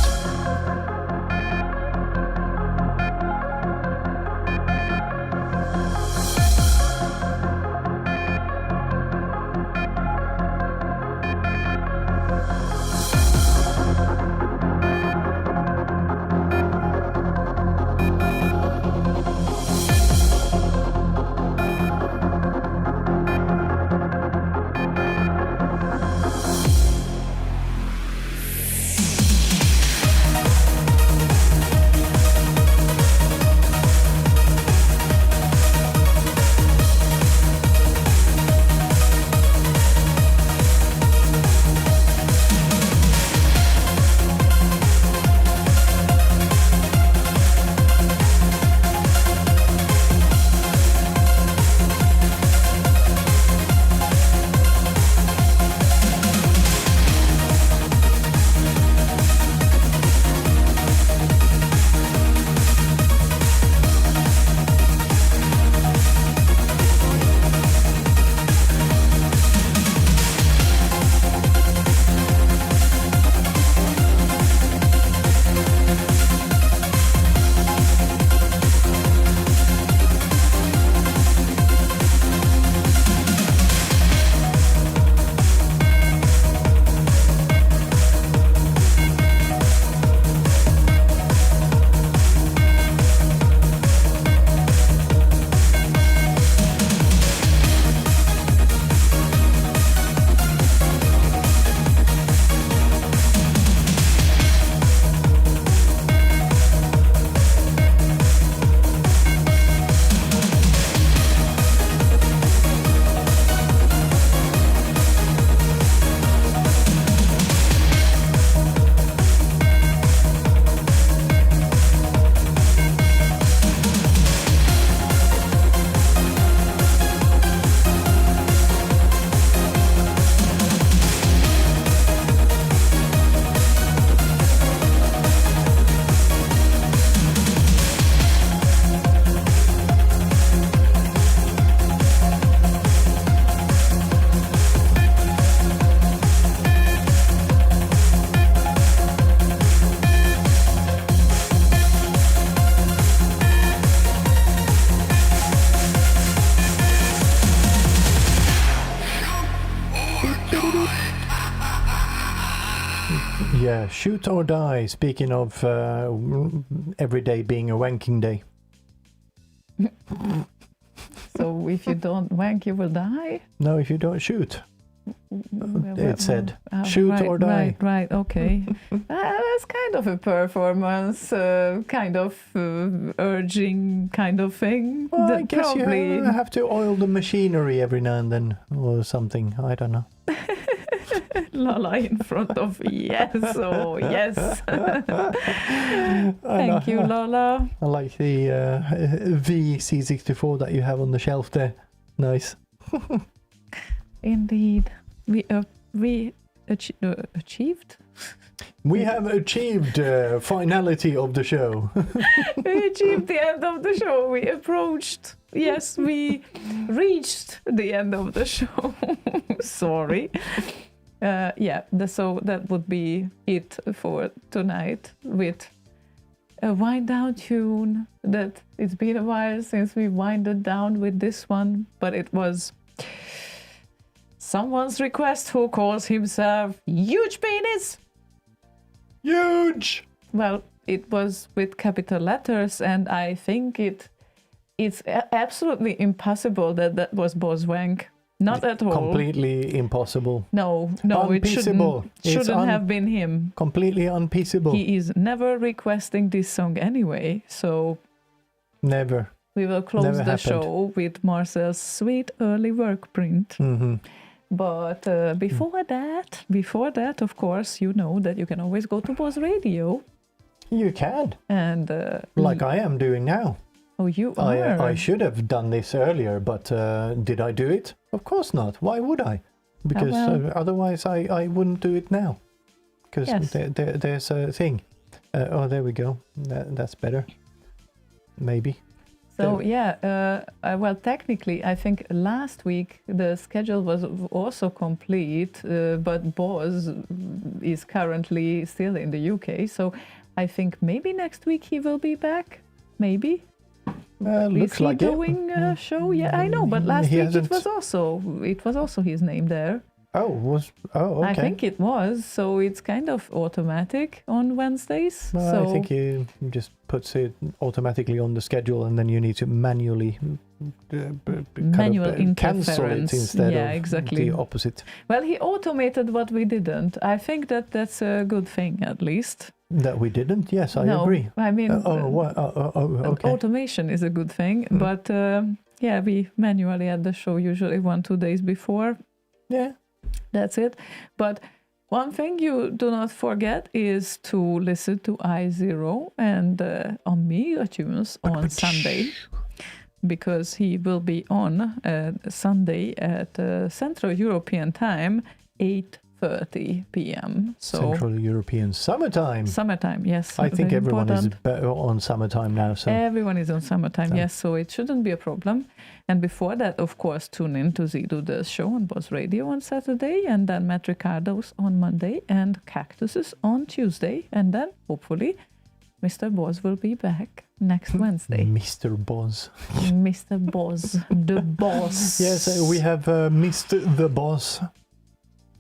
shoot or die. Speaking of every day being a wanking day. So if you don't wank, you will die? No, if you don't shoot. It said, shoot right, or die. Right, okay. That's kind of a performance, kind of urging kind of thing. Well, I guess you have to oil the machinery every now and then or something. I don't know. Lala in front of yes, oh yes. Thank you, Lala. I like the VC64 that you have on the shelf there. Nice. Indeed, we achieved. We have achieved finality of the show. We achieved the end of the show. We approached. Yes, we reached the end of the show. Sorry. So that would be it for tonight with a wind down tune. That it's been a while since we winded down with this one, but it was someone's request who calls himself Huge Penis. Huge! Well, it was with capital letters, and I think it's absolutely impossible that was Boswank. Not at all. Completely impossible. No, it shouldn't have been him. Completely unpeaceable. He is never requesting this song anyway, so... Never. We will close the show with Marcel's sweet early work print. Mm-hmm. But before that, of course, you know that you can always go to Boz Radio. You can. And... like I am doing now. Oh, you are? I should have done this earlier, but did I do it? Of course not. Why would I? Because otherwise I wouldn't do it now. Because there's a thing. There we go. That's better. Maybe. So well, technically, I think last week the schedule was also complete, but Boz is currently still in the UK. So I think maybe next week he will be back. Maybe. Looks like doing a show? Yeah, I know, but last week it was also his name there. Okay. I think it was, so it's kind of automatic on Wednesdays. I think he just puts it automatically on the schedule, and then you need to manually cancel it instead of exactly. the opposite. Well, he automated what we didn't. I think that's a good thing, at least. That we didn't? Yes, I agree. I mean, okay. Automation is a good thing, but we manually add the show usually 1-2 days before. Yeah. That's it. But one thing you do not forget is to listen to I0 and on me iTunes on Sunday, because he will be on Sunday at Central European Time, 8:30 p.m. So Central European summertime. Summertime, yes. I think everyone is on summertime now. So everyone is on summertime, yes. So it shouldn't be a problem. And before that, of course, tune in to Zido show on Boz Radio on Saturday, and then Matt Ricardo's on Monday, and Cactus's on Tuesday, and then hopefully Mr. Boz will be back next Wednesday. Mr. Boz. Mr. Boz, the boss. Yes, we have missed the boss.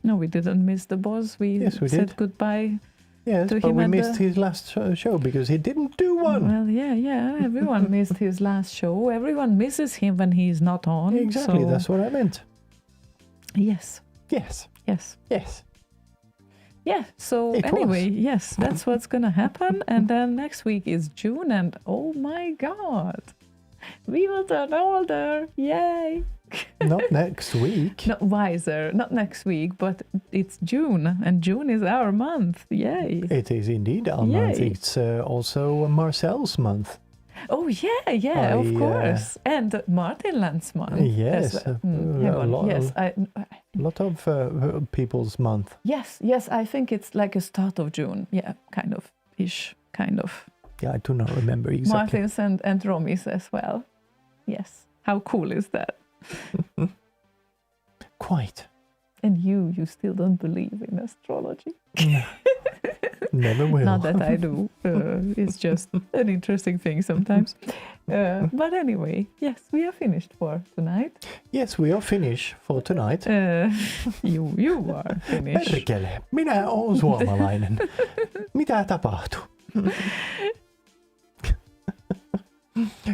No, we didn't miss the boss. We said goodbye. Yes, but we missed his last show because he didn't do one. Well, yeah. Everyone missed his last show. Everyone misses him when he's not on. Exactly, so... that's what I meant. Yes. Yeah, so anyway, yes, that's what's going to happen. And then next week is June, and oh my God, we will turn older. Yay. Not next week. Not wiser, not next week, but it's June, and June is our month. Yay. It is indeed our month. It's also Marcel's month. Oh, yeah, of course. And Martinland's month. Yes. A lot of people's month. Yes, I think it's like a start of June. Yeah, kind of. Yeah, I do not remember exactly. Martin's and Romi's as well. Yes. How cool is that? Quite. And you still don't believe in astrology? Never will. Not that I do. It's just an interesting thing sometimes. But anyway, yes, we are finished for tonight. Yes, we are finished for tonight. You are finished. Perkele, minä oon suomalainen. Mitä tapahtuu?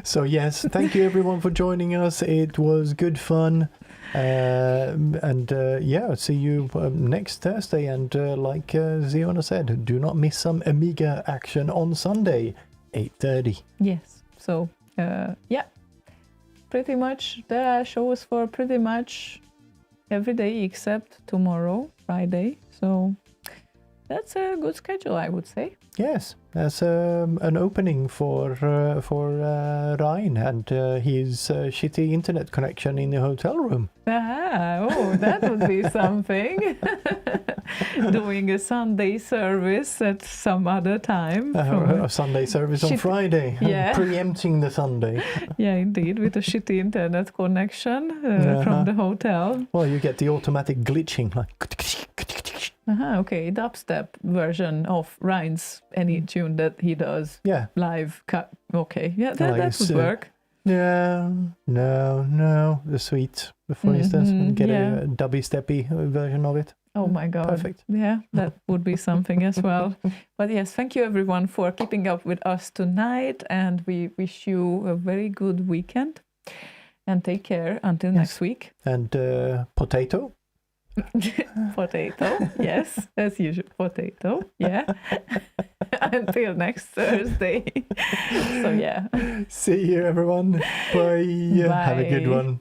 So yes, thank you everyone for joining us. It was good fun. See you next Thursday. And like Ziona said, do not miss some Amiga action on Sunday, 8:30. Yes. So pretty much there are shows for pretty much every day except tomorrow, Friday. So that's a good schedule, I would say. Yes, as an opening for Ryan and his shitty internet connection in the hotel room. That would be something. Doing a Sunday service at some other time. A Sunday service on Friday. Yeah. Preempting the Sunday. Yeah, indeed, with a shitty internet connection from the hotel. Well, you get the automatic glitching, like... Okay, dubstep version of Ryan's any tune that he does live. Okay, yeah, that would work. No, the Sweet, for instance, get a dubby-steppy version of it. Oh my God. Perfect. Yeah, that would be something as well. But yes, thank you everyone for keeping up with us tonight, and we wish you a very good weekend. And take care until next week. And potato? Potato, yes, as usual, potato, yeah. Until next Thursday. So yeah. See you everyone. Bye. Bye. Have a good one.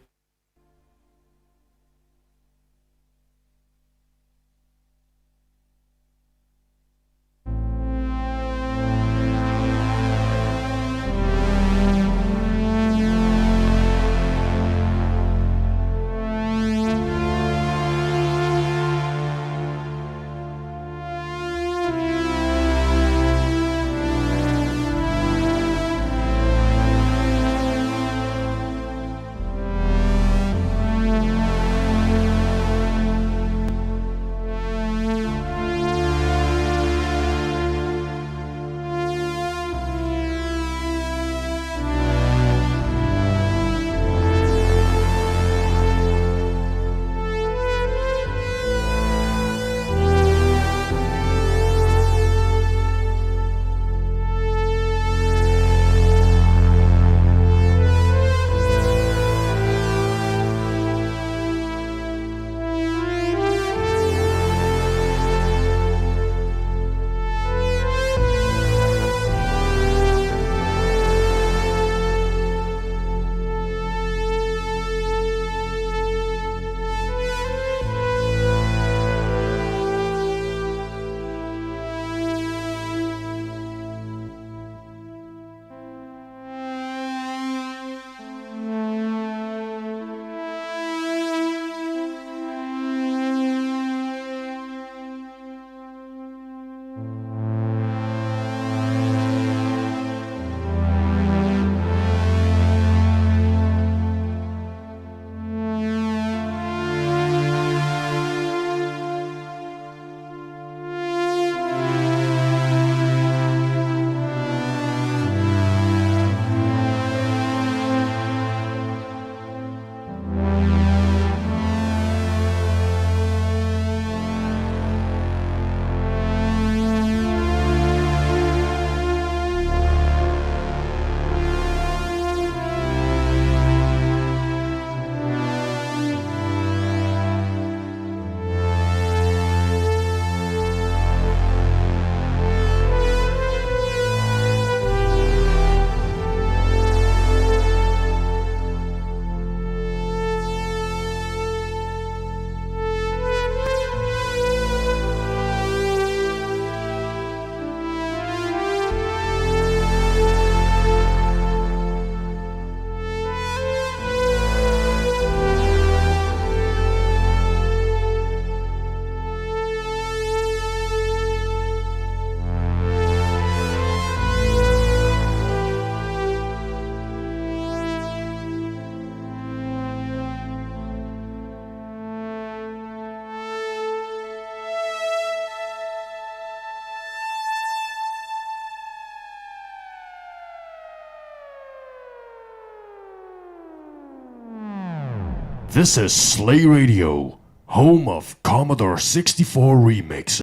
This is Slay Radio, home of Commodore 64 remixes.